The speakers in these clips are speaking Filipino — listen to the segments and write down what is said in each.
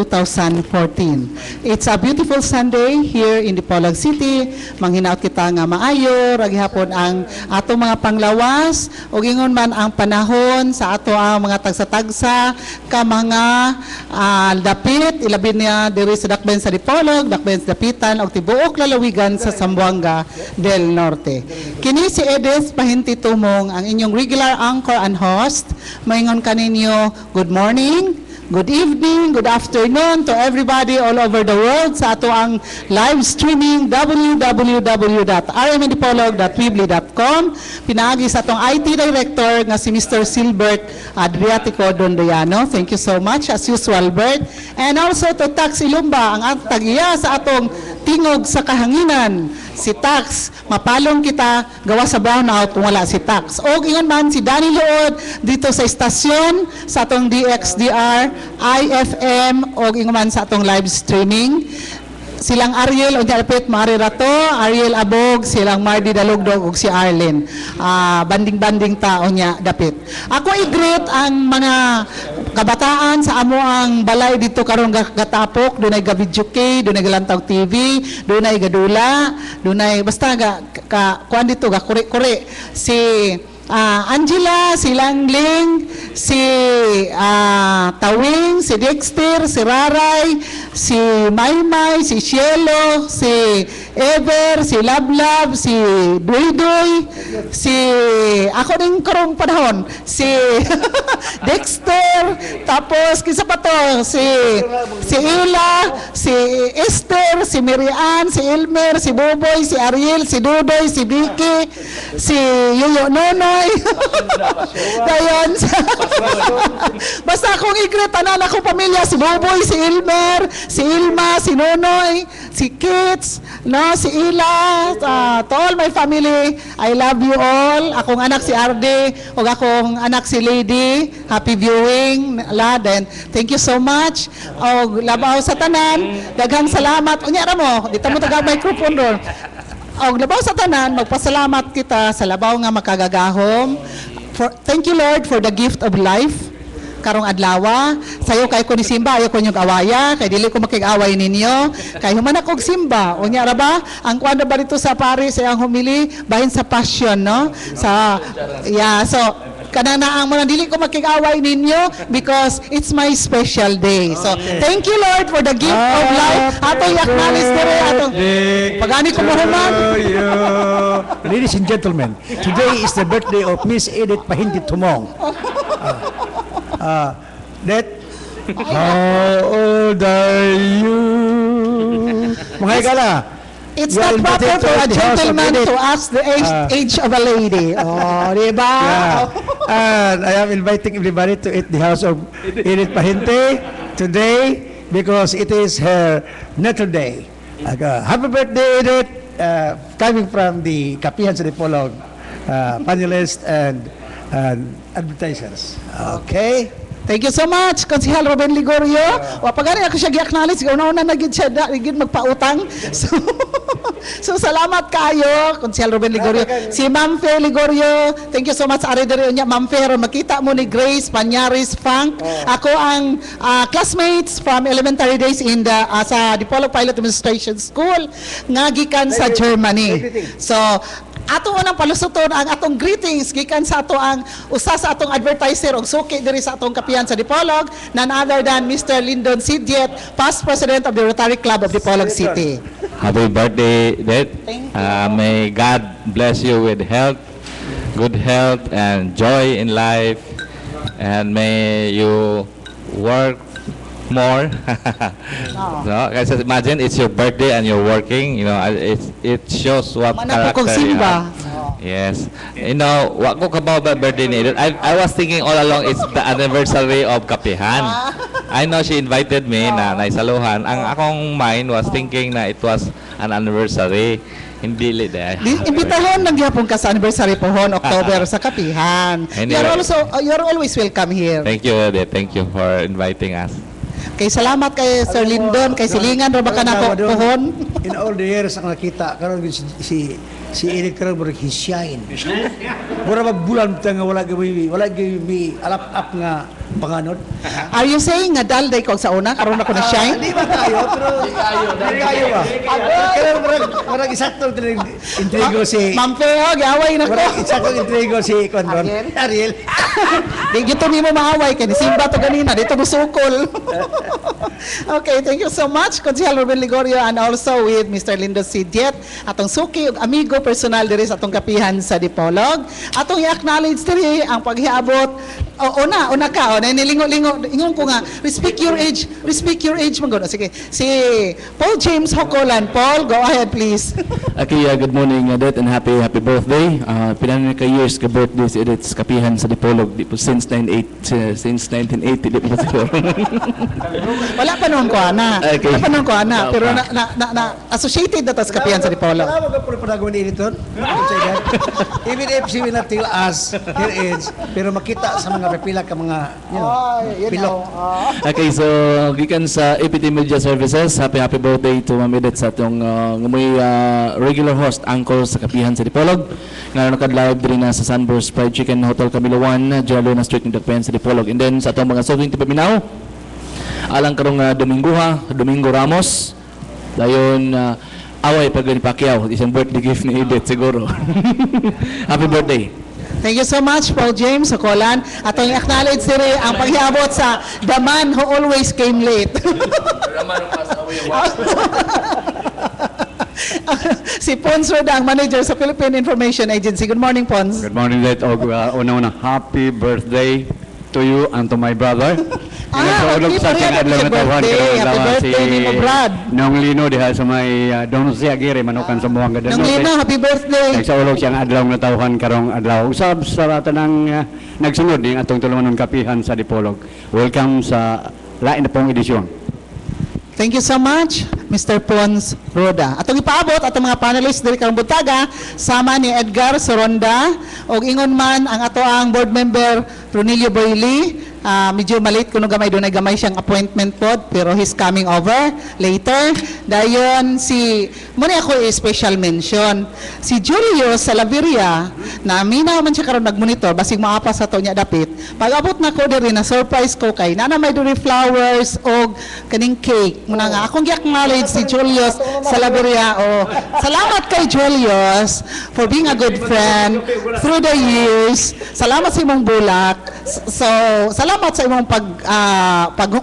2014. It's a beautiful Sunday here in Dipolog City. Manghinaot kita nga maayo, raghapon ang ato mga panglawas, ug ingon man ang panahon sa ato ang mga tagsa-tagsa ka mga dapit, ilabin niya diri sa dakbayan sa Dipolog, dakbayan sa Dapitan, ug tibuok lalawigan sa Zamboanga del Norte. Kini si Edith Pahinti Tumong, ang inyong regular anchor and host. Maingon kaninyo, good morning, good evening, good afternoon to everybody all over the world sa ato ang live streaming www.rmndipolog.weebly.com. Pinaagi sa atong IT Director nga si Mr. Silbert Adriatico Dondoyano. Thank you so much as usual, Bert. And also to Tax Ilumba, ang tagiya sa atong tingog sa kahanginan. Si Tax, mapalong kita, gawa sa brownout, wala si Tax. O ingon man si Danny Lood dito sa istasyon, sa atong DXDR, IFM, o ingon man sa atong live streaming. Silang Ariel o Jarpet Mari Rato, Ariel Abog, silang Mardi Dalugdog ug si Arlen. Banding-banding tao niya dapit. Ako i-greet ang mga kabataan sa amo ang balay dito karon gatapok, dunay Gavidjuke, dunay Galantaw TV, dunay Gadula, dunay basta kuan dito ga kuri-kuri si Angela, si Langling, si Tawing, si Dexter, si Raray, si Maymay, si Cielo, si Ever, si Lablab, si Duydoy, si ako din karong panahon, si Dexter, tapos kisa pa to, si Ila, si Esther, si Miriam, si Elmer, si Boboy, si Ariel, si Dudoy, si Vicky, si Yoyo Nonoy. Dayon. Basta akong i-greet tanan akong pamilya, si Boboy, si Elmer, si Ilma, si Nonoy, si Kits, no, si Ila, to all my family, I love you all. Akong anak si Arde, ug akong anak si Lady. Happy viewing, then thank you so much. Og labaw sa tanan, daghang salamat. Unya ra mo, dito mo taga microphone ron. Og labaw sa tanan, magpasalamat kita sa labaw nga makagagahom. Thank you Lord for the gift of life. Karong adlawa, sayo kay ko ni Simba, ayo ko nyug awaya, kay dili ko makig-away ninyo. Kay human ako og Simba. Unya ra ba? Ang kuan ba dito sa Paris ay ang humili bahin sa passion, no? Sa so kanana ang mga dili ko makig-away ninyo because it's my special day. So, thank you Lord for the gift of life. Atong i-acknowledge dire atong pagani ko mahuman. Ladies and gentlemen, today is the birthday of Miss Edith Pahinti Tumong. How old are you? Mga igala. It's not proper for a gentleman to ask the age of a lady. Oh, di ba? Yeah. And I am inviting everybody to eat the house of Edith Pahinti today because it is her natal day. Happy birthday, Edith! Coming from the Kapihan sa Dipolog, panelists and advertisers. Okay? Thank you so much, Konsehal Ruben Ligorio. O pagani ako siya gi-acknowledge, una na gid siya gid magpautang. So salamat kayo, Konsehal Ruben Ligorio. Si Ma'am Faye Ligorio, thank you so much ari diri unya Ma'am Faye. Makita mo ni Grace Panyaris Funk. Ako ang classmates from elementary days in the sa Dipolog Pilot Administration School nga gikan sa Germany. So ato unang palusuton ang atong greetings gikan sa ato ang usa sa atong advertiser og suki diri sa atong kapihan sa Dipolog, none other than Mr. Lyndon Sidiet, past president of the Rotary Club of Dipolog City. Happy birthday, Dad. May God bless you with health, good health and joy in life, and may you work more. No, kasi imagine it's your birthday and you're working, you know, it shows what character you have. Yes. You know, what ko kabaw ba birthday ni Edith? I was thinking all along it's the anniversary of Kapihan. I know she invited me na naisaluhan. Ang akong mind was thinking na it was an anniversary. Hindi li dahil. Imbitahon ng gyapon ka sa anniversary pohon October sa Kapihan. You're always welcome here. Thank you, Edith. Thank you for inviting us. Kay salamat kay Sir Lyndon, kay silingan ra ba ka nako pohon. In all the years ang nakita karon si si Eric Carol murag he shine. Mura magbulan nga wala gami alap-up nga panganod. Are you saying nga dalday ko sa una karon ako na shine? Di ba tayo? Pero di kayo ba? Kaya murag isaktong intrigo si Ma'am Peo, gaway na ko. murag isaktong intrigo si Condon. Ariel. Di gito ni mo maaway kay ni Simba to ganina dito mo sukol. Okay, thank you so much Consiel Ruben Ligorio and also with Mr. Lindo Sidiet atong suki ug amigo personal diri sa atong kapihan sa Dipolog. Atong i-acknowledge diri ang paghiabot una ka nilingo-lingo ingon ko nga respect your age man gud. Sige, si Paul James Hokolan. Paul, go ahead please. Okay, good morning, Edith, and happy birthday. Pinanay ka years ka birthday si Edith sa kapihan sa Dipolog. Di po since 1980, di po siguro. Wala pa noon ko ana. Okay. Wala pa noon ko ana, pero na associated na to sa kapihan sa Dipolog. Alam mo ka pala panagawa ni Editor? Even if she will not tell us her age, pero makita sa mga pipila ka mga pilok. Okay, so gikan sa APT Media Services, happy birthday to Ma'am Edith sa atong ngamoy regular host, anchor sa kapihan sa Dipolog. Nga nakad-live din na sa Sunburst Fried Chicken Hotel Camilo 1, Luna Street in the Pen sa Dipolog. And then sa atong mga suking tipaminaw, alang karong Domingo Ramos, dayon away pag ni Pacquiao, isang birthday gift ni Edith siguro. Happy birthday. Thank you so much, Paul James Hokolan. Atong i-acknowledge diri ang paghiabot sa the man who always came late. Si Pons Roda, ang manager sa Philippine Information Agency. Good morning, Pons. Good morning, Let. Una-una, happy birthday to you and to my brother. Happy birthday ni mo, Brad. Nung lino diha sa may Don Jose Aguirre, manukan sa Buanga del Nang lino, Norte. happy birthday. Nagsaulog siyang adlaw na tawhan karong adlaw. Usab sa tanang nagsunod ng atong tulumanon kapihan sa Dipolog. Welcome sa lain na pong edisyon. Thank you so much, Mr. Pons Roda. Atong ipaabot atong mga panelists diri karong buntaga sama ni Edgar Soronda ug ingon man ang ato ang board member Ronilio Boyli. Medyo malate kuno gamay doon ay gamay siyang appointment pod pero he's coming over later. Dayon si muna ako special mention si Julio Salaveria na mina man siya karon nagmonitor basig maapa sa to niya dapit. Pag-abot na ko diri na surprise ko kay nana may diri flowers og kaning cake. Muna nga akong gi-acknowledge si Julius Salaveria. Salamat kay Julius for being a good friend through the years. Salamat sa imong bulak. So, salamat sa imong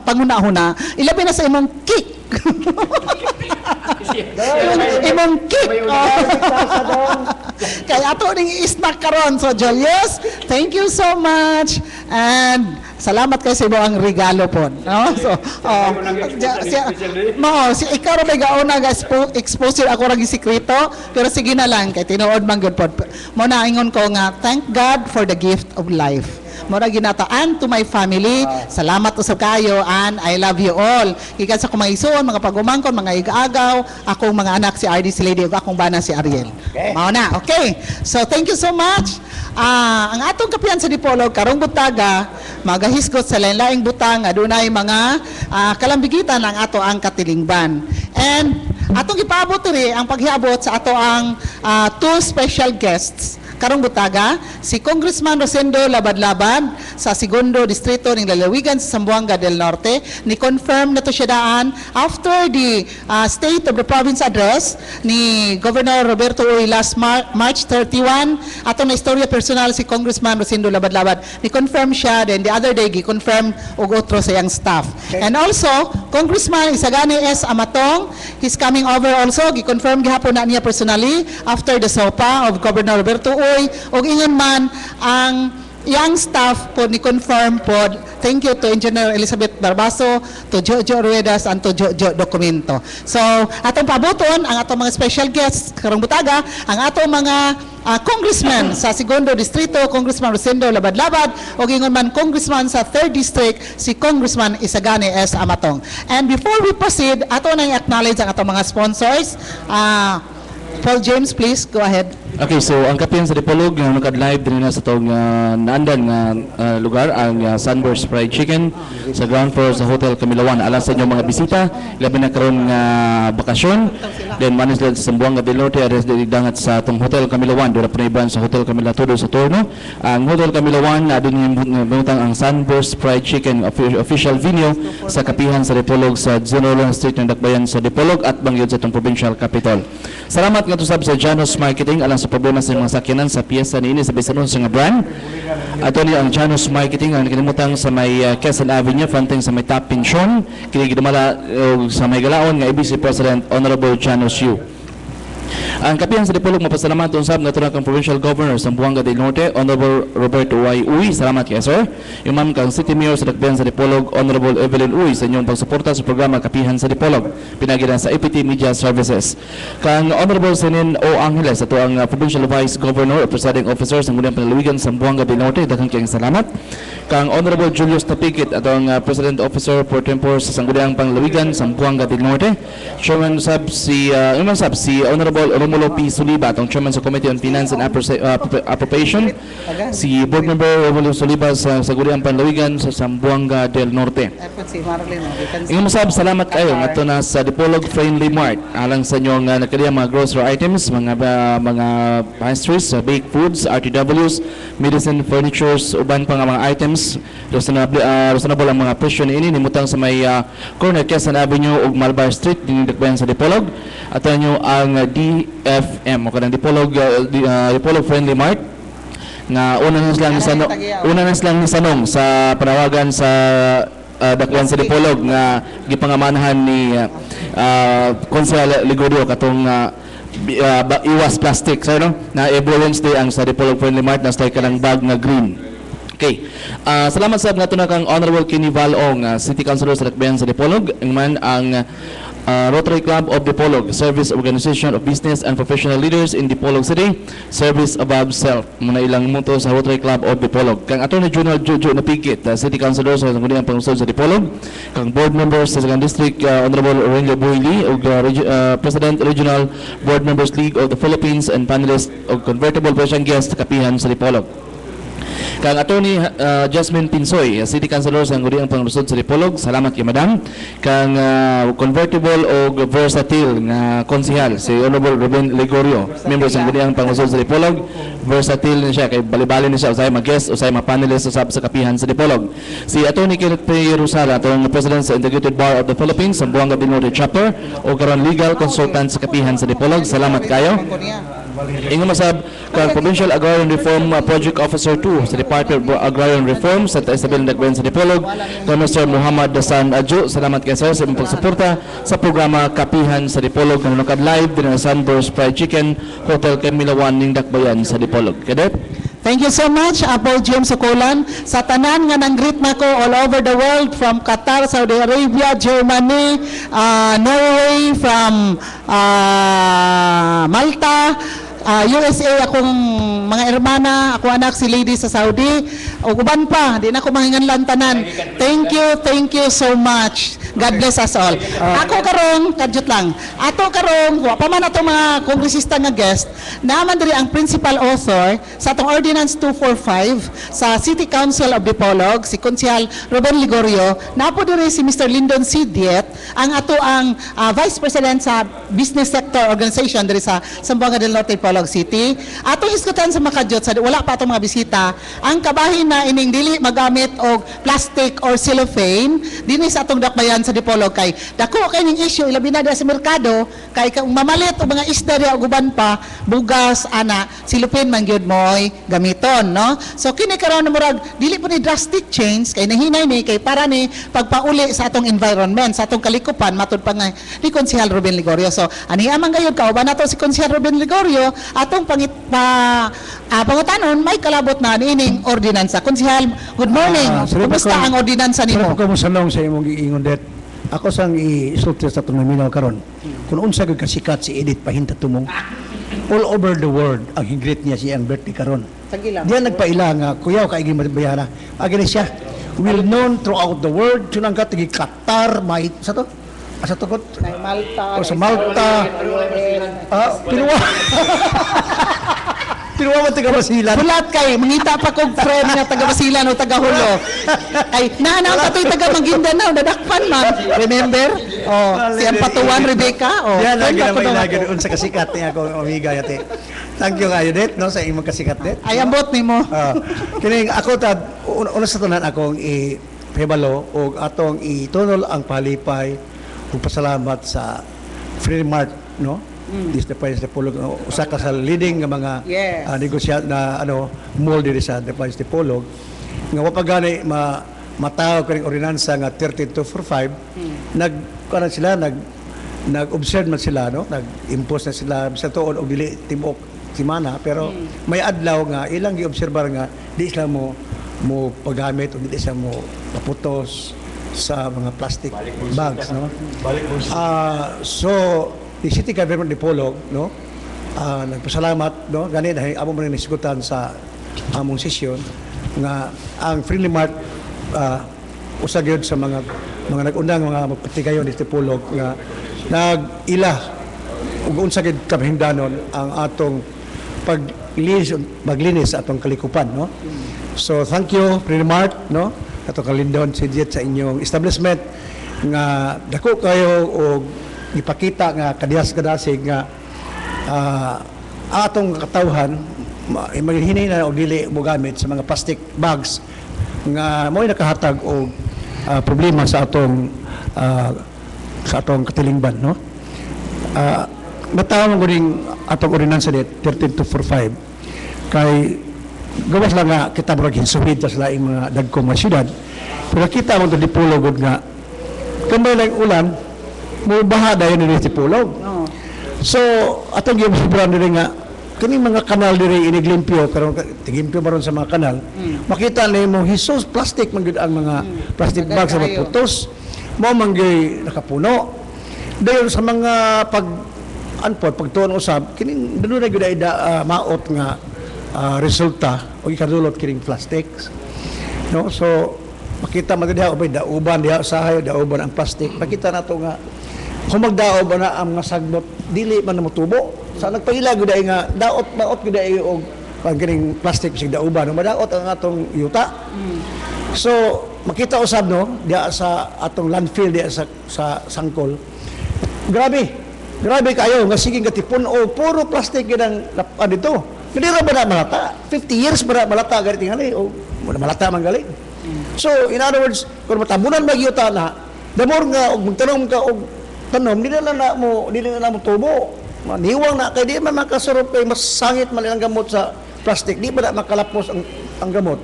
panguna-huna. Ilabi na sa imong kick. imong kick. Kaya ato ning snack karon. So, Julius, thank you so much. And salamat kay sa imong regalo po. No? So, si ikaw ra may gauna ga exposure ako ra gi sikreto, pero sige na lang kay tinuod man gyud pod. Mo na ingon ko nga thank God for the gift of life. Mura ginataan to my family. Salamat usab kayo and I love you all. Gikan sa mga isuon, mga pagumangkon, mga igagaw, akong mga anak si RD si Lady ug akong bana si Ariel. Mao na. Okay. So thank you so much. Ang atong kapihan sa Dipolog karong butaga magahisgot sa lain-laing butang adunay mga kalambigitan ang ato ang katilingban. And atong ipaabot diri ang paghiabot sa ato ang two special guests. Karong butaga, si Congressman Rosendo Labad-Labad sa Segundo Distrito ng Lalawigan sa Zamboanga del Norte. Ni-confirm na to siya daan after the State of the Province Address ni Governor Roberto Uy last March 31. Atong na istorya personal si Congressman Rosendo Labad-Labad. Ni-confirm siya, then the other day, gi-confirm og otro sa iyang staff. And also, Congressman Isagani S. Amatong, he's coming over also. Gi-confirm gihapon na niya personally after the SOPA of Governor Roberto Uy. O ingon man ang young staff po ni confirm po. Thank you to Engineer Elizabeth Barbaso, to Jojo Ruedas, and to Jojo Documento. So, atong pabuton ang atong mga special guests karong butaga, ang atong mga congressman sa Segundo Distrito, Congressman Rosendo Labad-Labad, o ingon man congressman sa 3rd District, si Congressman Isagani S. Amatong. And before we proceed, ato na i-acknowledge ang atong mga sponsors. Paul James, please, go ahead. Okay, so ang kapihan sa Dipolog nga nakad-live din na sa tong naandan nga lugar ang Sunburst Fried Chicken sa ground floor sa Hotel Camilawan. Alam sa inyo mga bisita, labi na karon nga bakasyon. Then manis lang sa Sambuanga del Norte ares dili dangat sa tong Hotel Camilawan. Dira pa iban sa Hotel Camila Todo sa Torno. Ang Hotel Camilawan na din yung butang ang Sunburst Fried Chicken official venue sa kapihan sa Dipolog sa General Street ng Dakbayan sa Dipolog at bangyod sa tong provincial capital. Salamat nga to sab sa Janus Marketing alang sa problema sa mga sakyanan sa piyesa niini sa bisanon sa nga brand. Ato ni ang Janus Marketing ang kinimutang sa may Quezon Avenue fronting sa may Top Pension kini gidumala sa may galaon nga ABC President Honorable Janus Yu. Ang kapihan sa Dipolog mapasalamat unsab nga tunang kang Provincial Governor sa Sambuanga del Norte Honorable Roberto Y. Uy. Salamat kay sir. Yung ma'am kang City Mayor sa Dakbayan sa Dipolog Honorable Evelyn Uy sa inyong pagsuporta sa programa Kapihan sa Dipolog pinagiran sa APT Media Services. Kang Honorable Senin O. Angeles ato ang Provincial Vice Governor o Presiding Officer sa Ngunang Panalawigan sa Sambuanga del Norte daghang kayong salamat. Kang Honorable Julius Tapikit ato ang President Officer for Tempor sa Sangguniang Panlawigan sa Sambuanga del Norte. Chairman sab si Honorable Romulo P. Suliba, atong Chairman sa Committee on Finance and Appropriation. Si Board Member Romulo Suliba sa Sangguniang Panlawigan sa Sambuanga del Norte. Ingong masab, salamat kayo nga na sa Dipolog Friendly Mart. Alang sa inyong nagkaliya mga grocery items, mga pastries, baked foods, RTWs, medicine, furnitures, uban pa nga mga items. Reasonable ang mga presyo ni ini nimutang sa may corner Quezon Avenue ug Malbar Street din Dakbayan sa Dipolog. At nyo ang DFM o kanang Dipolog Friendly Mart nga una na silang ni sanong sa panawagan sa Dakbayan sa Dipolog nga gipangamanahan ni Konsehal Ligorio katong iwas plastic so no na every Wednesday ang sa Dipolog Friendly Mart na stay kanang bag nga green. Okay. Salamat sa nga tunang kang Honorable Kenny Valong, City Councilor sa Dakbayan sa Dipolog. Ang man ang Rotary Club of Dipolog, Service Organization of Business and Professional Leaders in Dipolog City, Service Above Self. Muna ilang muto sa Rotary Club of Dipolog. Kang Attorney General Jojo Napigit, City Councilor sa Sangguniang Pangusod sa Dipolog. Kang Board Members sa Second District, Honorable Aurelio Buili, ug President Regional Board Members League of the Philippines and panelists of convertible version guest kapihan sa Dipolog. Kang Attorney Jasmine Pinsoy, City Councilor sa Sangguniang Pangusod sa Dipolog. Salamat kay Madam. Kang convertible o versatile nga konsehal si Honorable Ruben Ligorio, member sa Sangguniang Pangusod sa Dipolog. Versatile na siya kay bali-bali na siya usay mag-guest, usay ma-panelist usab sa kapihan sa Dipolog. Si Attorney Kenneth P. Rosala, atong President sa Integrated Bar of the Philippines, Sambuanga del Norte Chapter o karon legal consultant sa kapihan sa Dipolog. Salamat kayo. Ingon masab kang Provincial Agrarian Reform Project Officer 2 sa Department of Agrarian Reform sa Isabel Dakbayan sa Dipolog, kang Mr. Muhammad Dasan Adjo. Salamat kay sir sa imong pagsuporta sa programa Kapihan sa Dipolog nga nakad live din sa Sunburst Fried Chicken, Hotel Camilawan ning Dakbayan sa Dipolog. Kadet? Thank you so much, Apple James Sukulan. Sa tanan nga nang greet nako all over the world, from Qatar, Saudi Arabia, Germany, Norway, from Malta, USA, akong mga hermana, ako anak si Lady sa Saudi, o uban pa, di na ako mahinganlan tanan. Thank you so much. God bless us all. Ako karong, kadyot lang, ato karong, pa man ato mga kongresista nga guest, naman diri ang principal author sa atong Ordinance 245 sa City Council of Dipolog, si Konsehal Ruben Ligorio, napo diri si Mr. Lyndon C. Diet, ang ato ang Vice President sa Business Sector Organization diri sa Sambuanga del Norte, Dipolog City. Atong iskutan sa makadyot, sa wala pa atong mga bisita, ang kabahin na ining dili magamit og plastic or cellophane, dinhi sa atong Dakbayan sa Dipolog kay dako kay ning issue ilabi na sa merkado kay kung mamalit og mga isda diha og uban pa bugas ana silupin man gyud moy gamiton no. So kini karon murag dili po ni drastic change kay nahinay ni kay para ni pagpauli sa atong environment sa atong kalikupan matud pa nga ni Konsehal Ruben Ligorio. So ani amang gayud kauban nato si Konsehal Ruben Ligorio atong pangutanon may kalabot na nining ordinansa. Konsehal, good morning. Kumusta ang ordinansa nimo? Sarap ko mo sanong sa imong giingon det. Ako sang isulti sa itong naminaw karon. Kung unsa gud kasikat si Edith Pahinta Tumong, all over the world ang hingrit niya siyang birthday karon. Diyan nagpaila nga kuyaw kay gibayara. Agi siya well known throughout the world. Tunang katigi Qatar, may sa to. Asa to kot? Malta. O sa Malta. Pinuwa. Tinuwa mo taga Basilan. Bulat kay, mangita pa kong friend nga taga Basilan o taga Hulo. Ay, naanaw ka to'y taga Maguindanao, nadakpan man. Remember? Oh, si ang patuwan, Rebecca. Oh, Yan lagi friend na ako may daw lagi ako. doon sa kasikat niya ako amiga yate. Thank you kayo det no sa imong kasikat det. Ay, ambot ni mo. Kining ako tad una sa tanan akong i-prebalo o atong itunol ang palipay ug pasalamat sa Free Mart no. This the Pines de Polog usa ka sa leading nga mga Yes. negosyant na mall diri sa the Pines de Polog nga wa pa gani mataw kaning ordinansa nga 13245 nagkaron sila nag-observe man sila no nag-impose na sila sa tuon og dili tibok simana pero may adlaw nga ilang gi-obserbar nga di sila mo paggamit o di sila mo paputos sa mga plastic bags no so the city government de Polog no nagpasalamat no gani dahil amo man nisigutan sa among sesyon nga ang Friendly Mart usa gyud sa mga nag-undang mga magpatigayon dito Polog nga nag-ila ug unsa gyud kabahingdanon ang atong maglinis sa atong kalikupan no. So thank you Friendly Mart no atong kalindon si Jet sa inyong establishment nga dako kayo og ipakita nga kadiyas-kadasig nga atong katawhan maghinay na og dili mo gamit sa mga plastic bags nga mo'y nakahatag og problema sa atong katilingban no. Natawag ko rin atong ordinansa dit 13245 kay gawas lang nga kita murag hinsuhid sa laing mga dagkong mga syudad pero kita mo to dipulog nga kamay lang ulan mo baha dayon ni dipulog. So atong gibubran diri nga kini mga kanal diri iniglimpyo pero tigimpyo maron sa mga kanal makita nimo hisos plastic man gyud ang mga plastic bags sa putos mo manggay nakapuno dayon sa mga pagtuon usab kining dunay gyud ay maot nga resulta o ikadulot kining plastics no. So makita man diha ubay dauban diha usahay dauban ang plastic makita nato nga kung magdaob na ang mga sagbot dili man na motubo sa nagpahila gyud ay nga daot gyud ay og kining plastic sig dauban madaot ang atong yuta. So makita usab no diha sa atong landfill diha sa Sangkol grabe kayo nga sige gatipon o puro plastic gyud ang dito. Hindi ra ba na malata? 50 years ba na malata gani tingali o malata man gali. So in other words kung matabunan magyuta na the more nga og magtanong ka og tanom dili na mo tubo maniwang na kay di man makasurup kay mas sangit man ang gamot sa plastic di ba na makalapos ang gamot.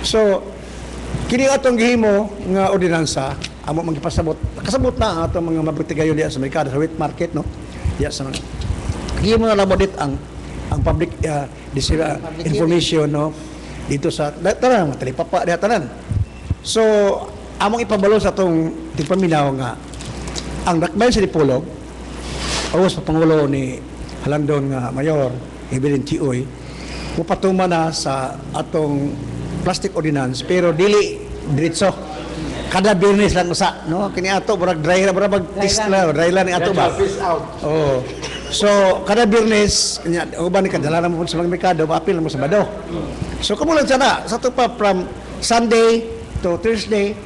So kini atong gihimo nga ordinansa amo magpasabot kasabot na ang atong mga mabutigayon diya sa merkado sa wet market no diya sa mga gihimo na labodit ang public information no dito sa tanan matalipapa diha tanan. So among ipabalo sa atong tigpaminaw nga ang dakbayan sa Dipolog awas sa Pangulo ni Halandon nga Mayor Evelyn Chioy mupatuma na sa atong plastic ordinance pero dili diretso kada Biyernes lang usa no kini ato murag dry ra mag-test la dry lang ni ato ba oh so kada Biyernes kanya uban ni kadala na mo sa mga merkado maapil na mo sa Sabado so kamo lang sana sa to pa from Sunday to Thursday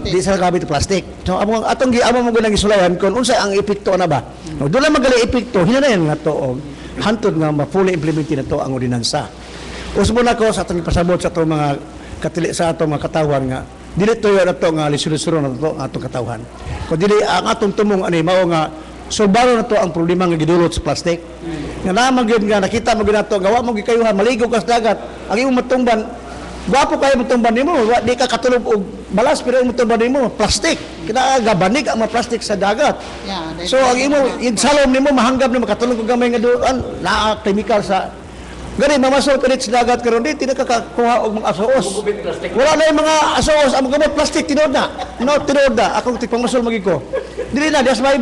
di sa gamit plastic. So among atong giamo mo gunang isulayan kon unsa ang epekto na ba. No, doon lang magali epekto hinanayon nga to og hantod nga ma-fully implemented na to ang ordinansa. Usbo na ko sa atong ipasabot sa atong mga sa atong mga katawhan nga dili tuyo na to nga lisod-lisod na to ang atong katawhan. Kun dili ang atong tumong ani mao nga solbaro na to ang problema nga gidulot sa plastic. Nga naman gyud nga nakita mo gyud nato gawa mo gikayuhan maligo ka sa dagat ang imong matungban gwapo kayo mutumban nimo di ka katulog og balas pero mutumban nimo plastic kinagabanig ang mga plastic sa dagat so ang imo salom nimo mahanggap nimo katulog og gamay nga duan naa chemical sa gani mamasol ka sa dagat karon di tinakakuha og mga asoos wala na yung mga asoos ang gamot plastic tinod na akong tigpamasol magig ko dili na dias bye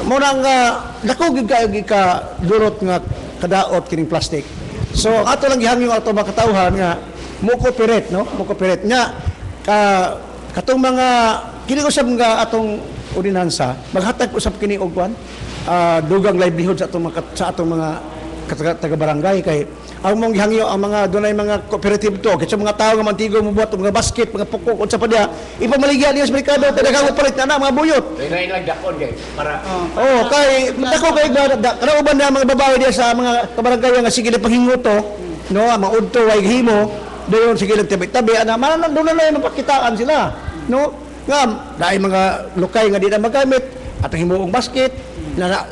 mo nang dako gid kayo ka durot nga kadaot kining plastic so ato lang gihangyo ato mga katawhan nga mo cooperate nga katong mga kini usab nga atong ordinansa maghatag usab kini og kwan dugang livelihood sa atong mga taga-barangay kay ang mong gihangyo ang mga dunay mga cooperative to kasi mga tao nga mantigo mo buhat mga basket mga pukok unsa pa diha ipamaligya niya sa merkado kay daghang palit na mga buyot kay dako kay kana uban na mga babae diha sa mga kabarangay nga sige panghingo to no mga udto way himo dayon sige tabi-tabi ana man doon na lang mapakitaan sila no nga dai mga lukay nga di na magamit at himuong basket na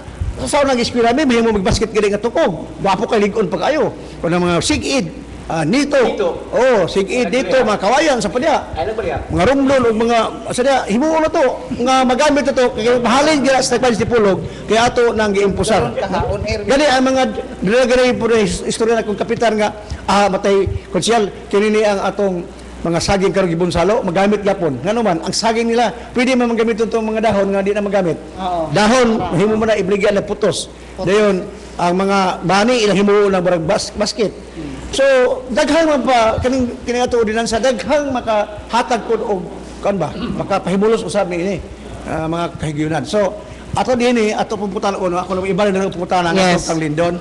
sa nang eskwela mi mo magbasket gid nga tukog gwapo kay ligon pa kayo kuna mga sigid nito sigid dito mga kawayan sa padya mga rumlon ug mga sa dia himuon na to nga magamit na to kay mahalin gyud sa Tagbayan Dipolog kay ato nang giimpusar gani ang mga gani po istorya na kung kapitan nga matay konsyal kini ni ang atong mga saging karong gibunsalo magamit gyapon ngano man ang saging nila pwede man magamit itong mga dahon nga di na magamit dahon himo mo na ibligya na putos dayon ang mga bani ilang himuon lang barag basket so daghang man pa kaning ato ordinansa daghang makahatag pod og kan ba makapahimulos usab ni mga kahigayunan so ato dinhi ato pumputan uno ako nang iba na pumputan ang atong Lindon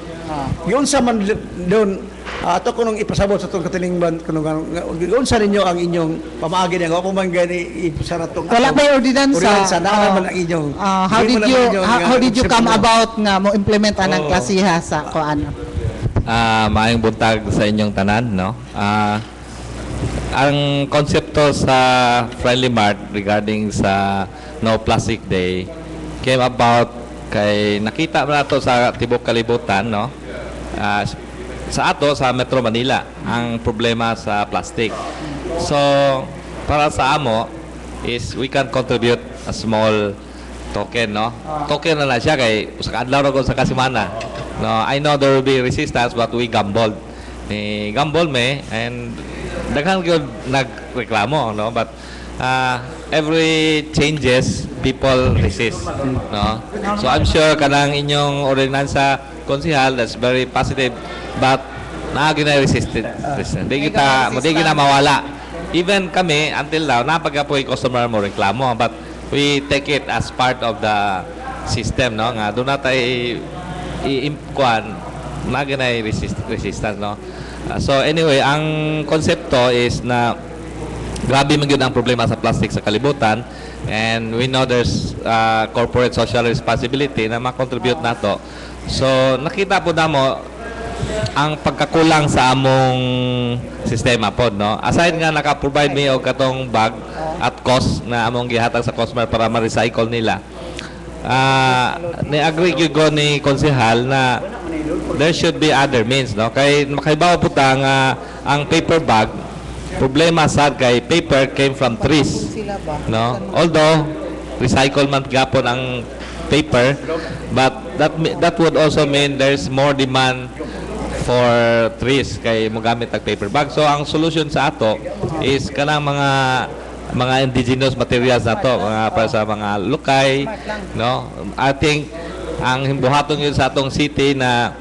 yun sa man doon ato ko nung ipasabot sa itong katilingban kung sa ninyo ang inyong pamaagi niya kung man gani ipasaratong Wala ba yung ordinansa? na naman ang inyong How did you come about nga mo implement anang klasiha sa kuan? Maayong buntag sa inyong tanan, no? Ang konsepto sa Friendly Mart regarding sa No Plastic Day came about kay nakita mo na to sa tibok kalibutan, no? Sa ato sa Metro Manila ang problema sa plastic. So para sa amo is we can contribute a small token, no? Token na siya kay usa ka adlaw ra sa kasimana. No, I know there will be resistance but we gambled. Gamble me and daghang gyud nagreklamo, no? But every changes people resist, no? So I'm sure kanang inyong ordinansa konsehal that's very positive but naagi na resisted. Di kita mawala. Even kami until now napagapoy customer mo reklamo but we take it as part of the system, no? Nga do na tay i-imkuan naagi na resistance, no? So anyway, ang konsepto is na grabe man gyud ang problema sa plastic sa kalibutan and we know there's corporate social responsibility na ma-contribute nato. So nakita po namo ang pagkakulang sa among sistema pod, no? Aside nga naka-provide mi og katong bag at cost na among gihatag sa customer para ma-recycle nila. Ni-agree gyud ko ni konsehal na there should be other means, no? Kay makaibaw po ta nga ang paper bag problema sad kay paper came from trees, no? Although recycle man gapon ang paper but that would also mean there's more demand for trees kay mogamit ang paper bag. So ang solution sa ato is kanang mga indigenous materials na to, para sa mga lukay, no? I think ang himbuhaton yun sa atong city na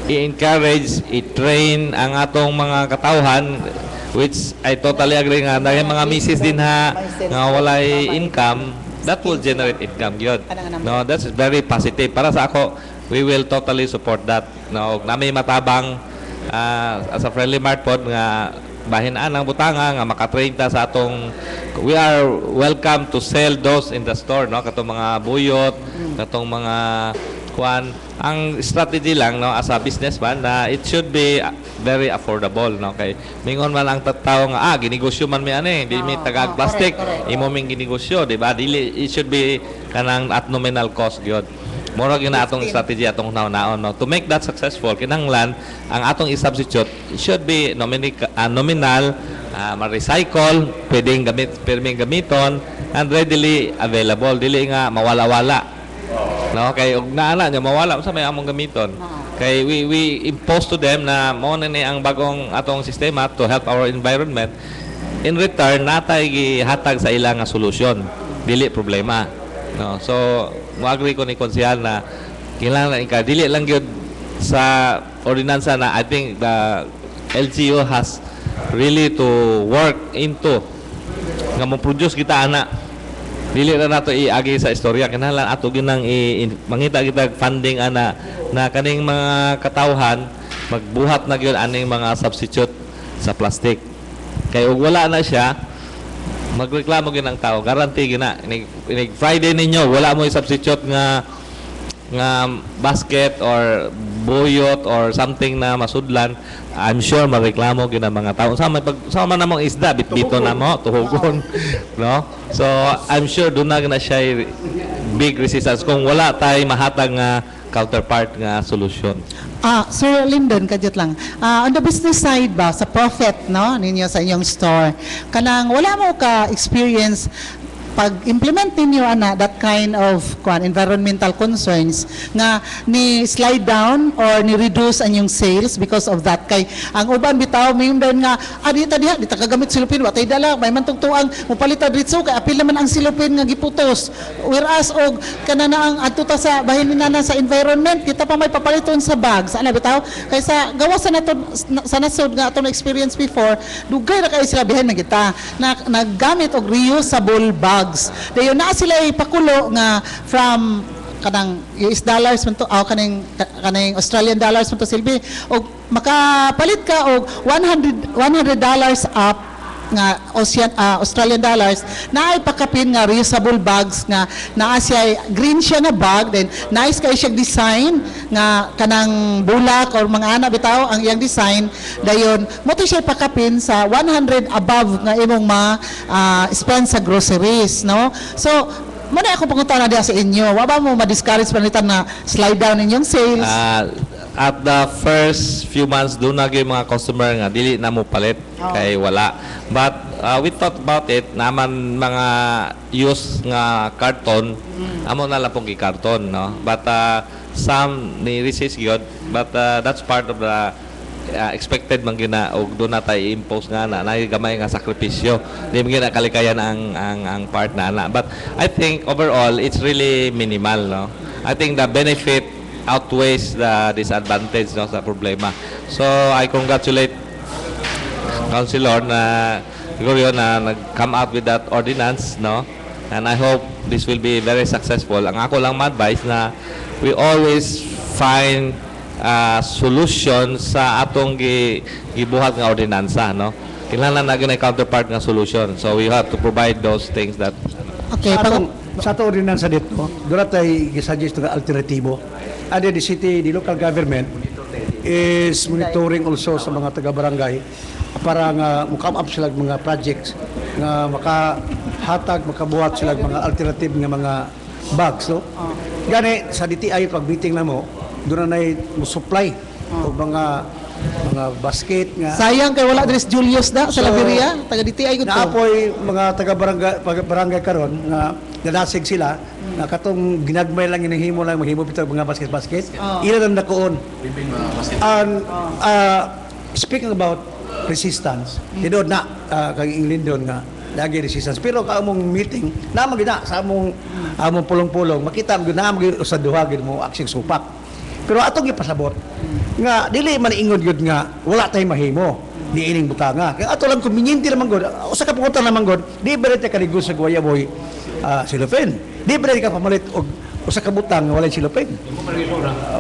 i-encourage, i-train ang atong mga katawhan, which I totally agree nga dahil mga misis din nga walay income, that will generate income yun. No, that's very positive. Para sa ako, we will totally support that. No, nami matabang as a Friendly Mart pod nga bahin-an ang butanga nga makatrain ta sa atong we are welcome to sell those in the store, no? Katong mga buyot, katong mga kuan. Ang strategy lang, no, as a businessman na it should be very affordable, no? Kay mingon man ang tawo nga ginegosyo man mi ani di mi tagag plastic imo ming ginegosyo, di ba? Dili it should be kanang at nominal cost gyud. Moro gyud na atong strategy atong naon, no? To make that successful kinahanglan ang atong i-substitute should be nominal, ma-recycle, pwedeng gamiton and readily available, dili nga mawala-wala. No, kay og naana nya mawala sa may among gamiton. Kay we impose to them na mao na ni ang bagong atong sistema to help our environment. In return natay gihatag sa ilang nga solusyon, dili problema. No, so mo-agree ko ni konsehal na kinahanglan dili lang gyud sa ordinansa na I think the LGU has really to work into nga mo produce kita ana dili na nato iagi sa istorya kinahanglan ato ginang mangita kita funding ana na kaning mga katawhan magbuhat na gyud aning mga substitute sa plastic. Kay ug wala na siya, magreklamo gyud ang tao, guarantee gyud na inig Friday ninyo wala mo i-substitute nga basket or buyot or something na masudlan, I'm sure mareklamo gyud ang mga tao. Sama na mong isda bitbito na mo tuhugon, no? So I'm sure do na siya big resistance kung wala tay mahatag nga counterpart nga solution. Sir Lyndon, kadyot lang. On the business side ba, sa profit, no, ninyo sa inyong store, kanang wala mo ka experience pag-implement ninyo that kind of environmental concerns nga ni slide down or ni reduce anyong sales because of that kay ang uban bitaw mayon nga dita kagamit silupin watay dala may man tugtuang mopalita dritso kay apil naman ang silupin nga giputos whereas og kanana ang adto sa bahin ni nana sa environment kita pa may papaliton sa bags ana bitaw kaysa gawas sa nato sa nasod nga atong experience before dugay ra kay sila bihin na kita na naggamit og reusable bags. Dayon na sila ipakulo nga from kanang US dollars man to kaning Australian dollars man to silbi og makapalit ka og $100 up nga Australian dollars na ay pakapin nga reusable bags nga naa siya green siya nga bag then nice kay siya design nga kanang bulak or mga ana bitaw ang iyang design dayon mo to siya pakapin sa 100 above nga imong spend sa groceries, no? So muna ako pangutana diha sa inyo wa ba mo ma-discourage panitan na slide down inyong sales? At the first few months doon na yung mga customer nga dili na mo palit kay wala, but we thought about it naman mga use nga karton amo na lang pong karton, no, but some ni resist gyud, but that's part of the expected man gina og doon na tayo impose nga na gamay nga sakripisyo di man gina kalikayan ang part na but I think overall it's really minimal, no. I think the benefit outweighs the disadvantage, no, sa problema. So I congratulate Councilor na siguro yun na nag-come out with that ordinance, no, and I hope this will be very successful. Ang ako lang ma-advise na we always find solution sa atong gibuhat nga ordinansa, no. Kinahanglan na gyud counterpart nga solution, so we have to provide those things that Okay, sa ato ordinansa dito, doon tayo gisuggest nga alternatibo. And the city, the local government is monitoring also sa mga taga-barangay para nga come up sila mga projects nga makahatag, makabuhat sila mga alternative nga mga bags, no? Gani sa DTI pag meeting na mo, doon na mo supply o mga basket nga. sayang kay wala dres Julius da sa Laveria taga DTI gud to. Naapoy mga taga-barangay karon nga nadasig sila na katong ginagmay lang inihimo lang mahimo bitaw mga basket ila lang nakoon and speaking about resistance tidod na kay Inglindon nga lagi resistance pero kaamong meeting na magina sa among pulong-pulong makita mo na mo sa duha gid mo aksing supak pero atong gipasabot nga dili man ingod gud nga wala tay mahimo di ining butanga kay ato lang conveniente naman gud usa ka punta naman gud di berete ka ligo sa guayaboy silopin di berete ka pamalit og usa ka butang nga walay silopin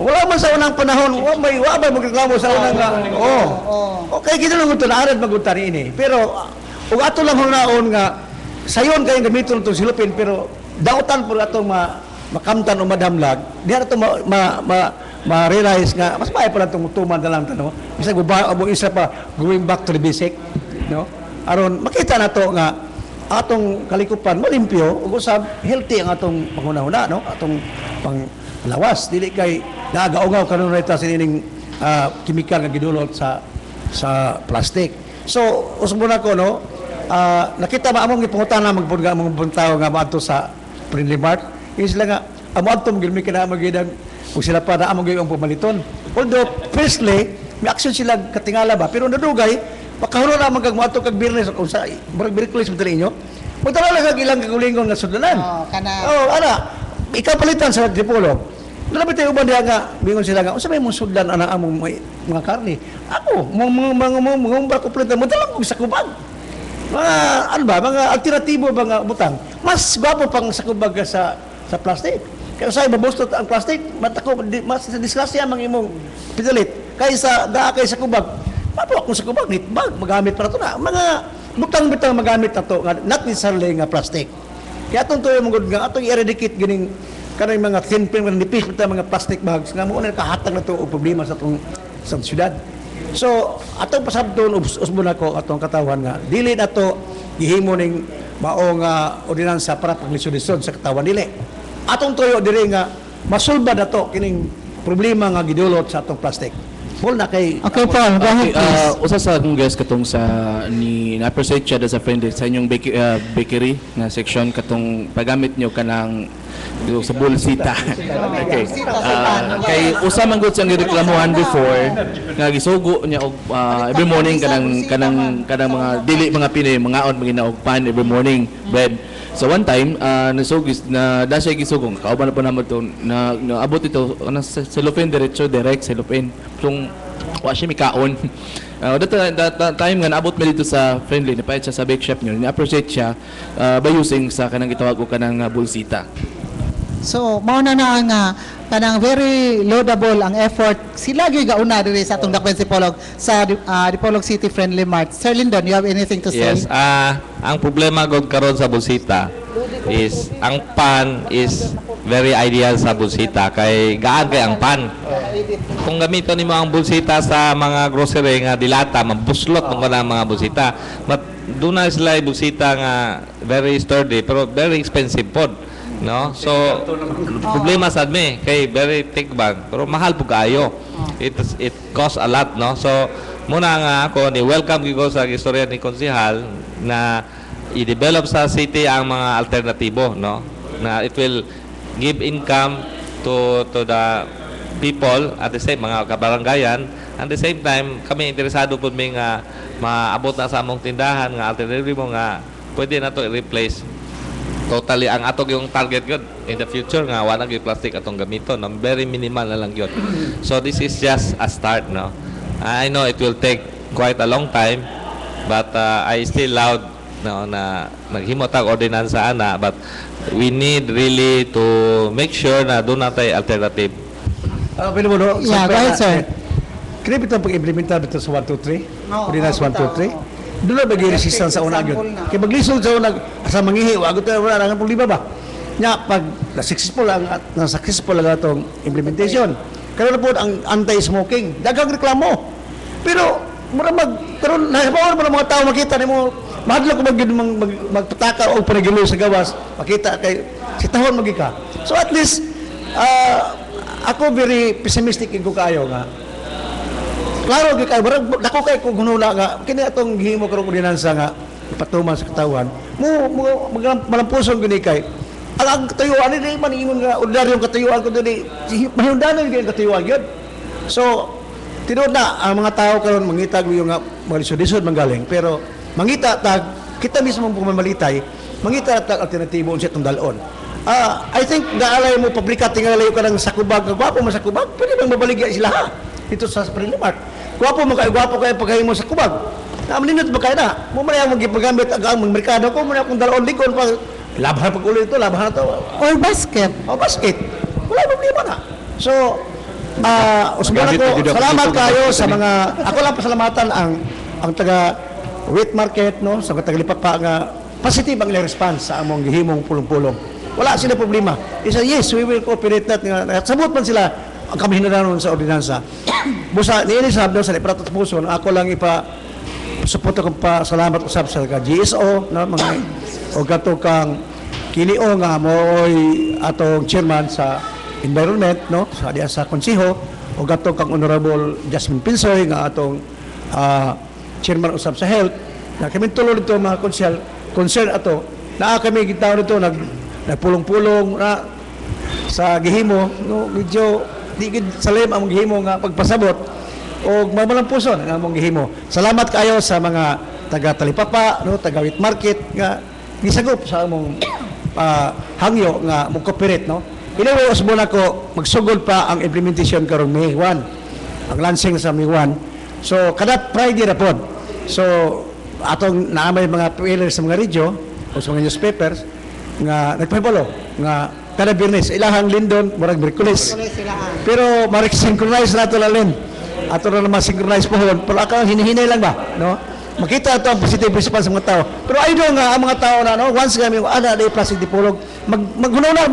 wala man sa unang panahon wa may magreklamo sa unang nga okay gid lang gud na arad magunta ini pero ug ato lang hunaon nga sayon kay gamiton tong silopin pero dautan pud atong makamtan o madamlag di ato ma-realize nga mas maayo pala itong tuman na lang tanong isa pa going back to the basic, no, aron makita na to nga atong kalikupan malimpyo ug usab healthy ang atong pangunahuna, no, atong panglawas dili kay nagaungaw karon reta sining chemical nga gidulot sa plastic. So usbo na ko, no, nakita ba among gipangutana magpunga among buntaw nga maadto sa Friendly Mart is lang nga amo adto gilmi kana magidang kung sila pa na among ang pamaliton. Although, firstly, may action sila katingala ba, pero nadugay, makahulo na magag mo ato kag Birnes, kung sa Birnes mo tali inyo, magdala lang kag ilang kagulingon nga sudlanan. Ikaw palitan sa Dipolo. Nalapit tayo uban diya nga, bingon sila nga, may mong sudlan ang among mga karne. Ako, mga umbra ko palitan, magdala ko sa kubag. Mga, ano ba, mga alternatibo ba nga butang? Mas gwapo pang sa kubag sa plastic. Kaya sa mabustot ang plastic, mas disgrasya mang imong pinalit. Kaysa kay sa kubag, papo ako sa kubag, nitbag, magamit para ito na. Mga butang-butang magamit na ito, not necessarily nga plastic. Kaya itong tuyo mong nga, atong i-eradicate ganing kanang mga thin film, nipis, mga plastic bags, nga muna nakahatag na ito o problema sa itong sa syudad. So, atong pasabton, usbon ako atong katawan nga, dili na ito gihimo ning maong ordinansa para paglisod-lisod sa katawan dili. Atong tuyo diri nga masulbad na ito kining problema nga gidulot sa atong plastic. Full na kay Okay, Paul, go ahead, please. Usa sa akong guest katong sa ni na-appreciate siya as a friend sa inyong bakery na section katong paggamit nyo kanang sa bulsita. Okay. Kay usa man gud siyang gireklamuhan before nga gisugo niya og every morning kanang mga dili mga Pinoy mga on mga og pan every morning bread. So one time nasugis na da siya gisugong kauban na pa naman to na abot ito kanang cellophane direct cellophane kung wa siya mikaon. That time nga naabot mi dito sa friendly ni siya sa bake shop niyo ni-appreciate siya by using sa kanang gitawag ko kanang bulsita. So, mao na ang kanang very laudable ang effort. Sila gyud gauna diri sa atong dakwen si Polog sa Dipolog City Friendly Mart. Sir Lyndon, you have anything to say? Yes, ang problema gud karon sa bulsita is ang pan is very ideal sa bulsita kay gaan kay ang pan. Kung gamiton nimo ang bulsita sa mga grocery nga dilata, mabuslot mo na mga bulsita. But doon na sila bulsita nga very sturdy pero very expensive pod. No? So, problema sa me kay very thick bag pero mahal po kayo. It costs a lot, no? So, muna nga ako ni welcome ko sa istorya ni konsehal na i-develop sa city ang mga alternatibo, no? Na it will give income to the people at the same mga kabarangayan. At the same time, kami interesado po may nga maabot na sa among tindahan nga alternatibo nga pwede na to i-replace totally ang atog yung target yun in the future nga wala gyud plastic atong gamiton, no? Very minimal na lang yun. So this is just a start, no? I know it will take quite a long time but I still loud, no, na naghimo tag ordinansa ana but we need really to make sure na doon natay alternative. Yeah, go ahead, sir. Kaya ito pag-implementar dito sa 123, Oo, ordinance oo, 123. Doon na bagay resistance sa unag yun. Example na. Kaya maglisod sa unag, sa mangihi, wagot na wala nang problema ba? Nya, pag successful ang atong implementation, karon na po ang anti-smoking, dagang reklamo. Pero, pero nahibawan mo ng mga tao makita ni mo, mahadlo ko magpataka o panagilo sa gawas, makita kay, si tahon magika. So at least, ako very pessimistic ko kayo nga, klaro kay dako kay kung hunula nga kini atong gihimo karong ordinansa nga ipatuman sa katawan mo malampuson gini kay ang katuyuan ni man ingon nga ordinaryong katuyuan ko dili mahundanan gyud katuyuan gyud. So tinuod na ang mga tao karon mangita yung nga malisod-lisod manggaling pero mangita tag kita mismo pumamalitay mangita tag alternatibo unsa itong dalon. I think naalay mo publika tingalayo ka ng sakubag gwapo mo sakubag pwede bang mabaligya sila ha dito sa Friendly Mart. Gwapo kayo paghimo sa kubag. Namalinot ba kayo na? Mo man yung magipagamit ang merkado ko, mo na akong dalawang likon pag labahan pag ulit ito, labahan na ito. Or basket. O basket. Wala problema na. So, usman ako, salamat kayo sa mga, ako lang pasalamatan ang taga wheat market, no, sa taga-lipak pa nga, positive ang response sa among gihimong pulong-pulong. Wala sila problema. Isa, yes, we will cooperate that. Sabot man sila, ang kami hinananon sa ordinansa. Busa, niinisab daw sa iparatot puso, ako lang support akong salamat usab sa GSO, na mga, o gato kang kinio nga mo'y atong chairman sa environment, no, sa diya sa konsiho, o gato kang Honorable Jasmine Pinsoy, nga atong chairman usab sa health, na kami tulo dito mga concern ato, na kami gitaw dito, nagpulong-pulong na sa gihimo, no, medyo di gid salim ang gihimo nga pagpasabot o mamalang puso ang among gihimo. Salamat kayo sa mga taga Talipapa, no, taga wheat market nga gisagop sa among hangyo nga mo cooperate, no. Anyway, usbon ako magsugod pa ang implementation karong May 1. Ang launching sa May 1. So kada Friday na pod. So atong naamay mga trailers sa mga radio o sa mga newspapers nga nagpahibalo nga kada Biyernes ilahang lindon murag Miyerkules. Pero ma-synchronize nato lalin. Ato na naman synchronize pohon. Pero ako hinihinay lang ba, no? Makita ito ang positive response sa mga tao. Pero I know nga ang mga tao na no, once kami ada day plastic dipolog, maghunaw na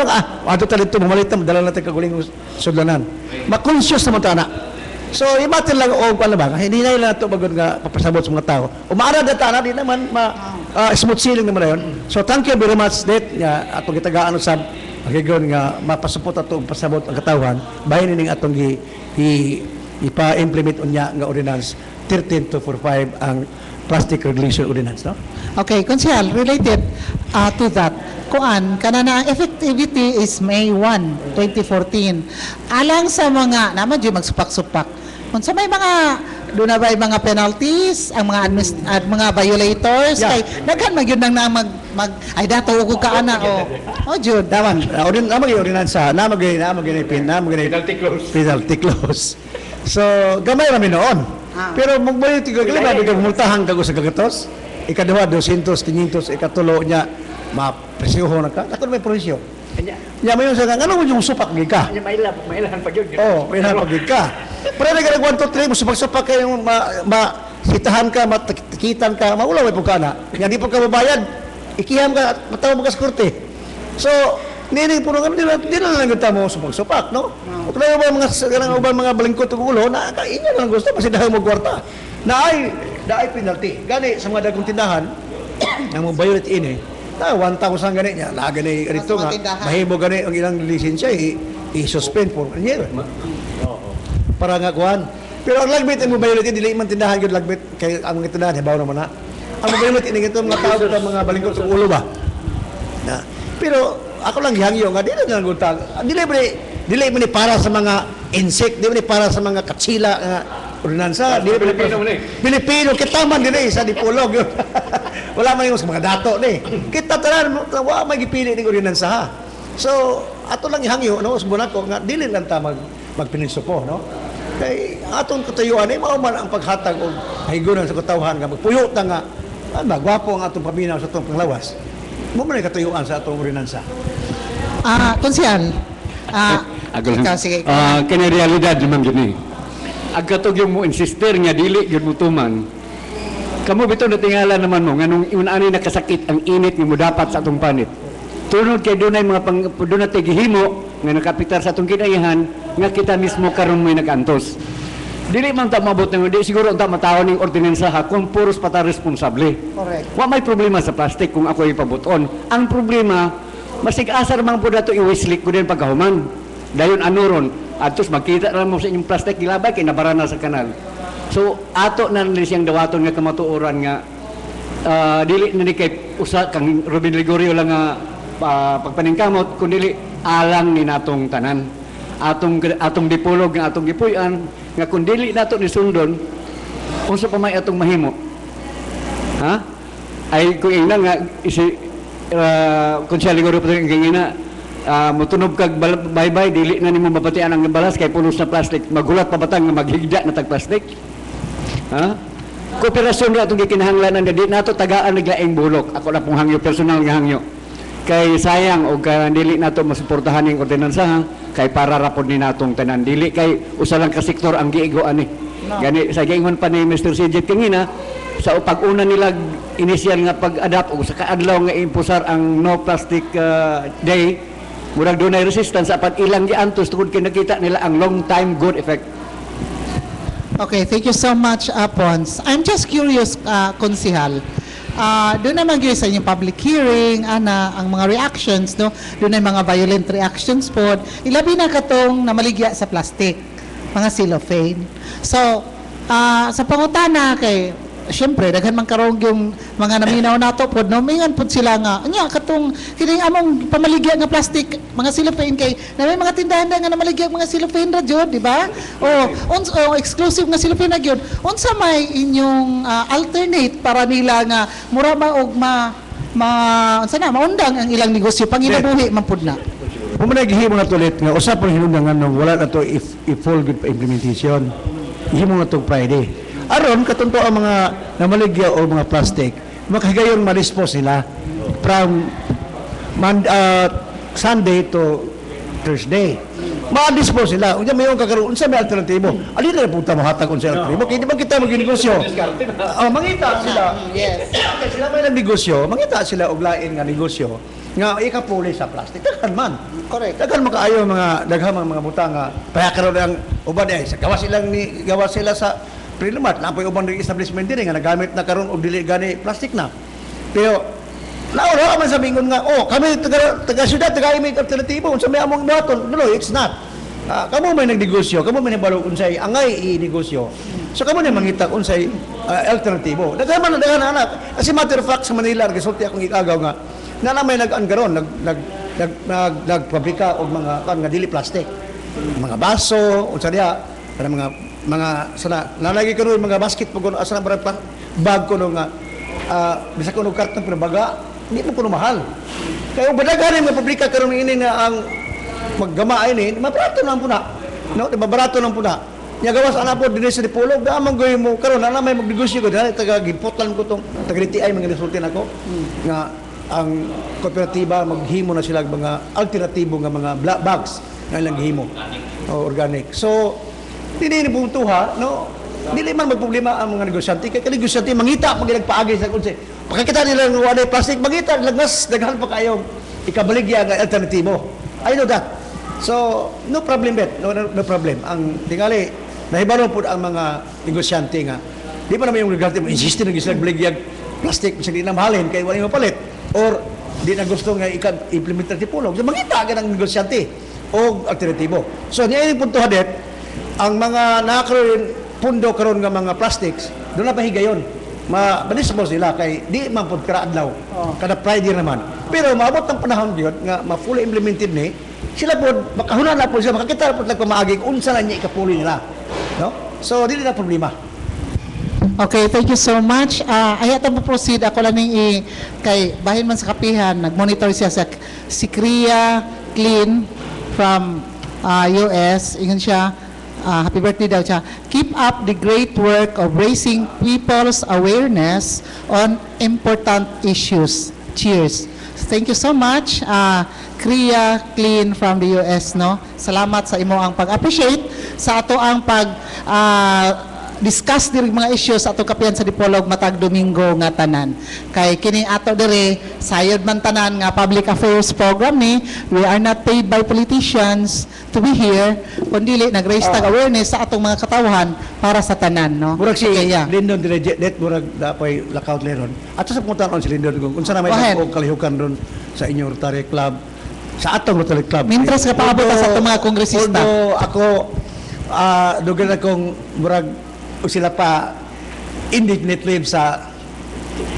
ato talento mamalit na dala natin kaguling sudlanan. Ma-conscious naman ta na. So, imatin lang o ano ba, hindi na lang ito bagod nga papasabot sa mga tao. Umaara na tana, di naman smooth sailing naman na yun. So, thank you very much, Date, atong gitagaan sa magigon nga mapasupot atong pasabot ang katawan, bahin ning atong ipa-implement unya nga ordinance 13245 ang Plastic Regulation Ordinance, no? Okay, Konsehal, related to that, kuan, kanana ang effectivity is May 1, 2014. Alang sa mga, naman dyan magsupak-supak, kung sa may mga, doon na ba yung mga penalties, ang mga mga violators, Yeah. kay, naghan mag yun nang ay dato ugo ka ana, o Jud. Daman, namag yung ordinansa, namag penalty clause. So, gamay rami noon. Pero magbalik tigo kailan bigag multahan kago sa gagatos. Ikaduha 200, 500, ikatulo niya mapresyoho na ka. Ako may presyo. Nya mayon sa ano mo yung supak gid ka. Mailahan pag yun. Oh, may napagid ka. Pero nagag 1 2 3 mo supak-supak kay sitahan ka, matikitan ka, maulaw may pugkana. Nya di pa ka mabayad. Ikiham ka, matawa mo ka sa korte. So, nining puno kami di na lang kita mo supak-supak, no? O kaya ba mga balingkot ug ulo na inyo lang gusto kasi dahil mo kwarta. Naay penalty. Gani sa mga dagong tindahan ang mo violate ini. Na 1,000 gani niya. La gani dito nga mahimo gani ang ilang lisensya i-suspend for a year. Para nga kuan. Pero ang lagbit ang mo violate dili man tindahan gyud lagbit kay ang mga tindahan hibaw naman na. Ang mo violate ini ito mga tao mga balingkot ug ulo ba. Na. Pero ako lang gihangyo nga dili na gutang. Dili man ni para sa mga insect, dili man ni para sa mga katsila nga ordinansa, dili man Pilipino kita man dili sa dipolog. Wala man yung sa mga dato ni. Kita tanan wa may gipili ning ordinansa ha. So ato lang gihangyo no usbon ako nga dili lang ta magpininsupo no. Kay atong katuyuan ay mao man ang paghatag og higunan sa katawhan nga magpuyo ta nga magwapo ang atong paminaw sa atong panglawas. Mo man katuyuan sa atong ordinansa. Konsehal, Ikaw, sige. kini realidad naman gini. Agkatog yung mo insister nga dili gyud mo tuman. Kamo bitaw natingala naman mo nganong unani nakasakit ang init nga mo dapat sa atong panit. Tunod kay dunay mga dunay gihimo nga nakapitar sa atong kinayahan nga kita mismo karon may nagantos. Dili man ta mabot nga di siguro ta matawon ning ordinansa ha kung puros pata responsable. Correct. Wa may problema sa plastic kung ako ipabuton. Ang problema masig asar man pud ato i-waste ko din pagkahuman. Dayon anuron atos makita ra mo sa inyong plastic gilabay kay nabara na sa kanal. So ato na ni siyang dawaton nga kamatuoran nga dili na ni kay usa kang Robin Ligorio lang nga pagpaningkamot kundi alang ni natong tanan. Atong dipolog nga atong gipuy-an nga kun dili nato ni sundon unsa pa may atong mahimo. Ha? Ay kung ina nga kung siya Ligorio pa ina mutunob kag bye-bye dili na nimo mabatian ang balas kay pulos na plastic magulat pa batang nga maghigda na tag plastic. Ha? Kooperasyon ra atong gikinahanglanan nga di nato tagaan naglaing bulok. Ako na pong hangyo personal nga hangyo. Kay sayang og dili nato masuportahan ning ordinansa ha? Kay para rapod ni natong tanan dili kay usa lang ka sektor ang giigo ani. Gani sa giingon pa ni Mr. CJ kangina sa pag-una nila initial nga pag-adapt og sa kaadlaw nga impusar ang no plastic day murag dunay resistance apan ilang giantos tungod kay nakita nila ang long time good effect. Okay, thank you so much, Pons. I'm just curious, Konsehal. Doon naman yun sa inyong public hearing, ang mga reactions, no? Doon ay mga violent reactions po. Ilabi na katong namaligya sa plastic, mga cellophane. So, sa pangutana kay syempre daghan man karong yung mga naminaw nato pod no mingan pod sila nga anya katong kining among pamaligya nga plastic mga cellophane kay na may mga tindahan na nga namaligya mga cellophane ra jud di ba o exclusive nga cellophane na gyud unsa may inyong alternate para nila nga mura maog unsa na maundang ang ilang negosyo panginabuhi man pod na. Kung gihimo na tulit nga usap ang hinungdangan wala na to if full good implementation. Gihimo na to Friday. Aron katunto ang mga namaligya o mga plastic, makahigayon ma-dispose nila from Sunday to Thursday. Ma-dispose nila. Unya mayon kakaroon unsa may alternatibo. Ali na punta mo hatag unsa alternatibo. Kaya di ba kita magnegosyo? Mangita sila. Yes. Sila may nagnegosyo, mangita sila og lain nga negosyo nga ikapuli sa plastic. Daghan man. Correct. Daghan makaayo mga daghang mga butang nga payakaron ang uban ay sa gawas sila sa Prilumat. Napoy ubang establishment din nga nagamit na karon og dili gani plastic na. Pero naura man sa mingon nga, kami taga syudad, taga may alternatibo, unsa may among buhaton? No, it's not. Kamo may nagnegosyo, kamo may nabalo unsay angay i-negosyo. So kamo na mangita unsay alternatibo. Daghan anak. Kasi matter of fact sa Manila, gisulti akong ikagaw nga na may nag-angaron, nagpabrika og mga nga dili plastic. Mga baso, unsa diha, mga sana nalagi karon mga basket pag asa na bag ko nga bisa ko karton pero baga hindi mo kuno mahal. Kaya badaghan nga publika karon ini nga ang maggama ini, mabarato nang puna. No, di ba barato nang puna. Nya gawas ana po dinhi sa Dipolog, da man goy mo karon ana may magnegosyo ko dali taga gipotlan ko tong tagriti ay mga resulti nako nga ang kooperatiba maghimo na sila mga alternatibo nga mga black bags nga ilang gihimo organic. So dili ni buntuha, no. Dili man magproblema ang mga negosyante kay negosyante mangita pag nagpaagi sa kunse. Pakakita nila ng wala plastic, mangita lagnas daghan pa kayo ikabaligya nga alternatibo. I know that. So no problem bet, no problem. Ang tingali nahibalo pud ang mga negosyante nga di pa naman yung negosyante mo insiste na gisag baligya plastic sa di na mahalin kay wala mapalit or di na gusto nga implement sa Dipolog. So mangita ka ng negosyante o alternatibo. So niya yung punto hadet ang mga nakaroon pundo karon nga mga plastics, doon na pahigayon. Ma-disposal sila kay di man pud karaadlaw. Kada Friday naman. Pero maabot ang panahon gyud nga ma-fully implemented ni, sila pud makahunan na pud sila makakita pud nagpamaagi kung unsa na niya ikapuli nila. No? So dili na problema. Okay, thank you so much. Ay atong proceed ako lang ning kay bahin man sa kapihan, nag-monitor siya sa si Kriya Clean from US. Ingon siya, happy birthday daw siya. Keep up the great work of raising people's awareness on important issues. Cheers. Thank you so much, Kriya Clean from the US, no? Salamat sa imo ang pag-appreciate sa ato ang discuss diri mga issues sa ato kapihan sa Dipolog matag Domingo nga tanan. Kay kini ato diri sayod man tanan nga public affairs program ni, we are not paid by politicians to be here, kundi nag-raise tag awareness sa atong mga katawhan para sa tanan, no? Murag si Kaya, Lindon Direjet, murag dapoy lockout leron. Ato sa puntaon si Lindon kung unsa na may Go ahead. og kalihukan ron sa inyong Rotary Club, sa atong Rotary Club. Mintras ka paabot sa atong mga kongresista. Although ako dugan akong murag o sila pa indefinite leave sa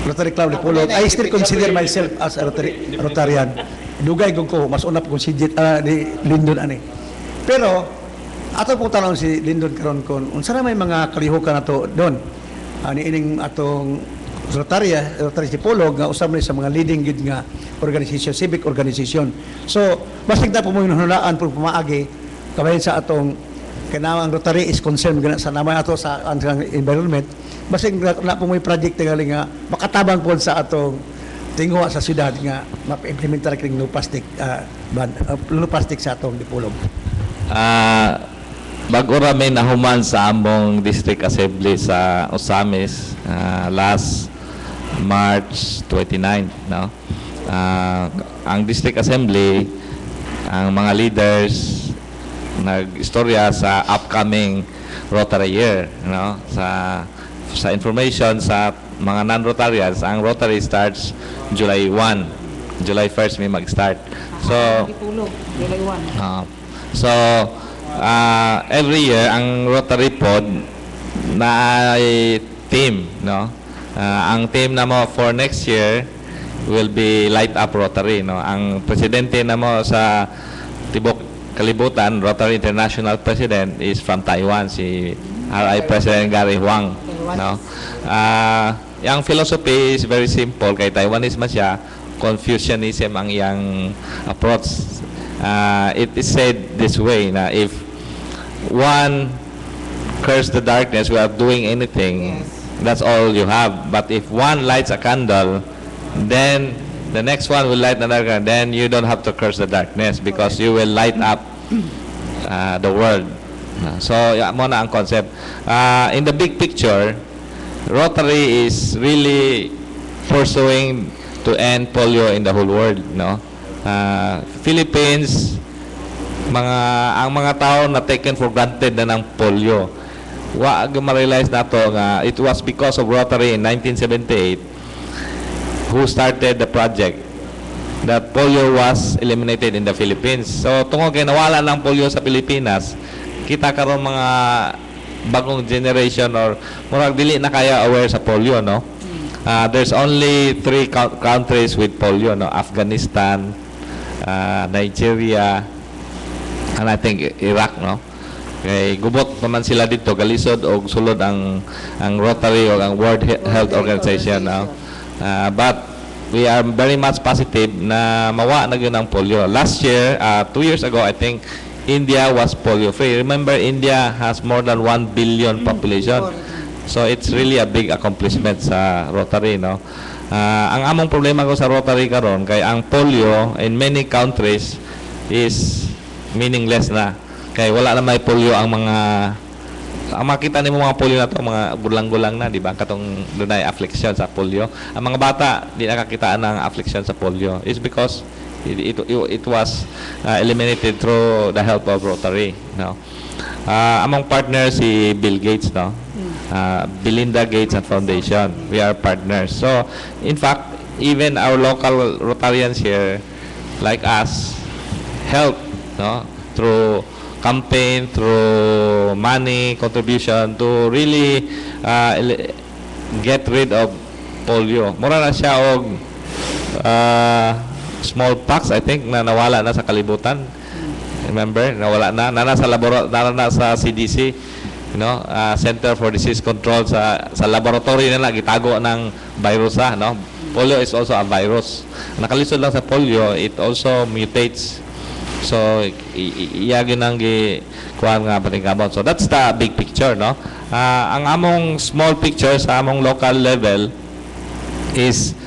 Rotary Club Dipolog. I still consider myself as a Rotarian. Dugay kung ko mas una ko si ni Lindon ani. Pero ato po tanong si Lindon karon kon unsa na may mga kalihukan nato doon. Ani ining atong Rotary Dipolog nga usab ni sa mga leading gid nga organization, civic organization. So basig na po mo hinulaan po pumaagi kabayan sa atong kanang Rotary is concerned gana sa naman ato sa ang environment basig na po may project tingali nga makatabang po sa atong tingwa sa syudad nga ma-implementar kini no plastic no plastic sa atong Dipolog. Bago ra may nahuman sa among district assembly sa Osamis last March 29, no? Ang district assembly, ang mga leaders nag-istorya sa upcoming Rotary year, no? Sa information sa mga non-Rotarians, ang Rotary starts July 1. July 1st may mag-start. So every year ang Rotary pod na team, no? Ang team na mo for next year will be Light Up Rotary, no? Ang presidente na mo sa tibok kalibutan, Rotary International President is from Taiwan, si RI President Gary Huang, no? Yung philosophy is very simple, kay Taiwanese man siya, Confucianism ang iyang approach. It is said this way na if one curse the darkness without doing anything, that's all you have. But if one lights a candle, then the next one will light another candle. Then you don't have to curse the darkness because you will light up the world. So, mo na ang concept. In the big picture, Rotary is really pursuing to end polio in the whole world, no? Philippines, ang mga tao na taken for granted na ng polio. Wag ma-realize na to nga it was because of Rotary in 1978 who started the project that polio was eliminated in the Philippines. So tungod kay nawala ng polio sa Pilipinas, kita karon mga bagong generation or murag dili na kaya aware sa polio, no? There's only 3 countries with polio, no? Afghanistan, Nigeria, and I think Iraq, no? Kay gubot naman sila dito, galisod og sulod ang Rotary o ang World Health Organization, no? But we are very much positive na mawa na yun ang polio. Last year, 2 years ago, I think, India was polio free. Remember, India has more than 1 billion population. So it's really a big accomplishment sa Rotary, no? Ang among problema ko sa Rotary karon kay ang polio in many countries is meaningless na. Kay wala na may polio ang makita nimo mga polio na to mga gulang-gulang na, di ba? Katong dunay affliction sa polio. Ang mga bata di nakakitaan ng affliction sa polio. It's because it was eliminated through the help of Rotary, no? Among partners si Bill Gates, no? Belinda Gates and Foundation. We are partners. So, in fact, even our local Rotarians here, like us, help, no? Through campaign, through money contribution to really get rid of polio. Mura na siya og smallpox, I think, na nawala na sa kalibutan. Remember, nawala na nasa na sa CDC, you know, Center for Disease Control sa laboratory nila gitago ng virus, no? Polio is also a virus. Nakalisod lang sa polio, it also mutates. So iyagi nang kuan nga patingkamot. So that's the big picture, no? Ang among small picture sa among local level is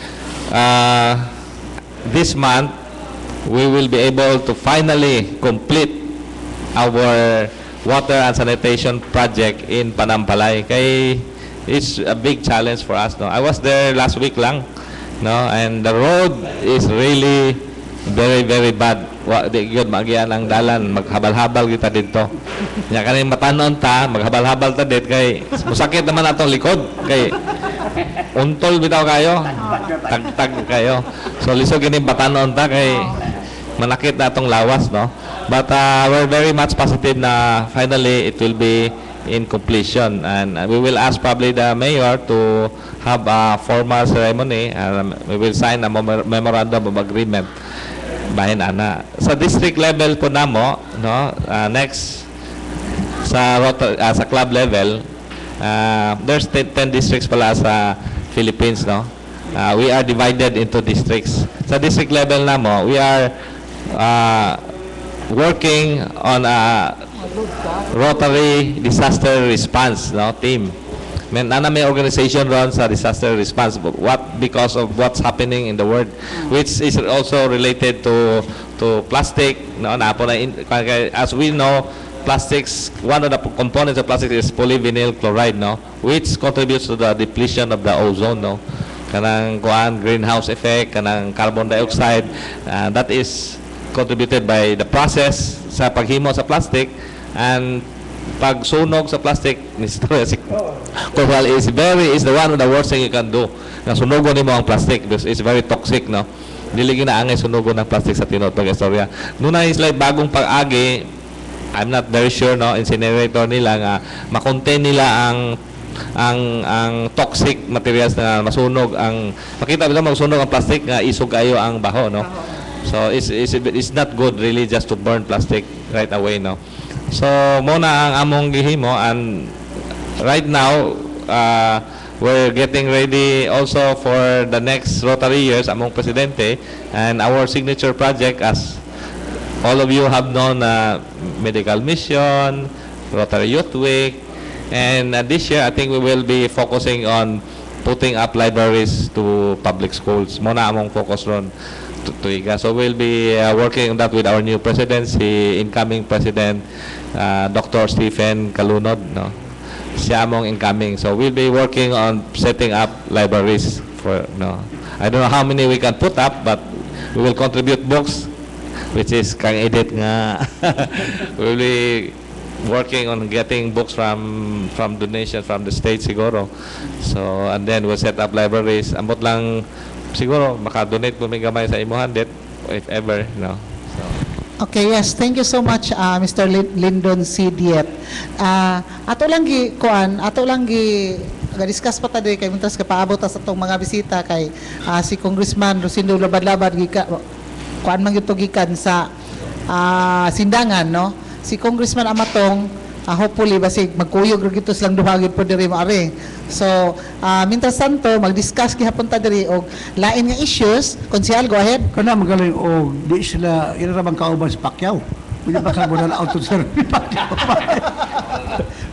this month we will be able to finally complete our water and sanitation project in Panampalay. Kay it's a big challenge for us, no? I was there last week lang, no? And the road is really very, very bad. Di yun, magian ang dalan, maghabal-habal kita dito. Nya kanin matanon ta, maghabal-habal ta dit kay musakit naman atong likod kay untol bitaw kayo, tagtag kayo. So lisod kini batanon ta kay manakit na atong lawas, no? But we're very much positive na finally it will be in completion, and we will ask probably the mayor to have a formal ceremony, and we will sign a memorandum of agreement bahin ana sa district level po namo, no? Next sa sa club level, there's 10 districts pala sa Philippines, no? We are divided into districts. Sa district level namo, we are working on a Rotary disaster response, no, team. May organization ron sa disaster response because of what's happening in the world, which is also related to plastic, no? As we know, plastics, one of the components of plastic is polyvinyl chloride, no, which contributes to the depletion of the ozone, no? Kanang greenhouse effect, kanang carbon dioxide, that is contributed by the process sa paghimo sa plastic, and pagsunog sa plastic, si Coral is the one of the worst thing you can do. Nasunogon nimo ang plastic because it's very toxic, no? Dili ginaangay sunogon ng plastic sa tinod pag-istorya. Nuna is like bagong pag-agi, I'm not very sure, no, incinerator nila nga ma-contain nila ang toxic materials na masunog ang makita bitaw magsunog ang plastic nga isog kayo ang baho, no? So it's not good really just to burn plastic right away, no? So muna ang among gihimo, and right now we're getting ready also for the next Rotary years among presidente, and our signature project, as all of you have known, medical mission, Rotary Youth Week, And this year, I think we will be focusing on putting up libraries to public schools. Muna among focus ron to Iga. So we'll be working on that with our new president, si incoming president, Dr. Stephen Kalunod. No? Siya among incoming. So we'll be working on setting up libraries for, no. I don't know how many we can put up, but we will contribute books, which is kang edit nga. We'll be working on getting books from donations from the state siguro. So, and then we'll set up libraries. Ambot lang siguro maka-donate po may gamay sa imuhan dit, if ever, no. So, Okay, yes. Thank you so much, Mr. Lyndon C. Diet. Ato lang gi kuan, ato lang gi ga-discuss pa tayo kay muntas ka paabot sa atong mga bisita kay si Congressman Rosindo Labad-Labad kuan man gyud to gikan sa sindangan, no. Si Congressman Amatong hopefully basig magkuyog ra gito silang duha gyud po diri maari. So, mintas santo mag-discuss gihapon ta diri og lain nga issues. Konsehal, go ahead. Kana magaling o di sila irarabang kauban sa Pacquiao. Pwede ba sa bunal auto sir Pacquiao?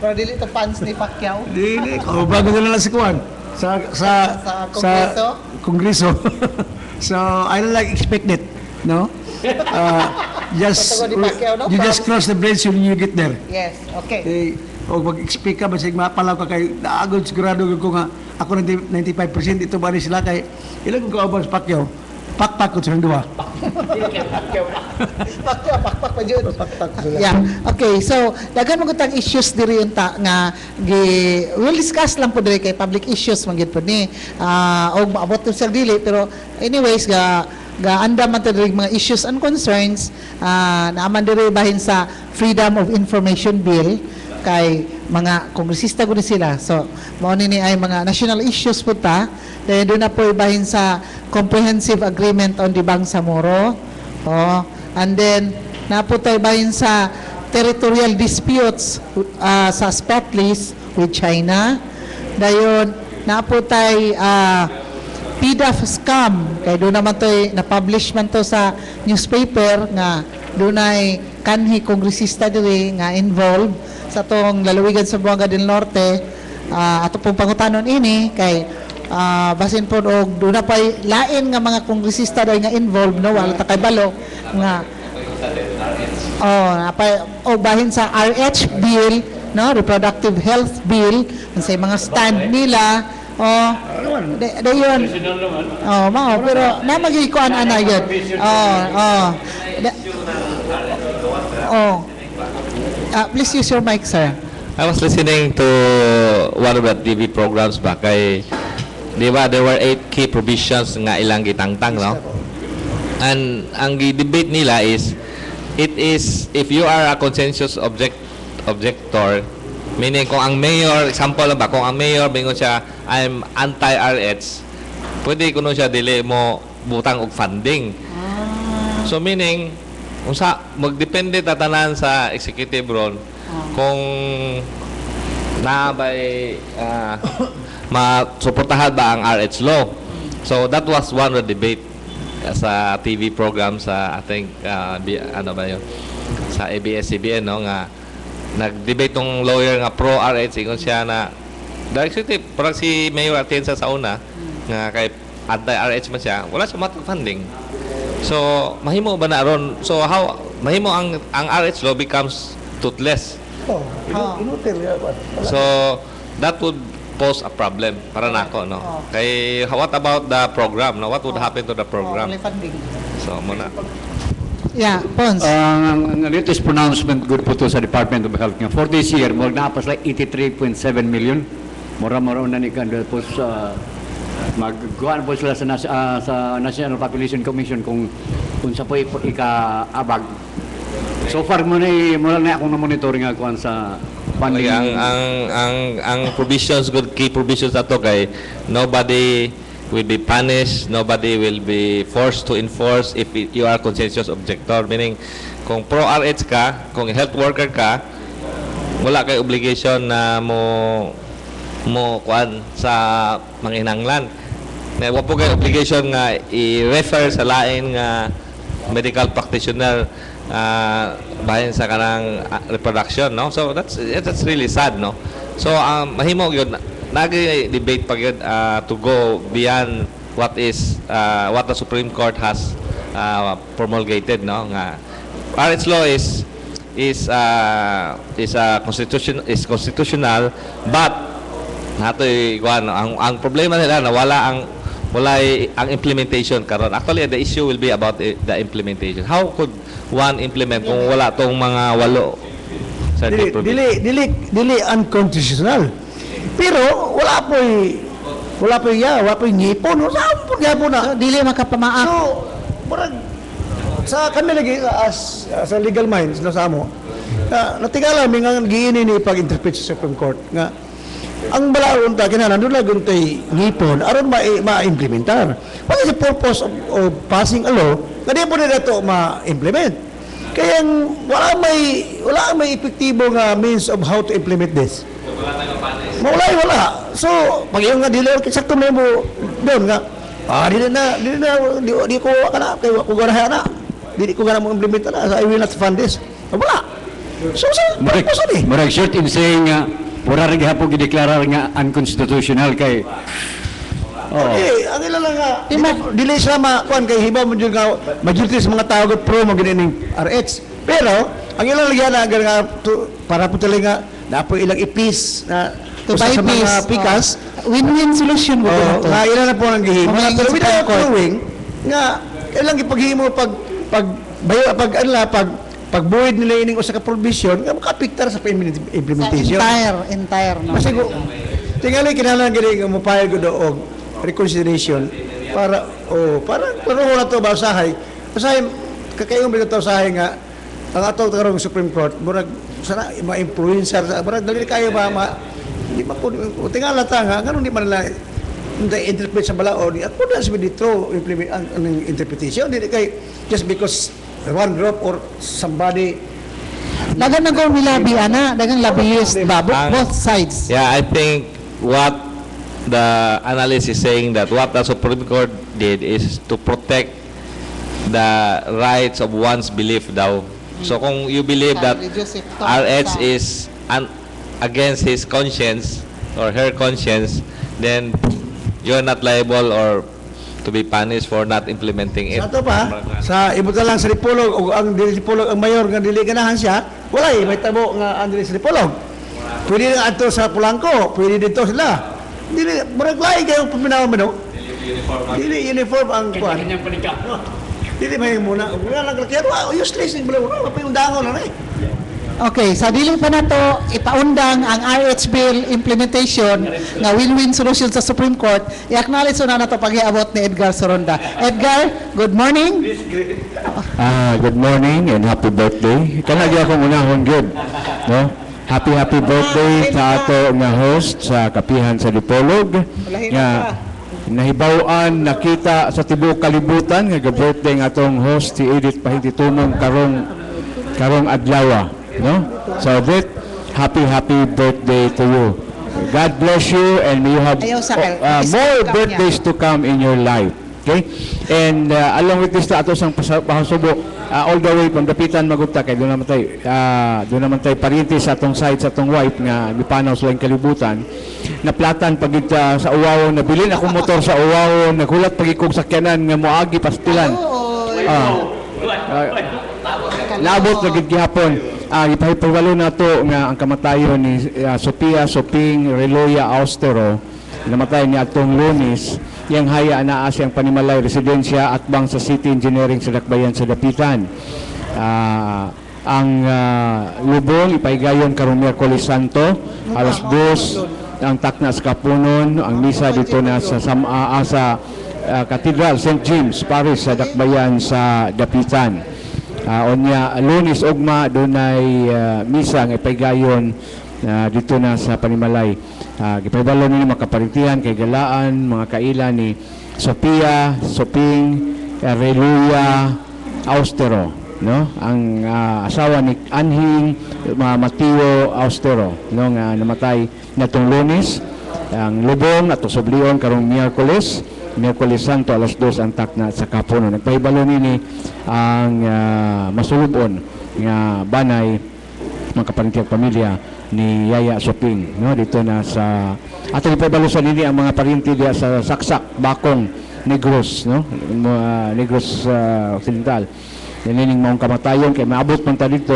Pero dili to fans ni Pacquiao. Dili, kauban ko na lang si Kuan. Sa Kongreso? Kongreso. So, I don't like expect it, no? Just Patago ni Pacquiao, no? you just cross the bridge when you get there. Yes, okay. O mag-expect ka, basig mapalaw ka kay naagod sigurado ko nga ako 95% ito ba ni sila kay ilang kong kauban sa Pacquiao. Pakpak ko silang duha. Pakpak pa jud. Yeah. Okay, so daghan mo gutang issues diri unta nga we'll discuss lang po diri kay public issues man gid po ni. Og maabot sa dili pero anyways gaanda man ta diri mga issues and concerns naaman diri bahin sa Freedom of Information Bill kay mga kongresista gud sila. So mao ni ay mga national issues po ta. Dahil doon na po ibahin sa Comprehensive Agreement on the Bangsamoro. And then, na po tayo ibahin sa territorial disputes sa spot list with China. Dayon, na po tayo PDAF scam. Kaya doon naman tayo, na-publish man to sa newspaper nga doon ay kanhi kongresista diri nga involved sa tong lalawigan sa Buanga del Norte. Ato pong pangutanon ini kay basin po og doon na pa'y lain nga mga kongresista daw nga involved, no, wala ta kay balo nga napay o bahin sa RH bill, no, reproductive health bill sa mga stand nila dayon mao pero na magikuan ana yun please use your mic, sir. I was listening to one of the TV programs ba kay di ba there were 8 key provisions nga ilang gitangtang, no? And ang debate nila is it is if you are a consensus objector, meaning kung ang mayor, example lang ba, kung ang mayor bingon siya I'm anti-RH, pwede kuno siya dili mo butang og funding. So meaning unsa magdepende tatanan sa executive ron kung nabay masuportahan ba ang RH law. So that was one of the debate sa TV program sa I think ano ba yun sa ABS-CBN, no, nga nag-debate tong lawyer nga pro RH ingon siya na directly parang si Mayor Atienza sa una nga kay anti-RH man siya, wala siya matag funding. So mahimo ba na ron, so how mahimo ang RH law becomes toothless. So that would pose a problem para nako, no. Kay what about the program, no? What would happen to the program? So muna. Yeah, Pons. Ang latest pronouncement good po to sa Department of Health nga for this year mo napas like 83.7 million. Mura-mura na ni kanda po sa magkuhan po sila sa National Population Commission kung sa po ika-abag. So far mo na akong na-monitoring ako sa funding. Ang provisions, good key provisions ato kay nobody will be punished, nobody will be forced to enforce if you are consensus objector. Meaning, kung pro-RH ka, kung health worker ka, wala kay obligation na mo kuan sa manginanglan. Wala po kay obligation nga i-refer sa lain nga medical practitioner bahin sa kanang reproduction, no. So that's really sad, no. So mahimo gyud nag-debate pa gyud to go beyond what what the Supreme Court has promulgated, no, nga RH law is constitutional, but natoy kuan ang problema nila na ang implementation karon. Actually the issue will be about the implementation. How could one implement kung wala tong mga walo certain provisions? Dili unconstitutional. Pero wala po ngipon. Saan po gyapon na? Dili makapamaak. So, murag sa kami lagi sa legal minds na sa amo. Natingala mi nga giini ni pag-interpret sa Supreme Court nga ang balaod ta kinahanglan doon lang guntay ngipon aron ma-implementar. What is the purpose of passing a law nga di po na ito ma-implement? Kaya wala may epektibo nga means of how to implement this. Wala. So, pag yung nga dealer, sakto na mo doon nga, di ko kana, kaya ko ganahan na. Di ko gana mo implement na, so I will not fund this. Wala. So, purpose ni. Murag short in saying nga, wala rin hapon gideklarar nga unconstitutional kay Ang ilan lang nga, dili siya kuan kay hibaw mo dyan nga, majority sa mga tao ko pro mo ginining RH. Pero, ang ilan lang yan nga, para po talaga nga, napo ilang ipis na To buy sa mga peace. pikas, Win-win solution mo to. nga ilan na po ang gihimo. Mga Pero sa without court. knowing, nga, kailang ipaghimo pagbuhid nila ining usa ka provision nga makapiktar sa implementation. Entire no. Kasi ko, tingali kinahanglan gani nga mopile ko do og reconsideration para wala to basahay. Basahay kakayong bitaw sahay nga ang ato karong Supreme Court murag sana ma-influencer sa murag dali kayo di ba ko tingala ta nga ngano di man nila interpret sa balaod at po na sa dito implement ang interpretation di kay just because one group or somebody Dagan na kung nilabi ana, dagang lobbyist ba Ang- both sides. Yeah, I think what the analyst is saying that what the Supreme Court did is to protect the rights of one's belief daw. So kung you believe that RH is against his conscience or her conscience, then you're not liable or to be punished for not implementing it. sa ato pa sa ibuta lang sa Dipolog o ang dili Dipolog ang mayor nga dili ganahan siya wala may tabo nga ang dili sa Dipolog pwede na ato sa Pulangko pwede dito sila dili murag lain kayo paminaw mo no dili uniform ang kuan dili may muna wala lang kaya useless ning balaw wala pa yung dangon na Okay, sa dili pa nato ipaundang ang RH bill implementation nga win-win solution sa Supreme Court, i-acknowledge na nato pag-iabot ni Edgar Soronda. Edgar, good morning. Good morning and happy birthday. Kanagi akong unahon good. No? Happy birthday sa ato nga host sa Kapihan sa Dipolog. Nga nahibaw-an nakita sa tibuok kalibutan nga birthday nga atong host si Edith Pahintitunong karong adlaw. No? So that happy birthday to you. God bless you and may you have Ayaw sa more birthdays to come in your life. Okay? And along with this ato sang pahasubo all the way from Dapitan Magugta kay doon naman tay pariente sa atong side sa atong wife nga mipanaw sa laing kalibutan naplatan pagid sa uwawon nabilin akong motor sa uwawon naghulat pagid kog sakyanan nga moagi pastilan. Labot na gid gihapon. Ipahipawalo na to nga ang kamatayon ni Sophia Soping Reloya Austero namatay ni atong Lunes yang haya naa siyang panimalay residensya at bang sa City Engineering sa Dakbayan sa Dapitan. Ang lubong ipaigayon karong Miyerkules Santo alas 2 ang takna sa kapunon ang misa dito na sa Cathedral St. James Parish sa Dakbayan sa Dapitan. Onya Lunes ugma dunay misa nga ipaygayon dito na sa Panimalay. Gipahibalo ni makaparintihan kay galaan mga kaila ni Sophia Soping Reluya Austero, no? Ang asawa ni Anhing Mateo Austero, no, nga namatay natong Lunes. Ang lubong ato sublion karong Miyerkules Santo alas 2 ang takna sa kapuno. Nagpahibalo nini ang masulubon nga banay mga kapanityang pamilya ni Yaya Soping, no, dito na sa atong ipabalusan ini ang mga parinti diya sa Saksak, Bakong, Negros, no, Negros Occidental. Dinining maong kamatayon kay maabot man ta dito,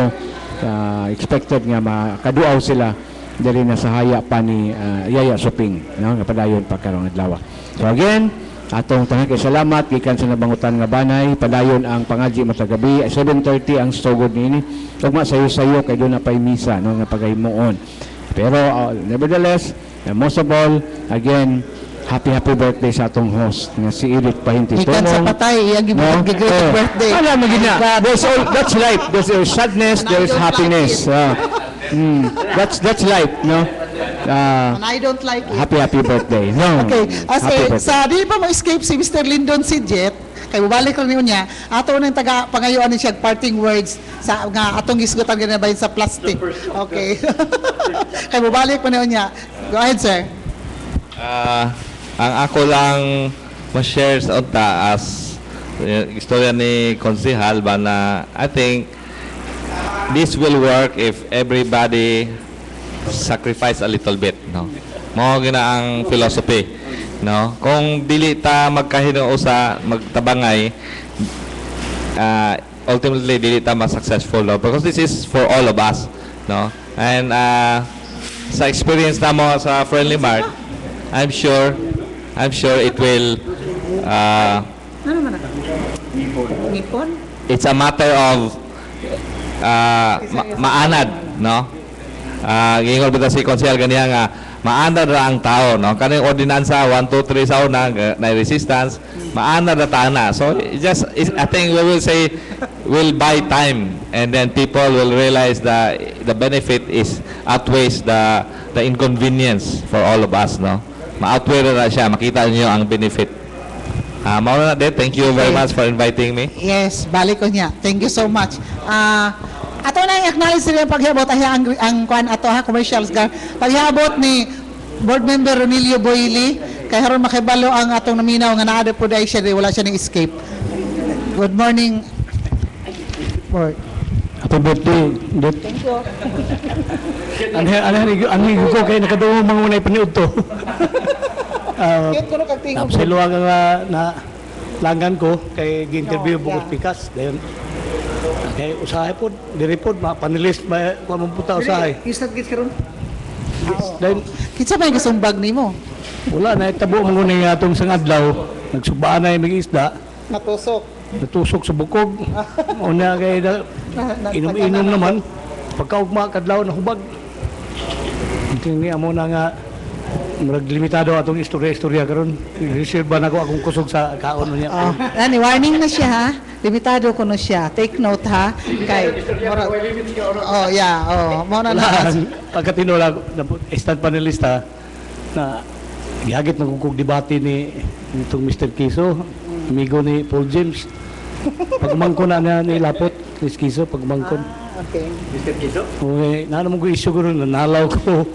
expected nga makaduaw sila dali na sa haya pa ni Yaya Soping, no, nga padayon pa karong adlaw. So again, atong tanang kay salamat gikan sa nabangutan nga banay, padayon ang pangaji matagabi 7:30 ang sugod niini. Ugma sayo-sayo kay do na pay misa, no, nga pagahimoon. Pero nevertheless, most of all, again, happy birthday sa atong host nga si Edith Pahinti Ikan sa patay, iyang great birthday. Wala magina. That's life. There's sadness, there's happiness. That's life, no? And I don't like it. Happy birthday. No. Okay, Happy birthday. sa di pa mo escape si Mr. Lyndon Sidjet, kay bubalik lang niya, ato nang taga pangayuan ni siya parting words sa nga atong gisgutan ginabayin sa plastic. Okay. Kay bubalik pa niya. Go ahead, sir. Ang ako lang ma-share sa unta as istorya ni Konsehal ba na I think this will work if everybody sacrifice a little bit, no? Mao gina ang philosophy, no? Kung dili ta magkahinuusa, magtabangay, ultimately dili ta ma-successful, no? Because this is for all of us, no? And sa experience namo sa Friendly Mart, I'm sure it will Nipon? it's a matter of maanad, no? Gingon ba si Konsehal ganiya nga maanad ra ang tao, no? Kaning ordinansa 1 2 3 sa una na resistance, maanad ra tana. So I think we will say will buy time and then people will realize that the benefit is outweighs the inconvenience for all of us, no? Ma-outweigh na siya, makita niyo ang benefit. Mao na din. Thank you very much for inviting me. Yes, balik ko niya. Thank you so much. Ato na i-acknowledge nila yung paghihapot ang kuan ato ha, commercials ga. Paghihapot ni Board Member Ronilio Boyli, kay haron makibalo ang atong naminaw nga naa po dai siya, wala siya ning escape. Good morning. Board. Happy birthday, Dut. Thank you. Ani ko kay nakadumo mga unay paniud to. Kit ko na kagtingog. Tapos iluwa nga na langgan ko kay gi-interview bukod pikas dayon. Kay usahay pod, diri pod panelist ba ko man puta usahay. Isat git karon. Dayon Kitsa may gasumbag nimo? wala na tabo mo ni atong sang adlaw, nagsubaan na yung isda, Natusok. natusok sa bukog. Una kay inom-inom naman. Pagkaugma kadlaw na hubag. Tingni amo na nga murag limitado atong istorya karon. Reserve ba nako akong kusog sa kaon niya. Ani warning na siya ha. Limitado ko na siya. Take note ha. Kay mo na na. Pagkatino lang instant panelista na gihagit na kong debate ni itong Mr. Kiso, amigo ni Paul James. Pagmangkon na ni Lapot, Chris Kiso, pagmangkon. Okay. Okay, naman ko issue ko rin, nanalaw ko.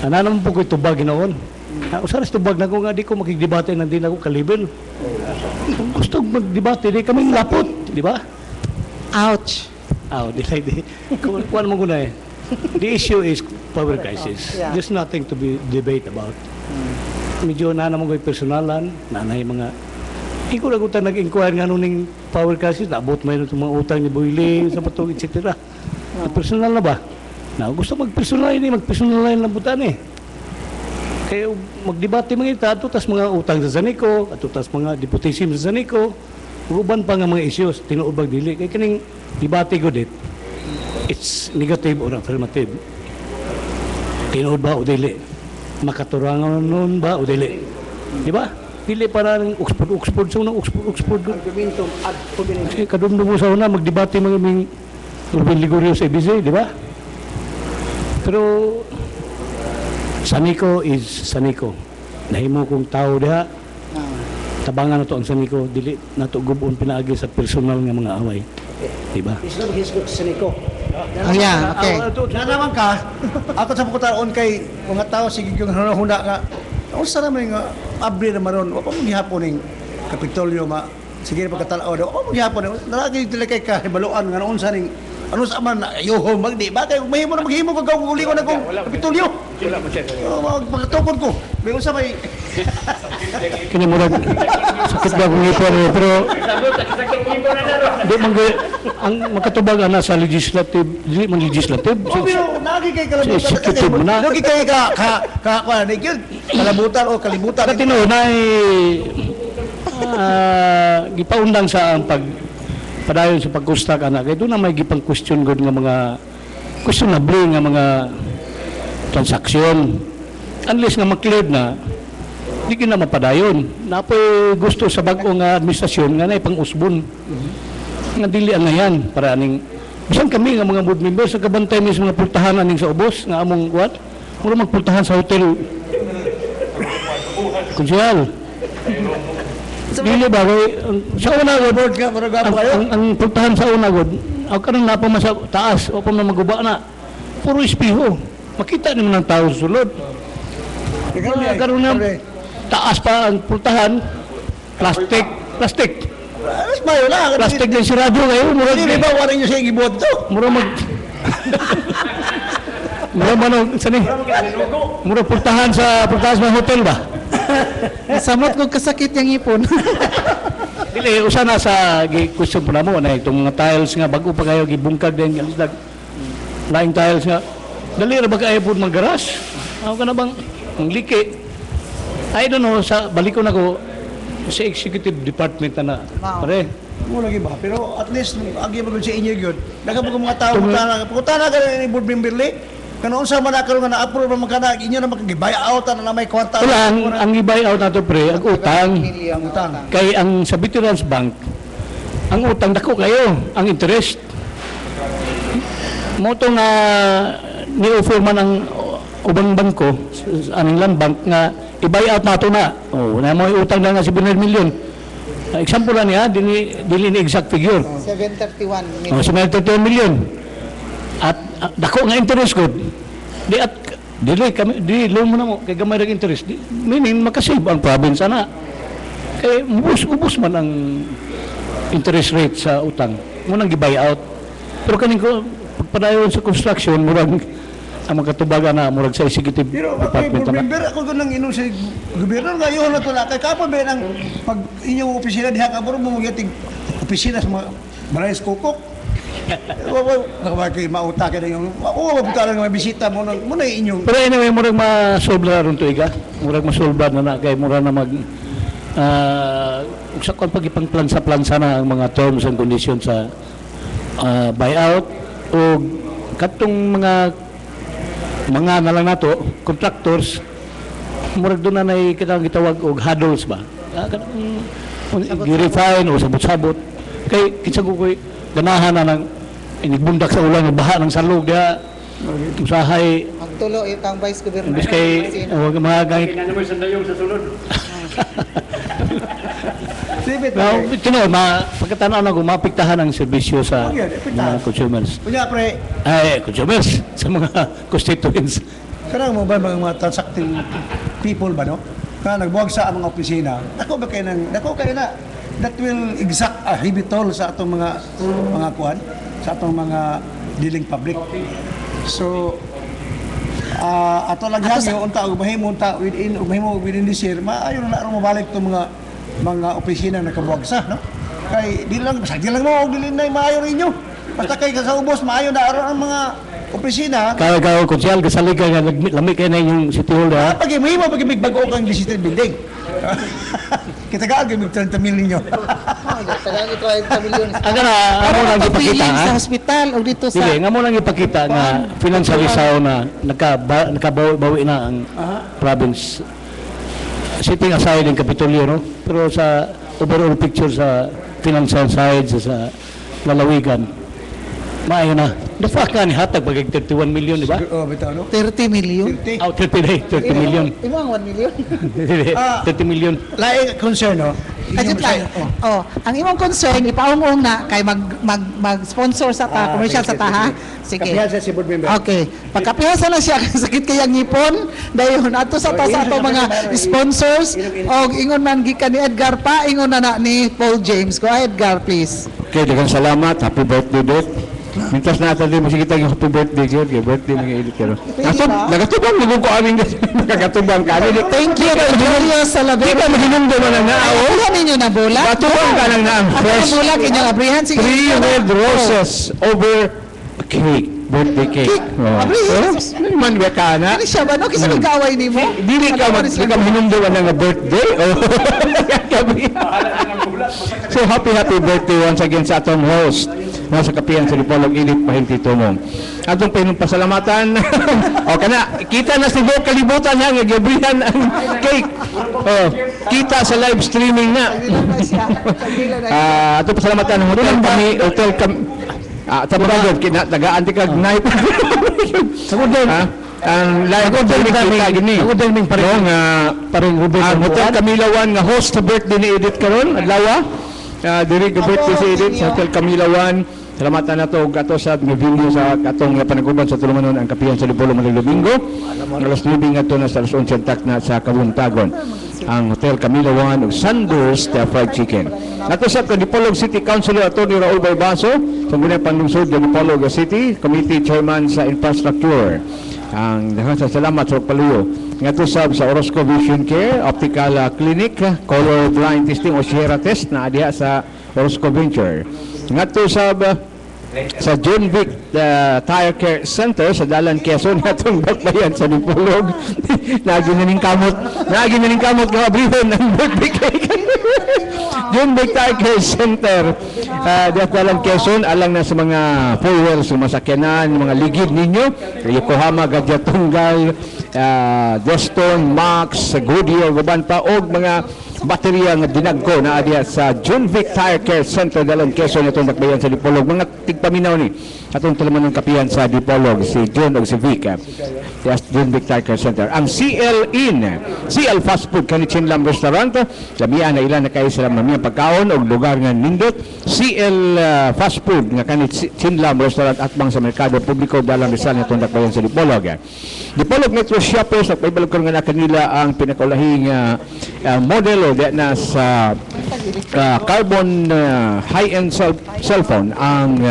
Naman po ko itubag ginaon. Usaras tubag na ko nga, di ko makikdebate na din ako kalibel. Gusto magdebate, di kaming Lapot, di ba? Ouch. Di. Kuwan mo ko na eh. The issue is power crisis. Yeah. There's nothing to be debate about. Medyo na naman ko personalan, nanay mga iko lang utang nag-inquire nga nuning power crisis, naabot may itong mga utang ni Boyle, sa patong, etc. Personal na ba? Na gusto mag-personal lang butan eh. Kaya magdebate mga ita, ato tas mga utang sa Zanico, ato tas mga deputism sa Zanico, uban pa nga mga issues, tinuubag dili. Kaya kining debate ko dit, it's negative or affirmative. Tinuod ba o dili? Makaturangan nun ba o dili? Di ba? Dili para ng Oxford sa unang Oxford. Argumentum ad hominem. Kasi kadumdum mo sa una, magdebate mga may Ruben Ligorio sa ABC, di ba? Pero Sanico is Sanico. Nahimo kong tao diha. Tabangan na to ang Sanico, dili na to gubon pinaagi sa personal nga mga away. Di ba? It's not his good, Sanico. Yeah, okay. Na naman ka, ako sa pagkataon kay mga tao sige yung huna nga. Unsa naman nga abri na maron, wa pa mo gihapon ning Kapitolyo ma sige pagkatalaw daw. Wa mo gihapon. Nalagi dili kay kahibaluan nga unsa ning Ano sa man, ayuho, magdi. Bakit? Mahimo na maghimo kag uli ko na kong kapitulyo. Magtukod ko. May usa may... Kini murag sakit ba kung ipon pero di man ang makatubag ana sa legislative, dili man legislative. Oh, pero lagi kay kalabutan. Executive mo na. Lagi kay kalabutan o kalibutan. Katino na gipaundang sa ang padayon sa pagkustak ana kay doon na may gipang question gud nga mga questionable nga mga transaksyon. Unless nga maklear na di na mapadayon. Napoy gusto sa bag-o nga administrasyon nga na pang-usbon. Nga dili ang yan para aning bisan kami nga mga board members sa kabantay mi sa mga pultahan aning sa ubos nga among what? Mura magpultahan sa hotel. Kunsihal. Dili ba kay sa una Board ka, marag kayo. ang pultahan sa una god aw karon na pa sa taas o pa na maguba na puro espiho makita nimo ng tao sa sulod karon na taas pa ang pultahan plastic Mas mayo lang. plastic din sirado kayo mura Hindi ba waring nyo siya gibot to? mura mag mura manog sani mura pultahan sa hotel ba Samot ko kasakit yung ipon. dili usa na sa question pa mo na itong mga tiles nga bago pa kayo gibungkag din laing tiles nga dali ra ba kayo pud magaras ako ka na bang ang liki I don't know sa balik ko na ko sa executive department na pare Mo lagi ba? Pero at least agi ba sa inyo gyud. Nagabog mga tao puta na ni board member li. Kano unsa man nakaroon nga na-approve man kana inyo na makagibay out na may kwarta. wala ang i-buy out nato pre ang utang Ang utang. kay ang sa Veterans Bank ang utang dako kayo ang interest mo to nga ni-offer man ang ubang bangko aning land bank nga i-buy out nato na na mo utang na nga 700 million example lang niya dili ni exact figure 731 oh 731 million at dako nga interest good di at dili loan mo na mo kay gamay ra interest meaning makasave ang province ana kay ubos man ang interest rate sa utang mo nang gi-buy out pero kaning ko pagpadayon sa construction murag ang magkatubaga na murag sa executive Pero department board na member ako ganang inom sa gobyerno ngayon na to na kay kapo ba nang pag inyong opisina diha ka buro mo magiting opisina sa mga Marais Kukok. Nakabaki mauta ka na yung mabuta lang may bisita mo na inyong pero anyway murag ma-solve na ron to iga murag ma-solve na kay murag na mag sa kon pagipang plansa na ang mga terms and conditions sa buyout o katong mga na lang nato contractors murag doon na kitang gitawag og huddles ba gi-refine o sabot-sabot kay kitsa ko koy ganahan na ng inigbundak sa ulan baha ng salog diha usahay Magtulo itang vice governor. imbis kay mga gangit Kinano mo sa dayong sa sulod. Sibit now tino pagkatanaw na mapiktahan ang serbisyo sa mga consumers Kunya pre, consumers sa mga constituents karang mo ba mga transacting people ba no? Kaya nagbuwag sa mga opisina. Dako na that will exact a heavy toll sa atong mga kuan, sa atong mga dealing public. So ato lang hangyo unta og mahimo within this year maayo na ro mabalik to mga opisina na kabuwagsa no kay di lang mo og dili na maayo ninyo basta kay sa ubos maayo na ro ang mga opisina kaya konsyal kasali ka nga lami kay na yung city hall ha pag mahimo pag bago kang visited building kita gaag mig 30 million ninyo Tagang ito ay milyon. aga na amo lang ipakita sa ha hospital o dito sa dili nga mo lang ipakita nga financial isaw na nakabawi na ang province setting aside ang Kapitolyo no pero sa overall picture sa financial side sa lalawigan maayo na dapat ka ni hatag bagay 31 million di ba oh bitaw no 30 million. 30 out 30 million Imo ang 1 million. 30 million laing concern no Adjust lang. Ang imong concern ipaungong na kay mag-sponsor sa ta, commercial sa ta ha. Sige. Kapihan sa si board member. Okay. Pagkapihasa na siya sakit kayang ngipon dayon ato sa ta sa ato mga sponsors og ingon man gikan ni Edgar pa ingon na ni Paul James. Go ahead Edgar please. okay daghang salamat happy birthday Dot Mintas na natin mo sige tayong happy birthday gyud, kay birthday mga edit karon. Nagatubang mo ko aming nakakatubang ka. Thank you, Julio Salaverio. Kita mahinundo man na Ay, abrihan ninyo na bola? Batubang ka lang na ang Ako na fresh bola, kinyang abrihan. Sige. 3 red roses over a cake, birthday cake. Oh. Abrihan. Man ba ka na? Ano siya ba? No? Kasi nag-away ni mo. Dili ka mahinundo ka na nga birthday. Oh. So happy birthday once again sa atong host na sa kapihan sa Dipolog Edith Pahinti Tumong. Atong pasalamatan. O kana kita na si Bo kalibutan nga gabrihan ang cake. Oh, kita sa live streaming na. Atong pasalamatan ng hotel kami tabagod kina tagaan ti kag night. Sagudon. Ang live streaming kita gini. Sagudon ning pareho nga pareng ang hotel Kamilawan nga host sa birthday ni Edith karon adlaw. Diri ga birthday si Edith sa Hotel Kamilawan. Salamatan na to ato sa video sa atong panaguban sa tulumanon ang kapihan sa Dipolog Malaylo Bingo. Alas 9 ato na sa alas 11 tak na sa Kabuntagon. Ang Hotel Kamilawan ug Sunburst fried chicken. Ato sa Dipolog City Councilor Atty. Raul Barbaso, sa gunay panlungsod ng Dipolog City, Committee Chairman sa Infrastructure. Ang daghang salamat sa paluyo. Ngato sab sa Orozco Vision Care, Optical Clinic, Color Blind Testing o Sierra Test na adiha sa Orozco Venture. Ngato sab sa John Vic Tire Care Center sa Dalan Quezon atong bakbayan sa Dipolog. Nagi na ning kamot nga abrihon ng birthday cake. John Vic Tire Care Center diya Dalan Quezon alang na sa mga four wheels sa masakyanan, mga ligid ninyo, Yokohama, Gadya Tunggal, Deston, Max, Goodyear, guban pa og mga baterya nga dinagko na adiya sa John Vic Tire Care Center Dalan Quezon itong dakbayan sa Dipolog. Mga tigpaminaw ni atong tulumanon kapihan sa Dipolog si John og si Vic. Yes, John Vic Tire Care Center. Ang CL Fast Food kanhi Chinlam Restaurant. Labian na ilan na kayo sila mamiyang pagkaon og lugar nga nindot. CL Fast Food nga kanhi Chinlam Restaurant at bang sa merkado publiko Dalan Rizal itong dakbayan sa Dipolog. Dipolog Metro Shoppers at paibalog ko nga na kanila ang pinakaulahing model o na sa carbon high-end cellphone ang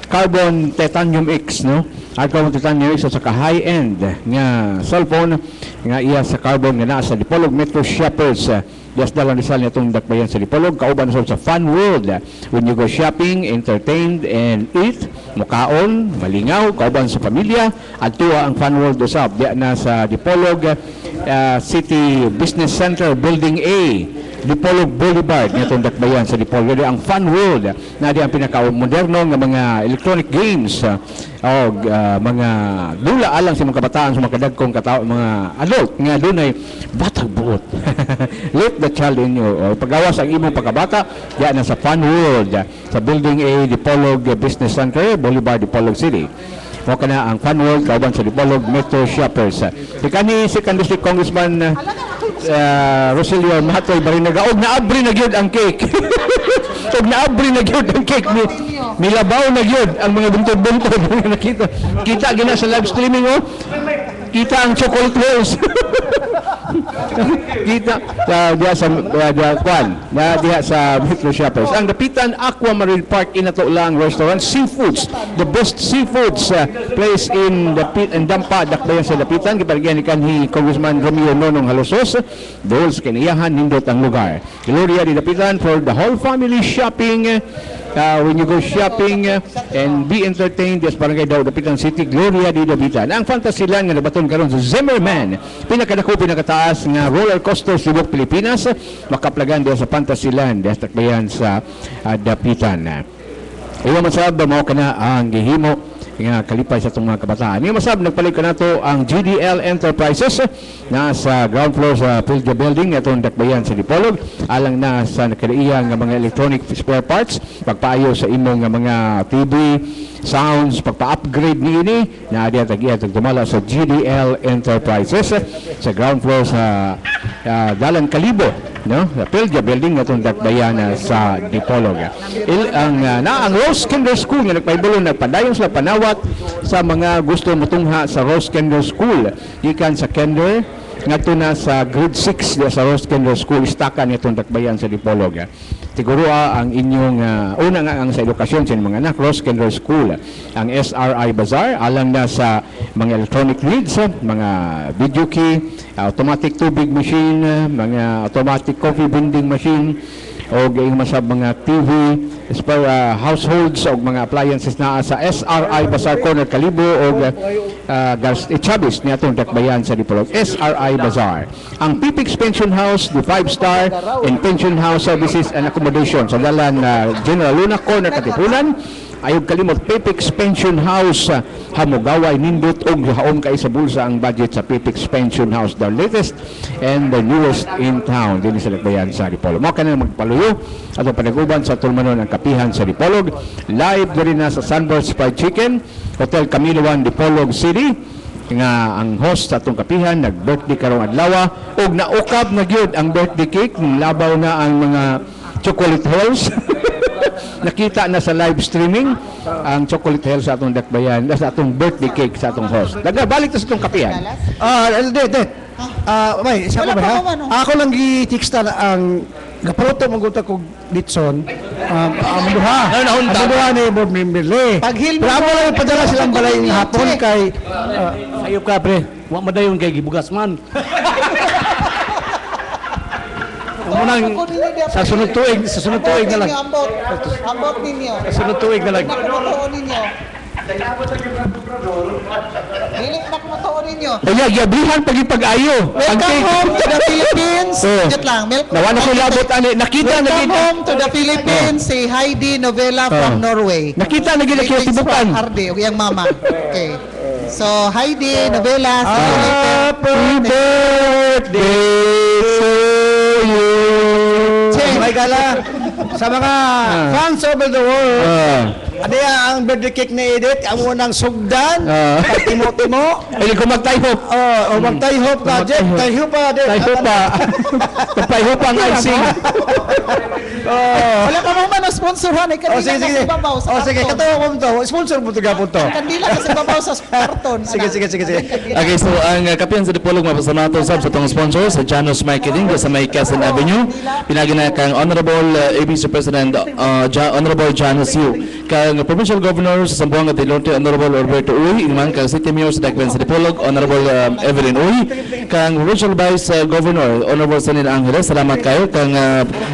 carbon titanium X no ang carbon titanium X sa high-end nga cellphone nga iya sa carbon nga naa sa Dipolog Metro Shoppers Yes, Dalan Rizal nitong dakbayan sa Dipolog. Kauban sa Fun World. When you go shopping, entertained, and eat, mukaon, malingaw, kauban sa pamilya. At tuwa ang Fun World usap. Diya na sa Dipolog City Business Center, Building A. Dipolog Boulevard nitong dakbayan sa Dipolog. Ang Fun World na di ang pinaka-moderno ng mga electronic games o mga dula alang sa mga kabataan sa mga kadagkong mga adult nga dunay batag buot. Let the child in you. O pagawas ang imong pagkabata diyan na sa Fun World sa Building A, Dipolog Business Center, Boulevard, Dipolog City. Mo kana ang Fun World kauban sa Dipolog Metro Shoppers. Kani si District Congressman Rosilio Matoy Barinaga og naabri na gyud ang cake. Og naabri na gyud ang cake ni milabaw na gyud ang mga buntod-buntod nga nakita. Kita gina sa live streaming oh. Kita ang chocolate rolls. Kita diya sa diya sa Metro Shoppers. Ang Dapitan Aquamarine Park inato lang restaurant seafoods, the best seafoods place in Dampa dakbayan sa Dapitan giparigyan ni kanhi Congressman Romeo Nonong Halosos. Dols kaniyahan nindot ang lugar. Gloria di Dapitan for the whole family shopping. When you go shopping and be entertained, yes, Barangay Daw, Dapitan City, Gloria di Dapitan. Ang Fantasyland nga nabaton karon sa Zimmerman, pinakadako pinakataas nga roller coaster sa Cebu, Pilipinas, makaplagan diya sa Fantasyland, diya takbayan sa Dapitan. Iyo masab mo kana ang gihimo nga kalipay sa itong mga kabataan. Ngayon masab, nagpalig ka na to ang GDL Enterprises na sa ground floor sa Pilja Building itong dakbayan sa Dipolog. Alang na sa nakalaiyang mga electronic spare parts, pagpaayo sa imong mga TV, sounds, pagpa-upgrade ni ini na adiya tag-iya tagdumala sa GDL Enterprises sa ground floor sa Dalan Kalibo, no? Sa Pilja Building itong dakbayan sa Dipolog. Ang Rose Kinder School nga nagpahibulon nagpadayon sila panawat sa mga gusto motungha sa Rose Kinder School gikan sa kinder ngadto na sa grade 6 sa Ross Kendall School istakan nitong dakbayan sa Dipolog. Siguro ang inyong una nga ang sa edukasyon sa mga anak Ross Kendall School ang SRI Bazaar alang na sa mga electronic needs, mga video key, automatic tubig machine, mga automatic coffee vending machine o gayong masab mga TV para households o mga appliances na sa SRI Bazaar Corner Kalibo o Chavez niya itong dakbayan sa Dipolog. SRI Bazaar. Ang Pipix Pension House, the 5-star and Pension House Services and Accommodation sa dalan General Luna Corner Katipunan. Ayog kalimot Pipix Pension House hamugaway nindot og haom kay sa bulsa ang budget sa Pipix Pension House, the latest and the newest in town din sa dakbayan sa Dipolog. Mao kanang magpaluyo ato panaguban sa tulmanon ang kapihan sa Dipolog. Live diri na sa Sunburst Fried Chicken, Hotel Camilo 1 Dipolog City nga ang host sa atong kapihan nag-birthday karong adlaw og naukab na gyud ang birthday cake, labaw na ang mga chocolate hills. Nakita na sa live streaming ang chocolate hell sa atong dakbayan, sa atong birthday cake sa atong host. Daga balik ta sa atong kapihan. May, isa Wala pa ba pa ha? ako, ano? Ako lang gi-texta na ang gaproto maguta ko ditson. Amunduha. Amunduha ni Bob Memberle. Paghilmo Pero ako mo, lang ipadala silang balay ng hapon check. kay Ayop ka, pre. Wa madayon kay gibugas man. Munang sa sunod tuig na lang. Ambot ninyo. Sa sunod tuig na lang. Nakumutuon ninyo. Dili nakumutuon ninyo. Oya, gabihan pag-ayo. Welcome home to the Philippines. Wait lang. Nawa na ko labot ani. Nakita na Welcome gid. home to the Philippines. Si Heidi Novella from Norway. Nakita na gid ang Greetings from tibukan. Arde, o yung mama. Okay. So, Heidi Novella. see you later. Happy birthday to you. may gala sa mga fans over the world. Ano ang birthday cake ni Edith? Ang unang sugdan, timo-timo. Ay, kung mag-tie-hop. O mag-tie-hop ka, Jeff. Tie-hop pa, Jeff. Tie-hop pa. Tie-hop ang icing. Wala ka mo man o sponsorhan. O Kandila sige, sige. kasi babaw sa O sige, karton. katawa ko mo to. Sponsor mo to gapon to. Kandila kasi babaw sa karton. Sige, sige, sige, sige. Okay, so ang kapihan sa Dipolog mapasalamat sab sa itong sponsor sa Janos Marketing sa may Quezon Avenue. Pinagi na kang Honorable ABC President Honorable Janos Yu. Kang Provincial Governor sa Zamboanga del Norte Honorable Roberto Uy. Inuman kang City Mayor sa Dakbayan sa Dipolog Honorable Evelyn Uy. Kang Provincial Vice Governor Honorable Sanil Angeles. Salamat kayo. Kang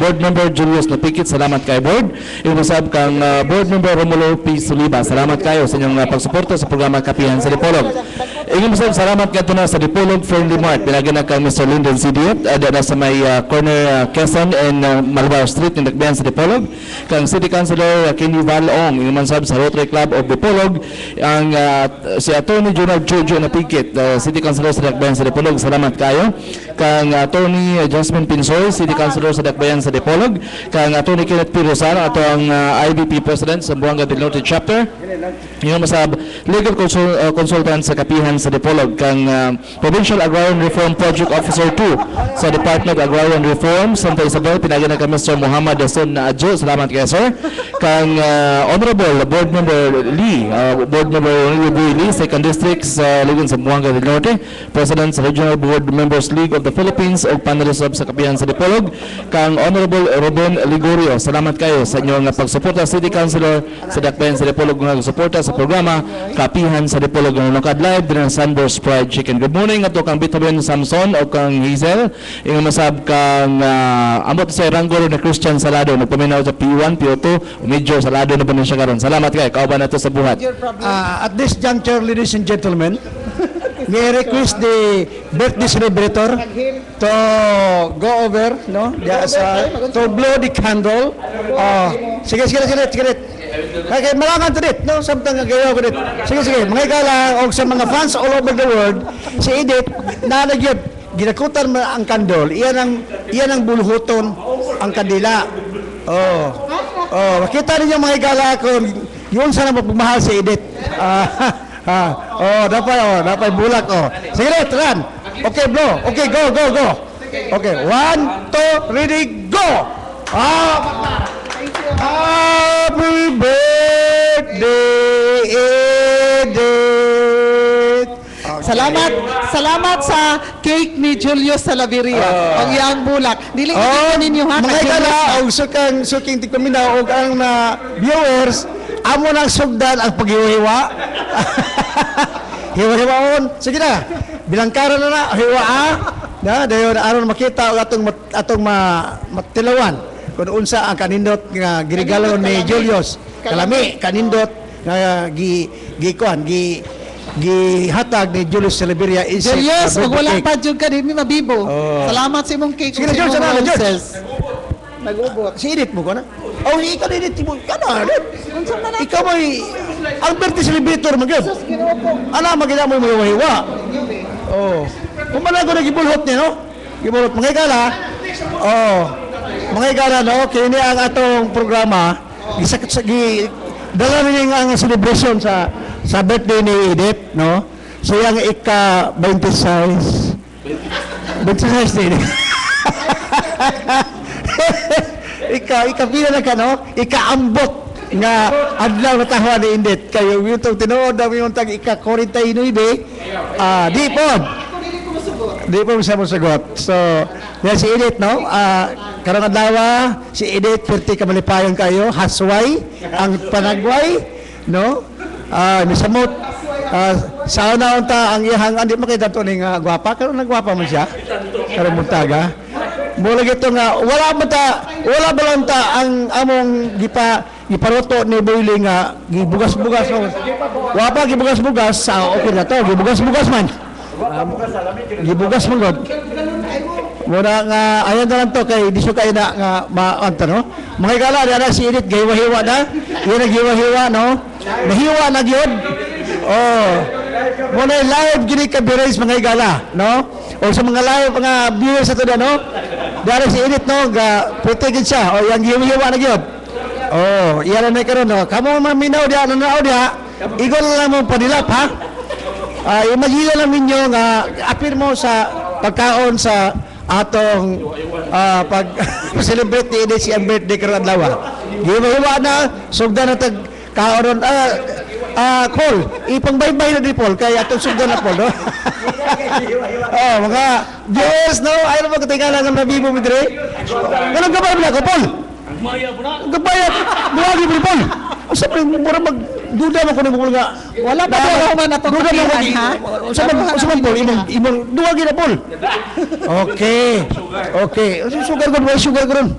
Board Member Julius Napikit. Salamat kayo, Board. Inumasab kang Board Member Romulo P. Suliba. Salamat kayo sa inyong pagsuporta sa programa Kapihan sa Dipolog. Inumasab salamat kayo na sa Dipolog Friendly Mart. Pinagi na kang Mr. Lyndon C. Diop. Na sa may corner Quezon and Malvar Street ng Dakbayan sa Dipolog. Kang City Councilor Kenny Valong. Inumasab sa Rotary Club of Dipolog. Ang si Attorney Jonah Jojo Napikit. City Councilor sa Dakbayan sa Dipolog. Salamat kayo. Kang Attorney Jasmine Pinsoy. City Councilor sa Dakbayan sa Dipolog. Kang Attorney Kenneth P. Rosano. Ato ang IBP President sa Zamboanga del Norte Chapter. Inumasab Legal Consultant sa Kapihan sa Dipolog. Kang Provincial Agrarian Reform Project Officer 2 sa Department of Agrarian Reform Santa Isabel. Pinagi na kang Mr. Muhammad Dason na Adjo. Salamat kayo, sir. Kang Honorable Board Member Lee, Board Member Lee, 2nd District sa Ligon sa Zamboanga del Norte, President sa Regional Board Members League of the Philippines o panelist sa Kapihan sa Dipolog. Kang Honorable Ruben Ligorio, salamat kayo sa inyong pagsuporta. City Councilor sa Dakbayan sa Dipolog nga suporta sa programa Kapihan sa Dipolog ng Lokad Live din ang Sunburst Fried Chicken. Good morning ato kang Bitaben Samson o kang Hazel. Ingon masab kang amot sa Ranggolo na Christian Salado nagpaminaw sa P1, P2, Major Salado na po siya karon. Salamat kayo. Kauban nato sa buhat. At this juncture, ladies and gentlemen, may request the birthday celebrator to go over, no? To blow the candle. Sige. Kaya malangan to dit, no? Samtang gagawa ko dit. Sige. Mga igala, o sa mga fans all over the world, si Edith, nanagyod, ginakutan mo ang kandol. Iyan ang bulhuton, ang kandila. Makita ninyo mga igala kung yun sana magmahal si Edith. Dapat bulak. Sige ulit, run. Okay, blow. Okay, go. Okay, 1, 2, ready, go! Happy birthday, Edith! Salamat sa cake ni Julius Salaveria. Ang iyang bulak. Dili Oh, ninyo ha. mga kay Julius kala, na. og suking tigpaminaw, og ang viewers, amo nang sugdan ang paghiwa-hiwa. Hiwa-hiwaon. Sige na, bilangkaran na hiwa dayon aron makita og atong matilawan kung unsa ang kanindot nga girigalo ni Julius. Kalami, kanindot nga gihatag ni Julius Salaveria is Julius, a wag wala birthday pa jud ka din mabibo. Oh. Salamat sa imong cake. Sige na, sa George, imong salamat, George. roses. Nag-ubot. Si edit mo ko na? Oh, ikaw na edit mo. Kana, ikaw may ang birthday celebrator mo gyud. Ana magina mo hiwa. Oh. Kung man ako nagibulhot niya, no? Gibulhot mga igala. Oh. Mga igala, no? Kini ang atong programa. Dala rin ang celebration sa birthday ni Edith, no? So yung ika-26. 26 din. Ika-pila na ka, no? Ika-ambot nga adlaw na tawa ni Edith. Kayo yung tinuod na yung tag ika-49, di po. Di po siya mo sagot. So, yan si Edith, no? Karang adlaw, si Edith, perti kamalipayon kayo, hasway, ang panagway, no? Misamot, sa una unta ang iyang, hindi makita to ni nga gwapa, karon nagwapa man siya, karong muntaga. Mula gito nga, wala ba lang ta ang among giparoto ni Boyling nga, gibugas-bugas, no? Wapa, gibugas-bugas, okay na to, gibugas-bugas man. Gibugas mo god. Mura nga ayan na lang to kay di kayo na nga maanta no. Mga igala na si Edith giwa-hiwa na. Yan naghiwa-hiwa no. Nahiwa na gyud. Oh. Muna live gini ka birays mga igala no. O sa mga live mga viewers sa to no. Dara si Edith no ga putigid siya. O yang giwa-hiwa na gyud. Oh, iyan na karon no. Kamo maminaw dia nanaw dia. Igol lang mo padilap ha. Imagine lang ninyo nga appear mo sa pagkaon sa atong pag-celebrate ni Edith siyang birthday karong adlaw. Giwa na sugdan na tag kaoron Paul, ipang-baybay na di Paul kay atong sugdan na Paul no. Oh, mga Diyos no, ayaw mo katingala nga nabibo mi dire. Ganun gabay mo ko Paul. Gabay. Buwagi mo Paul. Usa pa mura magduda man ko ni nga. Wala pa daw man atong kapihan, ha? Usa man Paul imong duwagi na Paul. Okay. Sugar gon.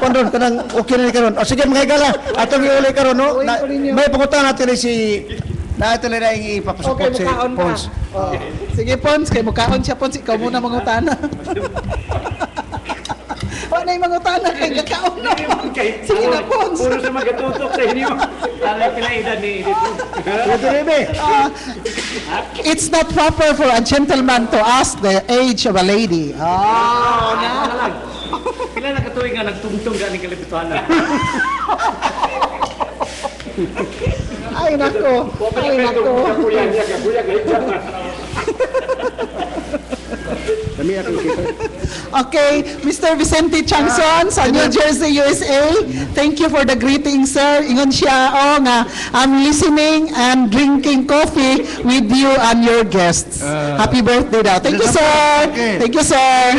Pandon kanang okay na karon. O sige mga igala, atong iuli karon no. May pangutan natin si ito na ipapasupot si Pons. Sige Pons, kay mukaon siya Pons, ikaw muna mangutana. Wala yung mangutana kay kakaon no. Sige na Pons. Puro sa magatutok sa inyo. Talay pinaedad ni Edith. It's not proper for a gentleman to ask the age of a lady. Kailan nakatuwing nga nagtungtong galing kalipituhan na. Ay nako. Okay, Mr. Vicente Changson sa New Jersey, USA. Thank you for the greeting, sir. Ingon siya, nga, I'm listening and drinking coffee with you and your guests. Happy birthday daw. Thank you, sir. Okay. Thank you, sir.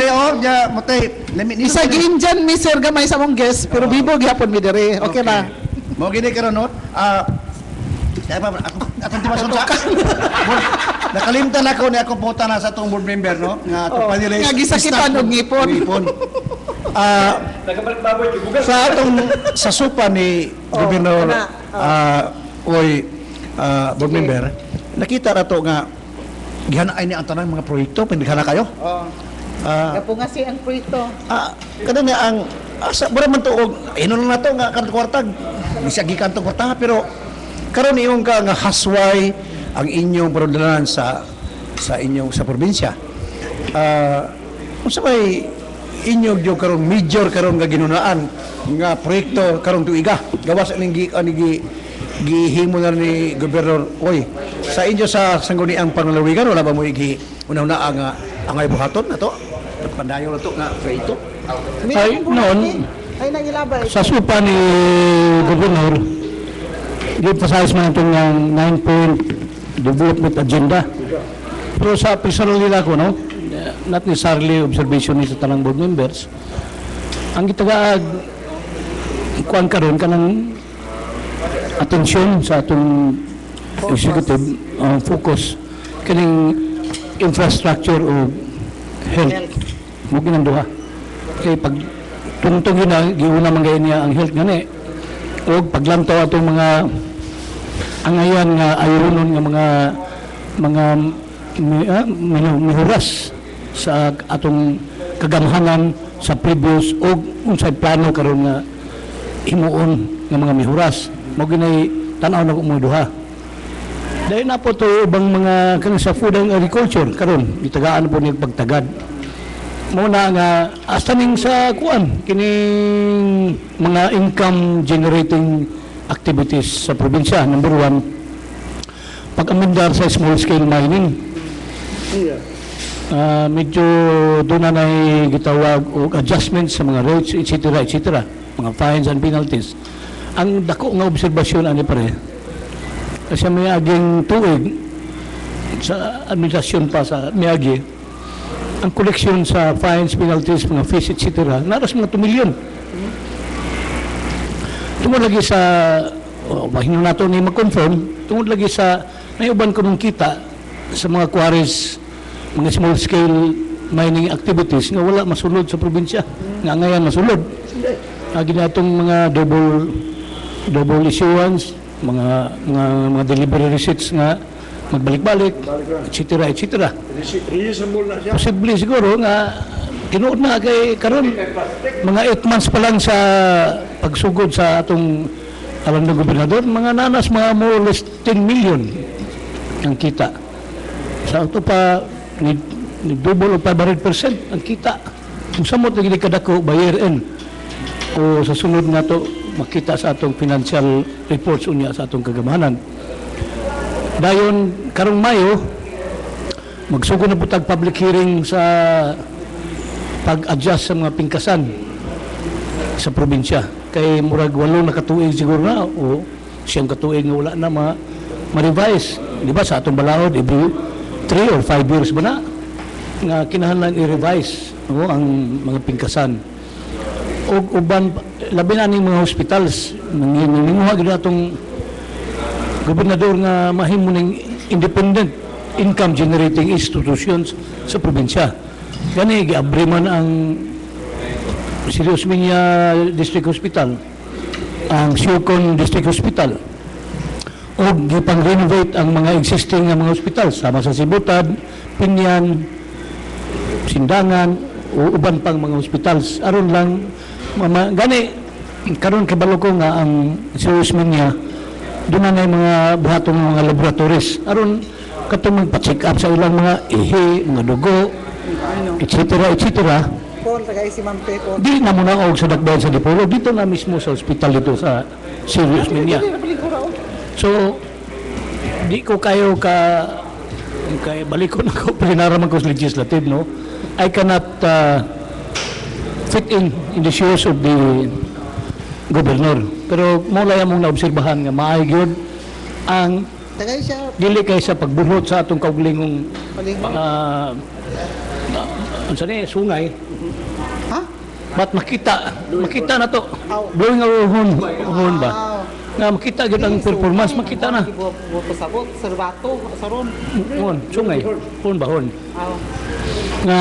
Isa game dyan, Mr. Gamay sa mong guest, pero bibog yapon mi dire. Okay ba? Mo gini karon no. Atong timason sa. Nakalimtan ako ni ako puta na sa tong board member no nga atong panilay. Nga gisakitan og ngipon. Nagabalik baboy gibugas. Sa atong sa supa ni Gobernador board member, nakita ra to nga gihanay ni ang tanang mga proyekto pinigana kayo. Kapunga si ang prito. Kada nga ang asa bura man tuog inon na to nga kanto kwartag. Bisag gikanto kwarta pero karon iyong ka nga hasway ang inyong parudalan sa inyong sa probinsya. Unsa may inyong yung karon major karon nga ginunaan nga proyekto karon tuiga gawas ning gihimo na ni Gobernador sa inyo sa sangguniang panlalawigan wala ba mo una-una nga angay buhaton na to pandayon na to nga proyekto Ay, noon, Ay nangilabay. sa supa ni Gobernador, di pasayos man itong 9-point development agenda. Pero sa personal nila ko, no, not necessarily observation ni sa tanang board members, ang gitagaag kuan karon kanang atensyon sa atong executive focus kaning infrastructure o health mo ginanduha kay pag tungtong na giuna man gayud niya ang health gani o paglantaw atong mga angayan nga ayunon nga mga mihuras sa atong kagamhanan sa previous o unsay plano karon nga himuon nga mga mihuras mo ginay tan-aw na ko mo duha. Dahil na po ito ubang mga kanang sa food and agriculture karon itagaan po niya pagtagad. Muna nga astaning sa kuan kining mga income generating activities sa probinsya. Number 1, pag-amendar sa small scale mining. Medyo doon na gitawag o adjustments sa mga rates, etc. Mga fines and penalties. Ang dako nga obserbasyon ani pare kasi may aging tuig sa administrasyon pa sa miagi ang koleksyon sa fines, penalties, mga fees, etc. naras mga 2 milyon. Tungod lagi sa mahino nato ni mag-confirm, tungod lagi sa may uban ko nung kita sa mga quarries, mga small scale mining activities nga wala masulod sa probinsya nga ngayon masulod. Ginatong mga double issuance, mga delivery receipts nga magbalik-balik, etc. Posible siguro nga tinuod na kay karon mga 8 months pa lang sa pagsugod sa atong alam ng gobernador, mga nanas mga more or less 10 million ang kita. Sa ito pa ni double o 500% ang kita. Kung samot lagi kadako by year end o sa sunod nga to makita sa atong financial reports unya sa atong kagamanan. Dayon karong Mayo magsugod na putag public hearing sa pag-adjust sa mga pingkasan sa probinsya. Kay murag 8 na katuig siguro na o 9 katuig nga wala na ma-revise. Di ba sa atong balahod every 3 or 5 years ba na nga kinahanglan i-revise ang mga pingkasan. O uban labi na ning mga hospitals nanginguha gid atong gobernador nga mahimo ning independent income generating institutions sa probinsya. Gani giabri man ang Sirius Minya District Hospital, ang Siocon District Hospital, o gipang-renovate ang mga existing nga mga hospital sama sa Sibutad, Pinyan, Sindangan o uban pang mga hospitals aron lang gani karon kabalo ko nga ang Sirius Minya doon na mga buhatong mga laboratories aron katong magpa-check up sa ilang mga ihi, mga dugo, etc. Di na muna og sa dakbayan sa Dipolo dito na mismo sa hospital dito sa Sirius Minya. So di ko kayo kay balik ko na ko pinaraman ko sa legislative, no? I cannot fit in the shoes of the governor. Pero mula yung mong naobserbahan nga maay gyud ang dili kay sa pagbuhot sa atong kaugalingong sungay. Ha? Ba't makita na to. Blowing our horn ba? Nga makita gyud ang performance, makita na. Horn, sungay. Horn ba horn? Nga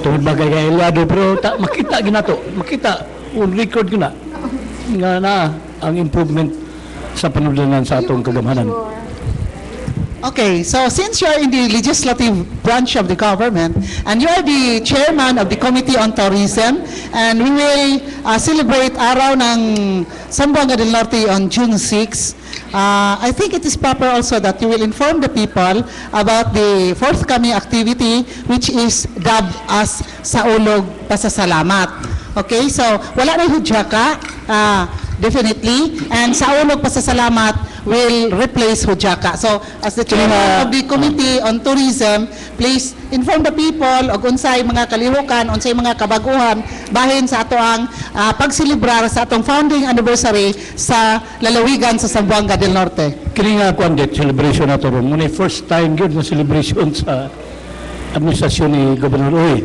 tungod bagay kay Eliado pero makita ginato. Makita on record ko na nga na ang improvement sa panudlanan sa atong kagamhanan. Okay, so since you are in the legislative branch of the government and you are the chairman of the Committee on Tourism and we will celebrate araw ng Zamboanga del Norte on June 6, I think it is proper also that you will inform the people about the forthcoming activity which is dubbed as Saulog Pasasalamat. Okay, so wala na hudya ka. definitely. And sa ulog pasasalamat will replace Hujaka. So, as the chairman of the Committee on Tourism, please inform the people og unsay mga kalihukan, unsay mga kabaguhan bahin sa ato ang pagselebrar sa atong founding anniversary sa lalawigan sa Zamboanga del Norte. Kini nga kuan dit celebration nato ron. Muna first time gyud na celebration sa administrasyon ni Gobernador Uy.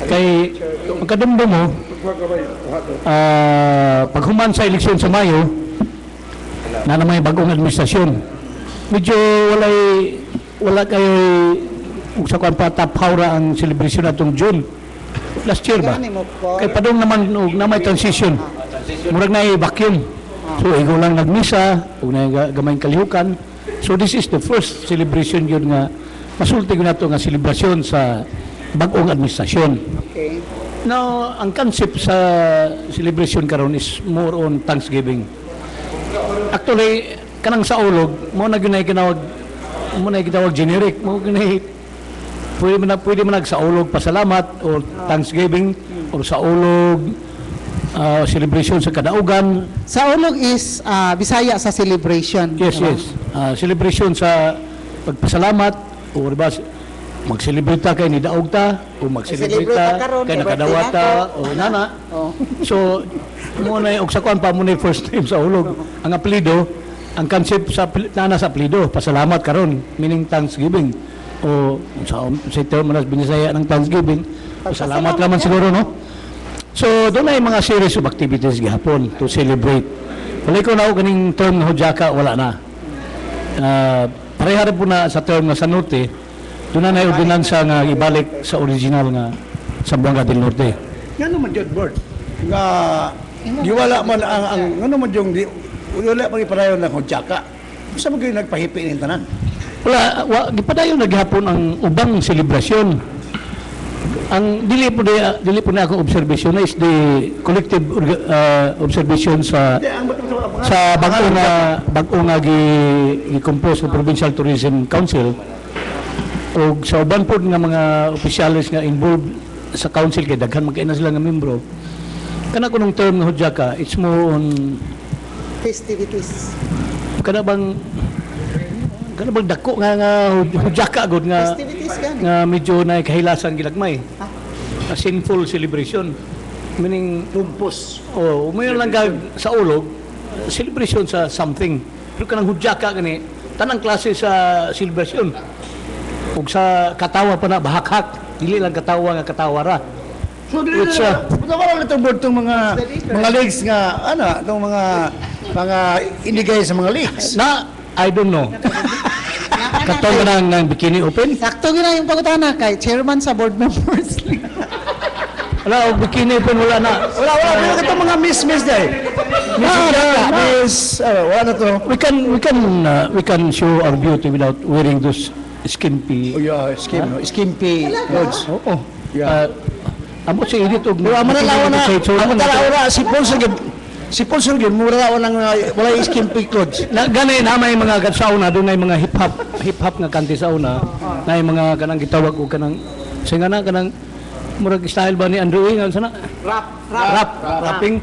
Kay magkadumdum mo paghuman sa eleksyon sa Mayo na may bagong administrasyon. Medyo wala kay sa kuan pa tapawra ang celebration natong June. Last year ba? Kay padung naman na may transition. Murag na vacuum. So ikaw lang nagmisa, ug na gamay kalihukan. So this is the first celebration yun nga masulti ko nato nga selebrasyon sa bagong administrasyon. Okay. Now, ang concept sa celebration karon is more on Thanksgiving. Actually, kanang sa ulog, mo na ginay kinawag generic, mo ginay pwede man sa ulog pasalamat or Thanksgiving or sa ulog celebration sa kadaugan. Sa ulog is Bisaya sa celebration. Yes, yes. Celebration sa pagpasalamat o ba magselebrita kay ni daog ta o magselebrita kay nakadawata o nana. So mo na og sa kuan pa mo na first time sa ulog. Ang apelyido, ang concept sa nana sa apelyido, pasalamat karon, meaning Thanksgiving. O sa term na binisaya ng Thanksgiving, pasalamat naman siguro, no? So doon ay mga series of activities gihapon to celebrate. Wala ko na kaning term na Hujaka, wala na. Pareha rin po na sa term na sa Norte, doon na ordinansa nga ibalik sa original nga Zamboanga del Norte. Nga naman dyan, Bert. Nga, di wala man ang nga naman yung, wala pang ipadayon ng Hujaka. Basta mo kayo nagpahipi ng tanan. Wala, gipadayon naghapon ang ubang selebrasyon. Ang dili po na akong observation is the collective observation sa bago nga gi-compose ng Provincial Tourism Council o sa uban po nga mga opisyalis nga involved sa council kay daghan magkaina sila nga membro. Kana ko nung term nga Hujaka, it's more on Festivities. kana bang dako nga Hujaka gud nga Festivities gani. nga medyo na kahilasan gilagmay. A sinful celebration. Meaning Tumpos. umayon lang kag sa ulog, celebration sa something. Pero kanang Hujaka gani, tanang klase sa celebration. Ug sa katawa pa na bahakhak, dili lang katawa nga katawara. So, dili Which, na, puta wala na itong Bert, itong mga legs nga, itong mga inigay sa mga legs. Na I don't know. Katong nang bikini open? Sakto gina yung pagutana kay chairman sa board members. Wala og bikini open wala na. Wala, pero itong mga miss na eh. Wala na to. We can show our beauty without wearing those skimpy. Oh, yeah, skimpy clothes. Oo. Yeah. Amo si edit og Pero manalawa na, ang talawa na, si Paul Sorgin, mura na wala yung skimpy clothes. na ganay na may mga sauna doon ay mga hip hop nga kanti sauna na mga kanang gitawag og kanang singa na kanang murag style ba ni Andrew nga sana rapping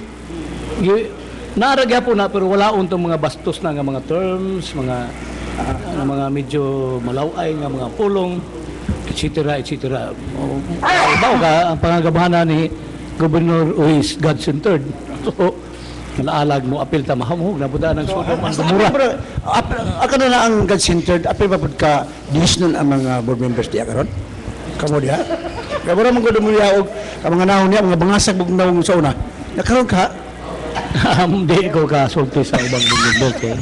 naara gyapon na pero wala untong mga bastos na nga mga terms mga medyo malaway nga mga pulong etc. Bawo ka ang pangagabahan ni Governor Uys God-centered. So nalaalag mo apil ta mahamog nabuda ng sudom ang mura. Ako na ang God-centered, apil ba ka dinisnon ang mga board members diya karon? Kamo diya? Kaya mo naman ko dumulya og mga nahon niya, mga bangasag bug nawong sa una. Nakaroon ka? Hindi ko kasulti sa ubang bundok eh.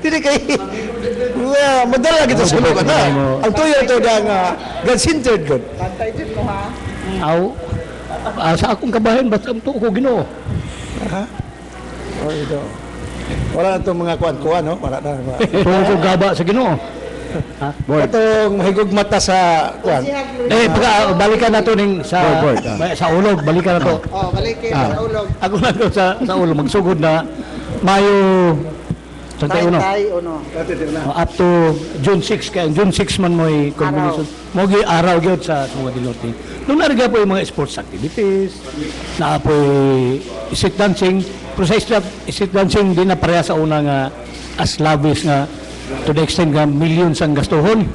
Dili kay madala kita sa lugar na. Ang tuyo ito nga God-centered good. Aw, sa akong kabahin basta to ko Ginoo. Ha? Oh, ito. Wala na itong mga kuwan-kuwan, no? Wala na. Tuwa ko gaba sa Ginoo. Itong mahigog mata sa kuwan. Balikan na to ning sa ulog, balikan na to. Oh, balik kayo sa ulog. Ako na to sa ulog magsugod na Mayo Up to June 6 kaya June 6 man mo'y combination. Mo gi araw gyud sa mga dilote. Doon na po yung mga sports activities, na po street dancing, pero sa street dancing di na pareha sa una nga as lavish nga to the extent nga millions ang gastuhon.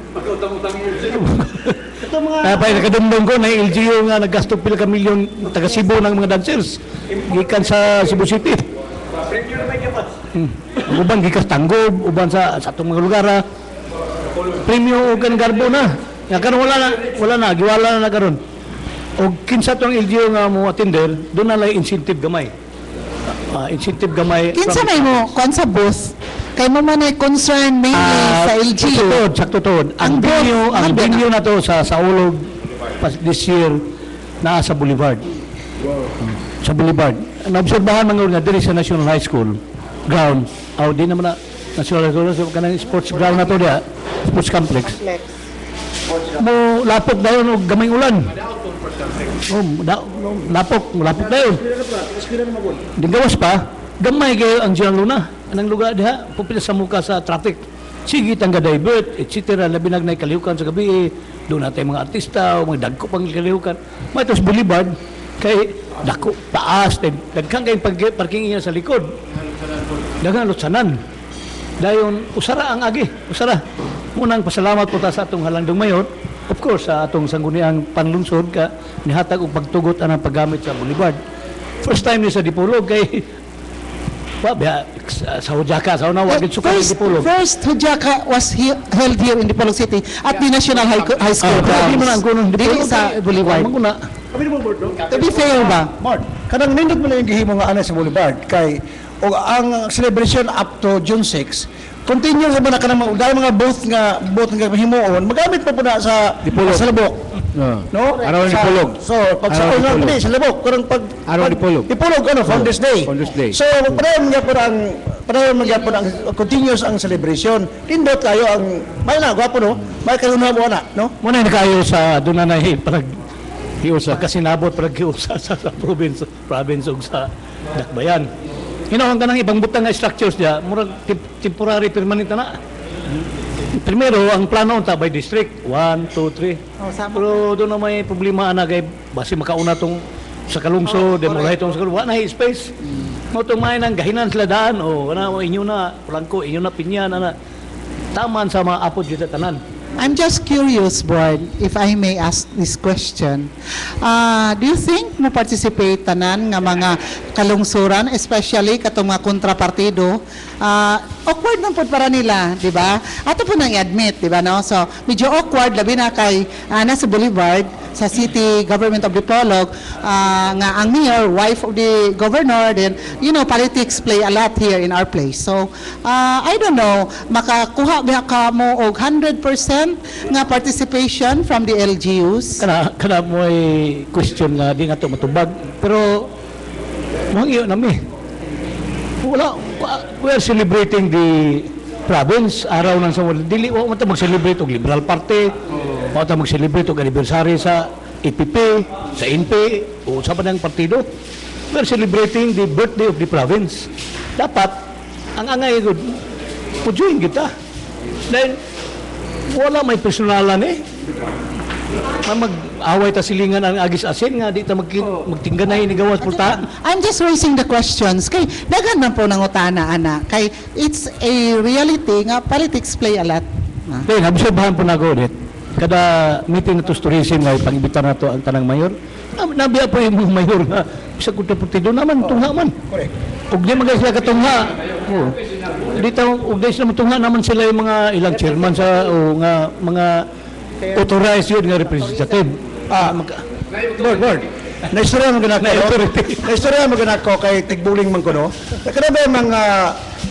Kaya pa nakadumdum ko na LGU nga naggasto pila ka milyon taga Cebu ng mga dancers gikan sa Cebu City. Uban gikas Tanggob, uban sa atong mga lugar. Premium o kan garbo na. Ya karon wala na giwala na karon. Og kinsa tong LGU nga mo attender, doon na lay incentive gamay. Incentive gamay. Kinsa may mo kon sa booth? Kay mo man ay concern mainly sa LGU. Sakto tod. Ang venue na to sa Saulog this year na sa Boulevard. Sa Boulevard. Naobserbahan man nga diri sa National High School ground. Di naman na National High School so kanang sports ground na to dia, sports complex. Mo lapok dayon og gamay ulan. Lapok dayon. Di gawas pa, gamay kayo ang General Luna. Anang lugar diha, pupila sa muka sa traffic. Sige tangga divert, etc. Labi nagnay kalihukan sa gabi. Doon natin mga artista, o mga dagko pang kalihukan. May tos Boulevard, kay dako, taas, dagkang kayong parking niya sa likod. Daghang lutsanan. Dayon, usara ang agi, usara. Munang pasalamat po ta sa atong halandong mayor. Of course, sa atong sangguniang panlungsod ka, nihatag og pagtugot anang paggamit sa Boulevard. First time ni sa Dipolog, kay sa Hujaka, sa una, wagid suka sa Dipolog. First Hujaka was held here in Dipolog City at the National High School Di mo na ang kunong Dili sa Boulevard. To be fair ba? Mord, kanang nindot mo na yung gihimo nga anay sa Boulevard kay o ang celebration up to June 6 continue sa mga kanang mga booth nga himuon magamit pa po na sa Labok. No? Araw ni Dipolog. So, pag sa una ni sa Labok, karang pag Araw ni Dipolog. Dipolog Founders Day. Founders Day. So, parang mga po ang continuous ang celebration. Tindot kayo ang may na gwapo no. May kayo na mo na, no? Muna na kayo sa doon na hiusa. Pagkasinabot hiusa sa province ug sa Dakbayan. Hinawang ka ng ibang butang nga structures diya, murag temporary permanent na. Primero, ang plano unta by district, 1, 2, 3. Pero doon na may problema na kay basi makauna tong sa kalungsod, demolay tong sa kalungsod, wala na space. Mo tong may nang gahinan sila daan o inyo na Pulangko, inyo na Pinya na taman sa mga apod dito tanan. I'm just curious, Board, if I may ask this question. Do you think mo participate tanan nga mga kalungsuran, especially katong mga kontrapartido? Awkward na po para nila, di ba? Ato po nang i-admit, di ba, no? So, medyo awkward, labi na kay nasa Boulevard, sa City Government of Dipolog, nga ang mayor, wife of the governor, then, politics play a lot here in our place. So, I don't know, makakuha ba ka mo og 100% nga participation from the LGUs? Kana mo ay question nga di nga to matubag. Pero mga iyo nami. We are celebrating the province, araw ng sa dili wa man ta mag-celebrate og Liberal Party, wa ta mag-celebrate og anniversary sa EPP, sa NP o sa panang partido. We are celebrating the birthday of the province. Dapat ang angay gud pujuin kita. Dahil wala may personalan mag-away ta silingan ang agis asin nga di ta magtingganay ni gawas pulta. I'm just raising the questions kay daghan man po nang utana ana kay it's a reality nga politics play a lot. Then obserbahan po na ko ulit. Kada meeting to tourism nga pag-imbita na to ang tanang mayor. Nabiya po yung mga mayor nga sa kunta-partido naman tungha man. Correct. Ug di man sila katungha. Dito ug di sila matungha naman sila yung mga ilang chairman sa o nga mga authorized yun nga representative. Board. Naistorya mo ganako. Naistorya mo ganako kay tigbuling man ko no. Kada ba mga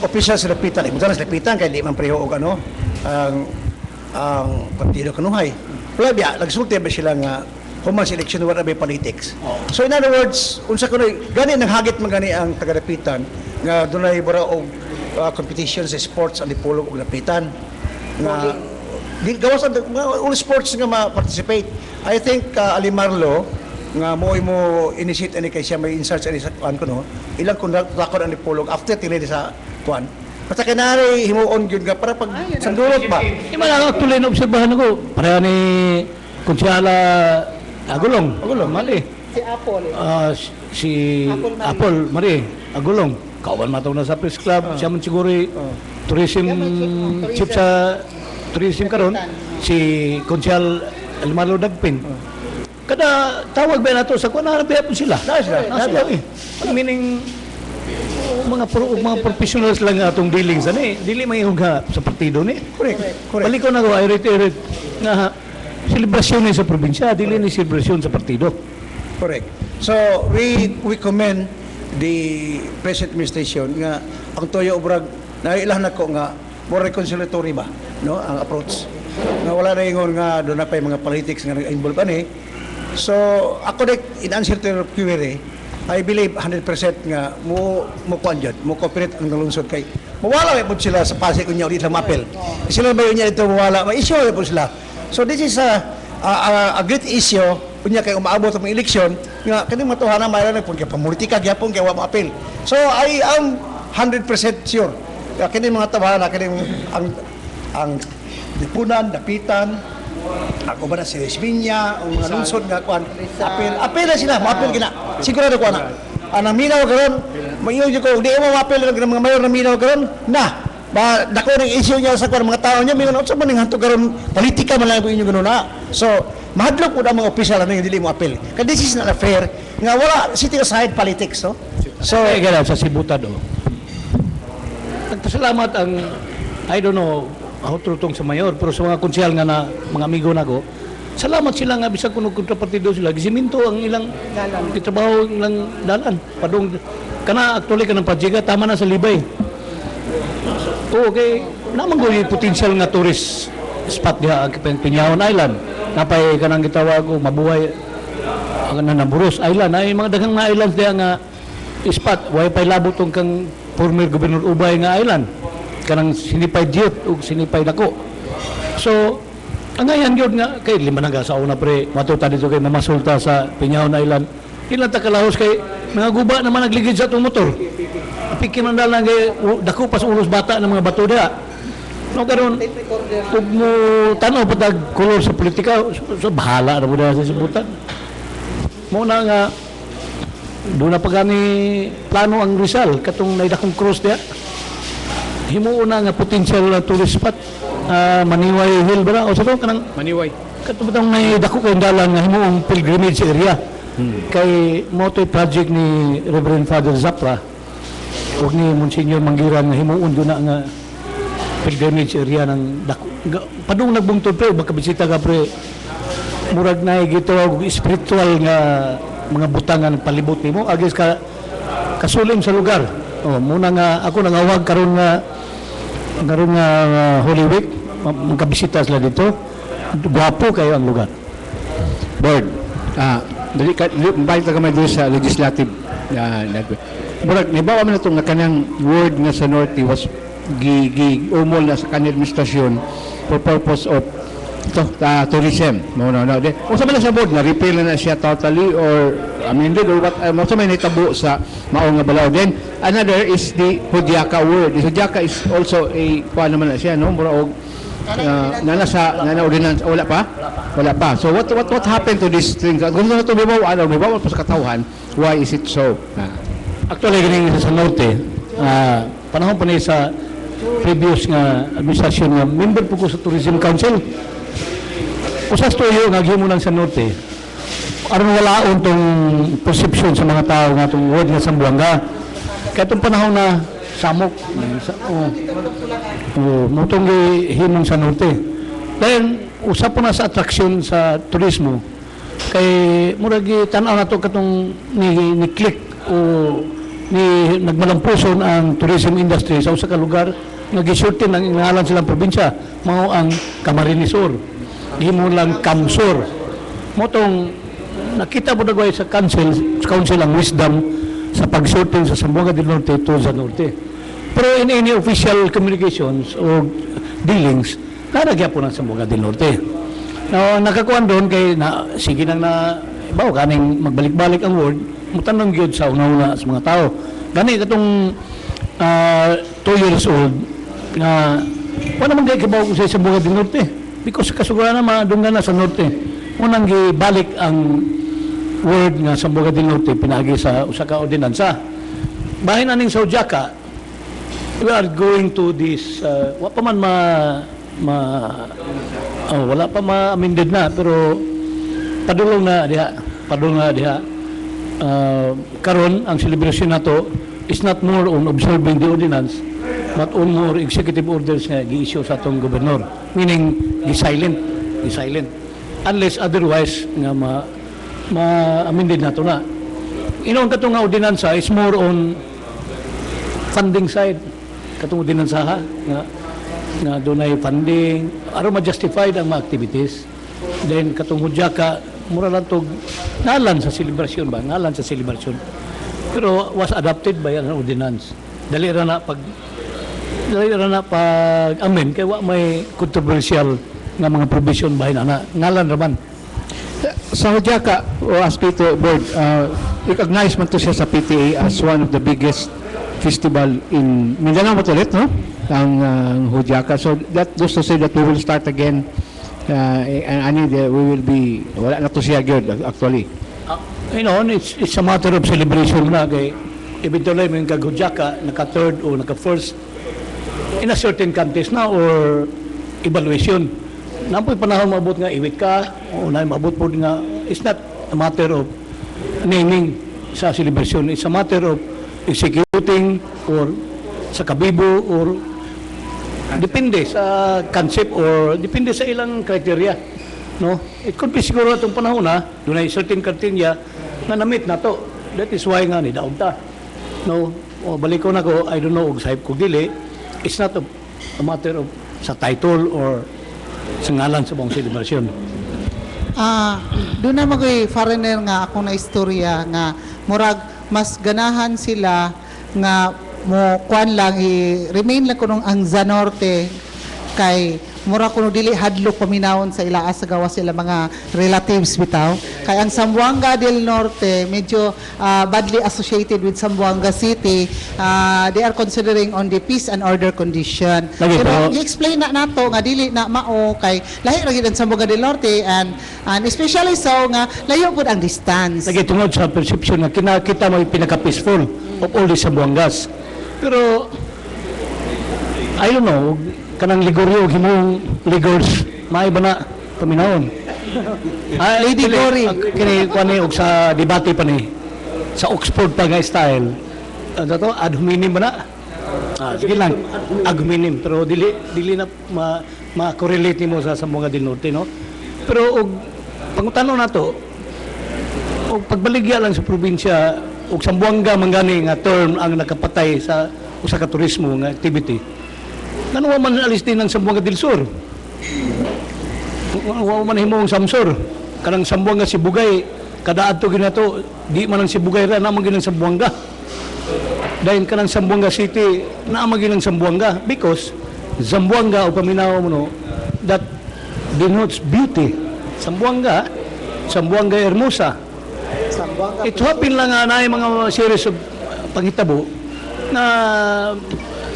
official sa lapitan, mo sa lapitan kay di man preho og ang partido kanuhay. Wala biya, nagsulti ba sila nga human election wala ba politics. So in other words, unsa kuno gani nang hagit man gani ang taga-lapitan nga dunay bara og competition sa sports ang Dipolog og lapitan nga gawas ang all sports nga ma-participate. I think Alimarlo nga mo initiate ani kay siya may insert ani sa kuan kuno ilang kun lakon ang Dipolog after tili sa kuan Basta kinari himuon gyud nga para pag sandulot ba. Di man lang actually na obserbahan ako. Pareha ni Konsyala Agulong. Agulong, mali. Si Apple. Si Apple, mali. Agulong. Kawan mataw na sa press club. Siya man siguro tourism chief sa tourism karon. Si Konsyal Almalo Dagpin. Kada tawag ba nato sa kuan na po sila. Nasa eh. Meaning mga professionals lang atong dealing sa ni. Dili may nga sa partido ni. Correct. Balik ko na ko irit nga selebrasyon ni sa probinsya, dili ni selebrasyon sa partido. Correct. So we commend the present administration nga ang toyo obrag nailah nako nga more reconciliatory ba no ang approach. Nga wala na ingon nga doon na pa mga politics nga nag-involve ani. So ako in answer to your query, I believe 100% nga mo kuan jud, mo cooperate ang lungsod kay mawala po sila sa Pasig unya ulit lang mapel. Sila ba yun niya ito mawala, ma-issue po sila. So this is a great issue unya kay umaabot ang eleksyon nga kani matuhanan mayroon pun kay pamulitika gyapon kay wa maapil. So I am 100% sure kini mga tawahan kini ang dipunan, dapitan, ako ba na si Resminya, ang mga lungsod nga kuan, apil na sila, maapil gina. Sigurado ko na. Ang minaw karon, mayo ko, di mo maapil ng mga mayor na minaw karon, na, ba dako ng issue niya sa kuan mga tao niya, mingon sa man hanto karon politika man lang ko inyo gano na. So, mahadlok po ang mga opisyal na dili mo apil. Kaya this is not fair, nga wala sitting aside politics, no? So, Ay, gano'n, sa Sibutad, nagpasalamat ang, I don't know, ako tutong sa mayor, pero sa mga konsyal nga na, mga amigo na ko, salamat sila nga, bisag kung kontrapartido sila, gisiminto ang ilang, kitrabaho ang ilang dalan. Padung, kana, actually, kanang Pajiga, tama na sa Libay. Okay, naman ko yung potential nga tourist spot diha, ang Pinyaon Island. Napay kanang gitawag o mabuhay, ang Namburos Island, ay mga daghang na islands diha nga, spot, way pay labot tong kang former Gobernador Ubay nga island kanang sinipay Diot o sinipay Dako. So ang ngayon gyud nga kay lima na sa una pre matuta dito kay mamasulta sa Pinyaon Island. Ilan ta kalahos kay mga guba naman nagligid sa atong motor. Pikin man lang kay dako pas ulos bata ng mga bato diha. No karon ug mo tanaw patag kolor sa politika so bahala ra mo sa sibutan. Mo na nga doon na pagani plano ang Rizal katong naidakong cross diya himuon na nga potential na tourist spot Maniway Hill ba o sa kanang Maniway. katong batang naidako kay dalan nga himuong pilgrimage area kay moto project ni Reverend Father Zapra ug ni Monsignor Manggiran nga himuon doon na nga pilgrimage area ng dako padung nagbungtod pre baka bisita ka pre murag na gitawag spiritual nga mga butangan palibot nimo agis ka kasulim sa lugar. Oh, muna nga ako nangawag karon nga Holy Week magkabisita sila dito. Gwapo kayo ang lugar. Board, dali ka balik ka man sa legislative Murag nibawa man itong kanang word nga sa Norte was umol na sa kanang administrasyon for purpose of tourism. No. Kung sa man sa board, na-repeal na siya totally or amended or what, sa may naitabo sa maong nga balaw. Then, another is the Hudyaka word. The Hudyaka is also a, paano naman na siya, no? Mura og, ordinance, wala pa. So, what happened to these things? Kung na ito bibawa pa sa katawhan, why is it so? Actually, ganing sa Norte, panahon pa niya sa previous nga administrasyon nga member po ko sa Tourism Council. Usas tuyo nga gihimo lang sa Norte. Aron walaon tong perception sa mga tao nga tong word nga Sambuanga. Kaya itong panahon na samok motong gihimong sa Norte. Dahil usap po na sa attraction sa turismo kay murag tan-aw nato katong ni click o ni nagmalampuson ang tourism industry sa usa ka lugar nga gisulti ng ngalan silang probinsya mao ang Camarines Sur. Himo lang Kamsur. Motong nakita po nagway sa council ang wisdom sa pagsorting sa Zamboanga del Norte to sa Norte. Pero in any official communications o dealings, naragya po ng Zamboanga del Norte. Now, nakakuan doon kay sige nang bawo kaning magbalik-balik ang word, mutanong gyud sa una-una sa mga tao. Gani katong 2 years old nga wala man kay kibaw sa Sambuanga del Norte because kasugara na madunggan na sa norte. Unang gibalik ang word nga Sambuanga del Norte pinagi sa usa ka ordinansa. Bahin aning sa Ojaka, we are going to this wa pa man wala pa ma-amended na pero padulong na diha. Karon ang celebration nato is not more on observing the ordinance but on more executive orders nga gi-issue sa atong gobernador, meaning gi-silent unless otherwise nga ma-amended nato na. Inong katong nga ordinansa is more on funding side, katong ordinansa nga dunay funding aron ma-justified ang mga activities. Then katong Ojaka mura lang to ngalan sa celebration pero was adopted by an ordinance. Dali ra na pag amen kay wa may controversial nga mga provision bahin ana ngalan ra man. Sa Ojaka, o as Peter Board, recognize man to siya sa PTA as one of the biggest festival in Mindanao ulit, no? Ang Ojaka. So that just to say that we will start again and we will be, wala na to siya good actually. It's a matter of celebration na kay eventually may kag-Ojaka naka-third o naka-first in a certain contest na or evaluation. Napoy panahon maabot nga iwit ka o na maabot po nga it's not a matter of naming sa celebration, it's a matter of executing or sa kabibo or depende sa concept or depende sa ilang criteria, no? It could be siguro atong panahon na dunay certain criteria na na-meet na to. That is why nga ni daog ta, no? O balik ko na ko, I don't know og sahib ko dili, it's not a matter of sa title or sa ngalan sa buong celebration. Doon na magoy foreigner nga ako na istorya nga murag mas ganahan sila nga mo kuan lang i-remain lang kuno ang Zanorte kay mura kuno dili hadlok paminawon sa ila sa gawa sila mga relatives bitaw kay ang Zamboanga del Norte medyo badly associated with Zamboanga City. They are considering on the peace and order condition. Pero i-explain na nato nga dili na mao kay lahi ra gid ang Zamboanga del Norte and especially so nga layo pud ang distance. Lagi tungod sa perception nga kita mo pinaka-peaceful of all the Zamboangas. Pero I don't know, kanang ligoryo himong ligors maiba na paminawon. Lady Gory kini kuani og sa debate pa ni sa Oxford pa nga style. Ato ad hominem ba na? Sige lang, ad hominem pero dili na ma-correlate mo sa Zamboanga del Norte, no? Pero og pangutanaw nato og pagbaligya lang sa probinsya og Zamboanga mangani nga term ang nakapatay sa usa ka turismo nga activity. Nanuwa man alis din ng Zamboanga del Sur. Wa man himong Samsur. Kanang Zamboanga Sibugay kada adto ginato di man ang Sibugay ra naman ginang Zamboanga. Dahil kanang Zamboanga City naman ginang Zamboanga because Zamboanga o paminaw mo no that denotes beauty. Zamboanga Hermosa. It happen lang nga na mga series of panghitabo na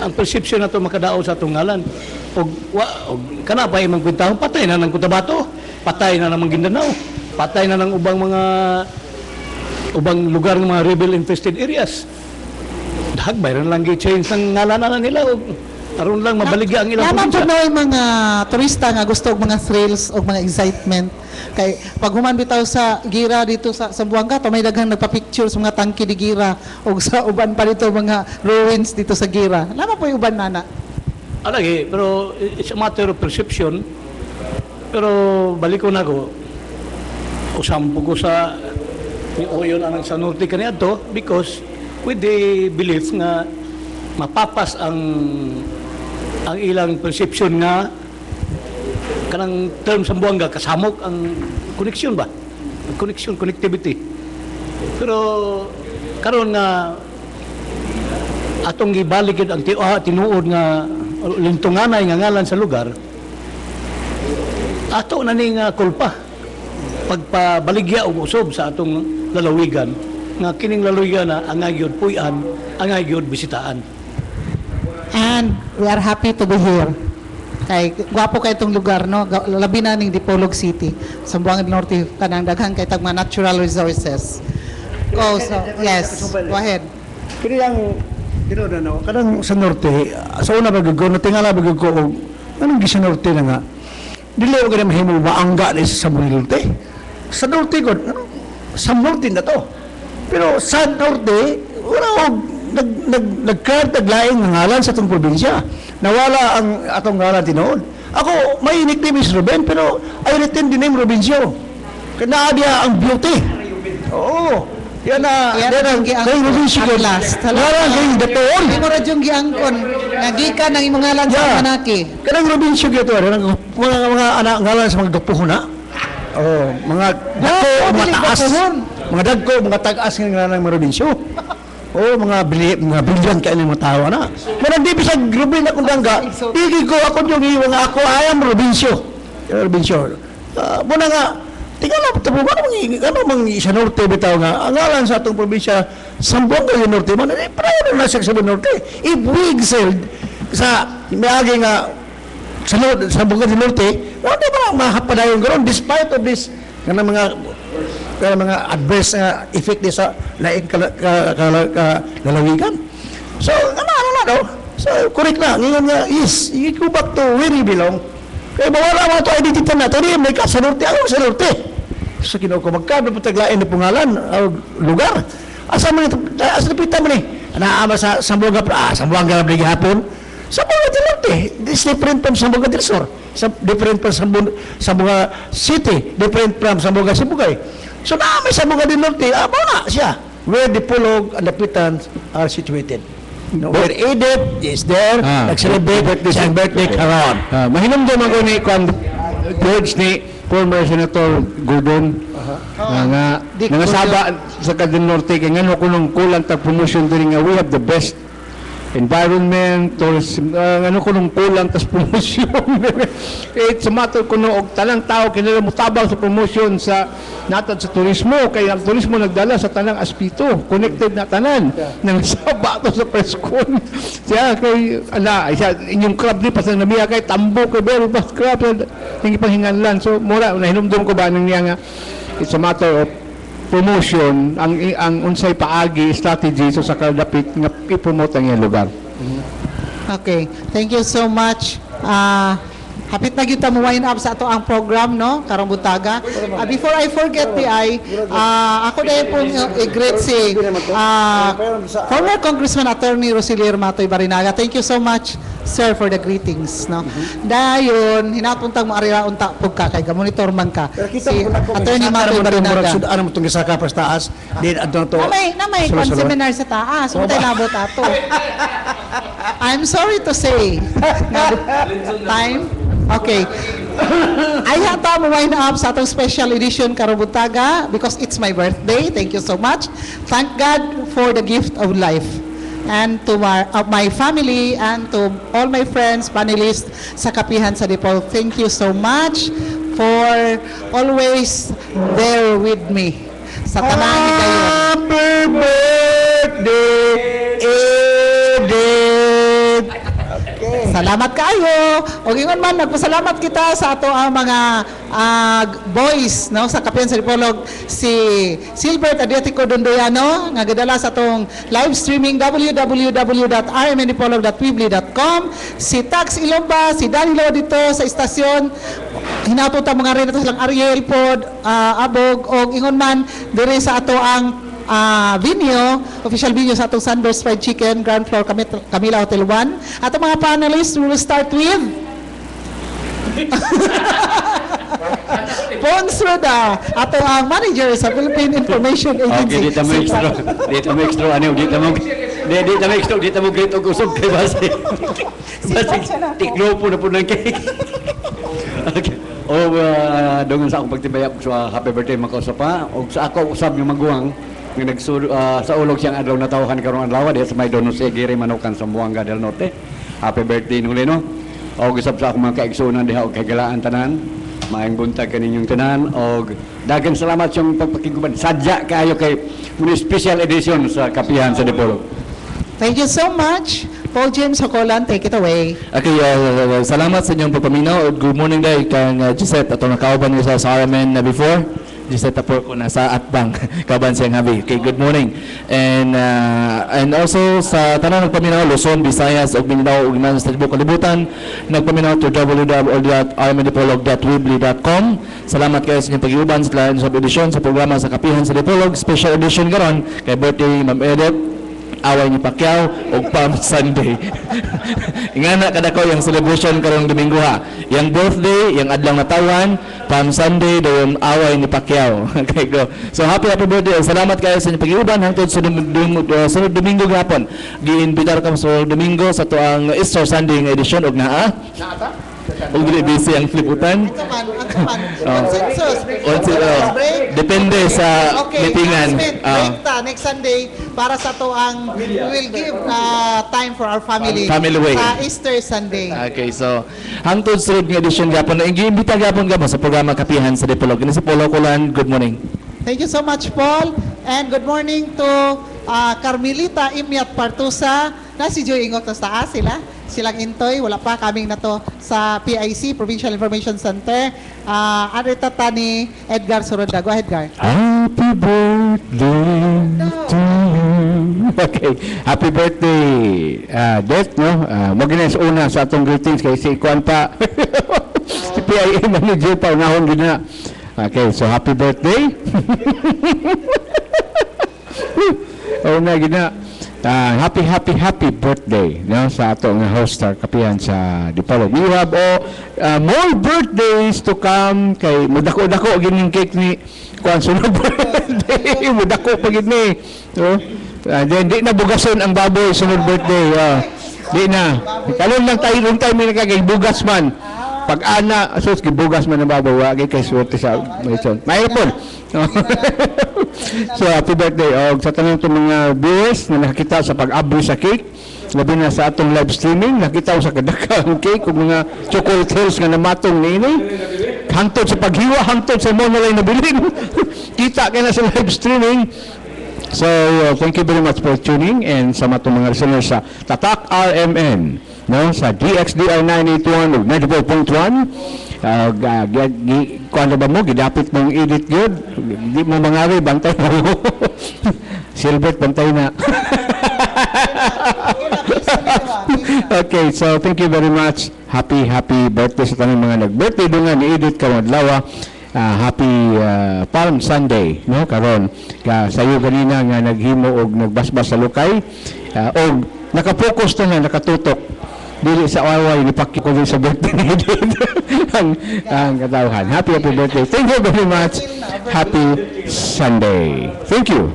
ang perception na ito makadao sa itong ngalan. Og kana pa imong kwentahon, patay na ng Cotabato, patay na ng Maguindanao, patay na ng ubang lugar ng mga rebel-infested areas. Dagbay rin lang i-change ng ngalan na nila o aron lang mabaligya ang ilang naman po probinsya. na mga turista nga gusto og mga thrills o mga excitement. Kay pag human bitaw sa gira dito sa Zamboanga, may daghang nagpa-picture sa mga tangke di gira o sa uban pa dito mga ruins dito sa gira. Naman po yung uban nana. Alagi, pero it's a matter of perception. Pero balik ko na ko, usampo ko sa oyon anang sa norte kaniadto because with the belief nga mapapas ang ilang perception nga kanang term Zamboanga kasamok ang connection ba? Connectivity. Pero karon nga atong gibalik ang tinuod nga lintunganay nga ngalan sa lugar ato na ning kulpa pagpabaligya og usob sa atong lalawigan nga kining lalawigan na angay gyud puy-an, angay gyud bisitaan. And we are happy to be here. Kay gwapo kay itong lugar, no? Labi na ning Dipolog City. Sa Buanga del Norte, kanang daghan kay tag mga natural resources. Oh, so, yes. Go ahead. Kini ang kanang sa norte, sa una bagyod ko, natingala bagyod ko og anong gisa norte na nga. Dili ko ganang mahimo maangga ni sa norte. Sa norte ko, sa norte na to. Pero sa norte, wala og naglaing ng ngalan sa itong probinsya. Nawala ang atong ngalan tinoon. Ako, may nickname is Ruben, pero I retain the name Robincio. Kaya dia ang beauty. Oo. Yan na, kay Robincio ko. Ngalan kay Datoon. Imo ra jung giangkon, nagika nang imong ngalan sa manaki. Kanang Robincio kito, mga anak ngalan sa mga gapuhon na. Oh, mga dagko, mga taas. Mga dagko, mga tagas ng ngalan ng Robincio. Oh, mga brilliant kayo ng mga tao na. Pero di bisag Ruben akong dangga, tigi ko ako yung iwang ako, I am Robincio. Robincio. Muna nga, tingnan lang, ano mang isa norte bitaw nga, ang ngalan sa atong probinsya, Sambuanga del Norte, parang na siya sa Norte. If we excelled sa miagi nga, sa Sambuanga del Norte, wala ba mahapadayon ganoon, despite of this, kaya mga adverse effect sa laing lalawigan. So, ano, so, correct na. Ngayon nga, yes, you go back to where you belong. Kaya mawala mo ito identity natin, may ka sa norte, ako sa norte. So, kinuha ko, magkano po taglain na pangalan, lugar. Asa napita mo ni? Naama sa Sambuanga, Sambuanga na hapon. Sambuanga del Norte, it's different from Sambuanga del Sur. Different from Sambuanga City, different from Sambuanga Sibugay. So na may Sambuanga del Norte, na siya, where the Pulog and the Pitans are situated. Where Edith is there, nag-celebrate his birthday karon. Mahinamdam ako ni George ni former Senator Gordon nga saba sa Cagayan Norte kay ngano kunong kulang tag promotion diri nga we have the best environment, tourism, ano ko nung kulang tas promotion. It's a matter ko og tanang tao kinala mutabang sa promotion sa natad sa turismo kay ang turismo nagdala sa tanang aspito, connected na tanan nang saba to sa press con. Siya kay inyong crab ni pasang namiya kay tambo kay very fast crab ning ipahinganlan. So mura nahinumdum ko ba nang niya nga it's a matter of promotion ang unsay paagi strategy so sa kadapit nga i-promote ang iyang lugar. Okay, thank you so much. Hapit na kita mo wind up sa ato ang program, no? Karong butaga. Before I forget, ako dahil pong i-greet si former Congressman Attorney Rosilier Matoy Barinaga. Thank you so much, sir, for the greetings, no? Dayon, hinapuntang mo arira unta pug ka kay monitor man ka. Si Attorney Matoy Barinaga. Ano mo itong isaka pa sa taas? Din adto to. Na may seminar sa taas. Mutay labot ato. I'm sorry to say. Time. Okay. I have to wind up sa atong special edition Karubutaga because it's my birthday. Thank you so much. Thank God for the gift of life. And to my family and to all my friends, panelists sa Kapihan sa Dipolog, thank you so much for always there with me. Sa tanan ni kayo. Happy birthday, Edith! Salamat kayo. O ingon man, nagpasalamat kita sa ato ang mga boys, no, sa Kapihan sa Dipolog, si Silbert Adriatico Dondoyano nga gadala sa atong live streaming www.rmndipolog.weebly.com, si Tax Ilomba, si Danilo dito sa istasyon, hinapot ang mga rin ito silang Ariel Pod, Abog, o ingon man dire sa ato ang venue, official venue sa atong Sunburst Fried Chicken, ground floor Camila Hotel 1. At ang mga panelists, we will start with Pons Roda, ato ang manager sa Philippine Information Agency. Okay, dito mo extra, dito mo great og usog kay base. Base, tiklopo na po ng cake. Okay. Doon sa akong pagtibayap sa happy birthday makausap pa, o sa ako usab yung maguwang, nga sa ulog siyang adlaw na tawahan karong adlaw diya sa may Dono Segiri Manukan sa Sambuanga del Norte. Happy birthday nung lino. Og usab sa akong mga kaigsunan diha og kagalaan tanan. Maayong buntag kaninyong tanan og daghang salamat sa pagpakiguban. Sadya kaayo kay muna special edition sa Kapihan sa Dipolog. Thank you so much. Paul James Hocolan, take it away. Okay, salamat sa inyong pagpaminaw. Good morning day kang Gisette. Ato nakauban niyo sa RMN na before. Gisette Tapor ko nasa Atbang. Kauban siyang habi. Okay, good morning. And also sa tanan nagpaminaw, Luzon, Visayas, ug Mindanao, ug Iman sa Tibok Kalibutan, nagpaminaw to www.rmndipolog.weebly.com. Salamat kayo sa inyong pag-iuban sa edisyon sa programa sa Kapihan sa Dipolog. Special edition karon kay birthday Ma'am Edith, away ni Pacquiao o Palm Sunday. Ingana kada ko yung celebration karong Domingo ha. Yung birthday, yung adlaw natawan, Palm Sunday dayon away ni Pacquiao. Okay, go. So happy birthday. Salamat kayo sa inyong pag-iuban hangtod sa sunod Domingo gapon. Giinbitar ka sa Domingo sa tuang Easter Sunday nga edisyon og naa. Ug dili busy ang fliputan. Consensus. Depende sa meetingan. Break ta next Sunday para sa to ang we will give time for our family. Family way. Sa Easter Sunday. Okay, so hangtod sunod nga edisyon gapon na giimbita gapon ka sa programa Kapihan sa Dipolog. Ini sa Polo Kulan. Good morning. Thank you so much, Paul. And good morning to Carmelita Imyat Partusa. Na si Joy Ingot sa taas sila. Silang intoy, wala pa kaming na to sa PIC, Provincial Information Center. Ano tata ni Edgar Soronda. Go ahead, Edgar. Happy birthday to you. Okay, happy birthday, Det, no? Magina sa una sa atong greetings kay si Kwan pa. Si PIA manager pa, unahon din na. Okay, so happy birthday. Una gina. Happy birthday, no, sa atong host star Kapihan sa Dipolog. We have more birthdays to come kay mudako-dako gining cake ni Kwan sunod birthday. Mudako pa gid ni. So, then di na bugason ang baboy sunod birthday. Di na. Kalon lang tayo ron tayo may nakagay bugas man. Pag ana asos gibugas man ang baboy wa kay swerte sa mayson. Mayroon. So happy birthday og sa tanan itong mga viewers na nakakita sa pag-abri sa cake, labi na sa atong live streaming, nakita ko sa kadakang cake ug mga chocolate hills nga namatong niini. Hangtod sa paghiwa, hangtod sa monolay na bilin. Kita kay na sa live streaming. So thank you very much for tuning and sa matong mga listeners sa Tatak RMN, no, sa DXDR 981 ug 94.1. Kuan ba mo gidapit mong edit gyud, di mo mangari bantay mo. Silbert bantay na. Okay, so thank you very much. Happy birthday sa tanang mga nag-birthday dungan ni Edith karon adlaw. Happy Palm Sunday, no, karon sayo ganina nga naghimo og nagbasbas sa lukay og nakapokus na nakatutok dili sa away ni Pacquiao ko sa birthday ni Edith. ang katawhan. Happy birthday. Thank you very much. Happy Sunday. Thank you.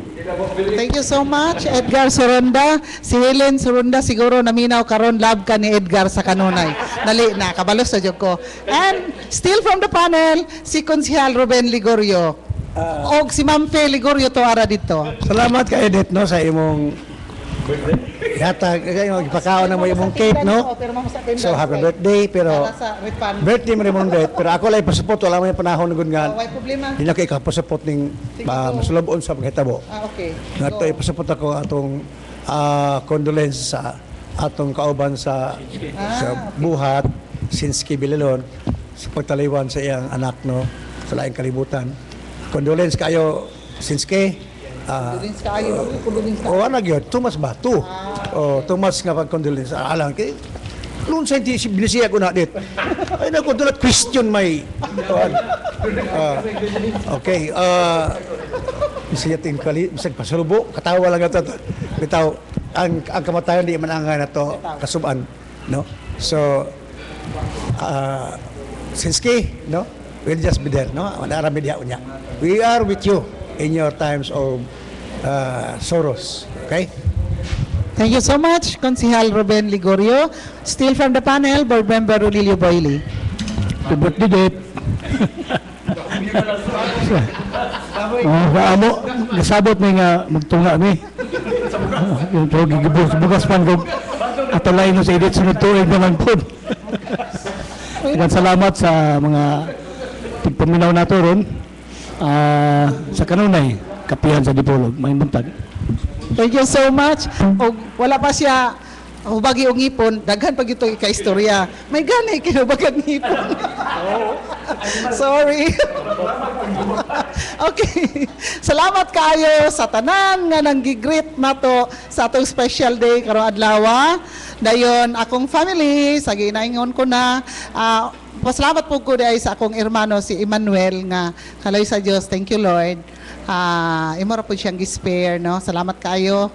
Thank you so much, Edgar Soronda. Si Helen Soronda siguro naminaw karon love ka ni Edgar sa kanunay. Dali na, kabalos sa jog ko. And still from the panel, si Konsehal Ruben Ligorio. Og si Ma'am Fe Ligorio to ara dito. Salamat kay Edith, no, sa imong yata ipakaon na mo imong cake, no. So happy birthday, pero birthday mo rin mong date, pero ako lang pasupot, wala mo yung panahon na gungan. Why problema? Hindi na kayo kapasupot ng masulabon sa paghitabo. Okay. Nga ito, ipasupot ako atong condolence sa atong kauban sa buhat, Sinski Bililon, sa pagtaliwan sa iyang anak, no, sa laing kalibutan. Condolence kayo, Sinski. Condolence kayo. O ano yun? Tumas ba? Tumas nga pag-condolence. Alang, noon sa hindi binisiya ko na dit. Ay naku, doon at question may. Okay. Bisaya ting kali, bisag pasalubo, katawa lang ito. Bitaw, ang kamatayan di man angay na to kasuban. No? So, Sinski, no? We'll just be there, no? Manarami diya unya. We are with you in your times of sorrows. Okay? Thank you so much, Konsehal Ruben Ligorio. Still from the panel, Board Member Rolilio Boyle. Happy birthday, date. Amo, nasabot may nga magtunga mi. Yung bugas pan kong atalay no sa edit sunod tuig naman po. Salamat sa mga pagpaminaw nato ron. Sa kanunay, Kapihan sa Dipolog, may buntag. Thank you so much. O, wala pa siya hubagi og ngipon, daghan pag ito ika-istorya. May gani kinubagang ngipon. Sorry. Okay. Salamat kayo sa tanan nga nanggigreet nato sa atong special day karong adlaw. Dayon akong family sa ginaingon ko na pasalamat po ko dahil sa akong hermano si Emmanuel nga kaloy sa Dios. Thank you Lord. Imo ra po siyang gi-spare, no? Salamat kayo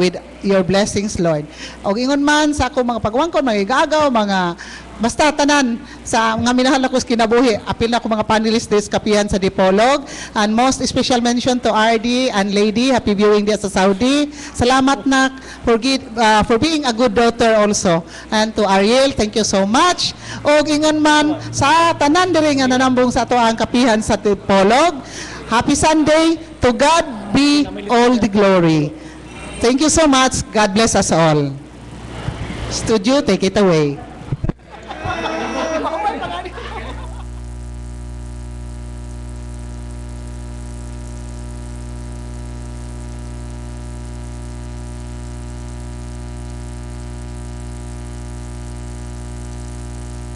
with your blessings, Lord. Og ingon man sa akong mga pagwangkon, mga igagaw, mga basta tanan sa mga minahal ako sa kinabuhi. Apil na ako mga panelists kapihan sa Dipolog. And most special mention to RD and Lady. Happy viewing dia sa Saudi. Salamat na for being a good daughter also. And to Ariel, thank you so much. Og ingon man sa tanan diri nga nanambong sa ato ang kapihan sa Dipolog. Happy Sunday. To God be all the glory. Thank you so much. God bless us all. Studio, take it away.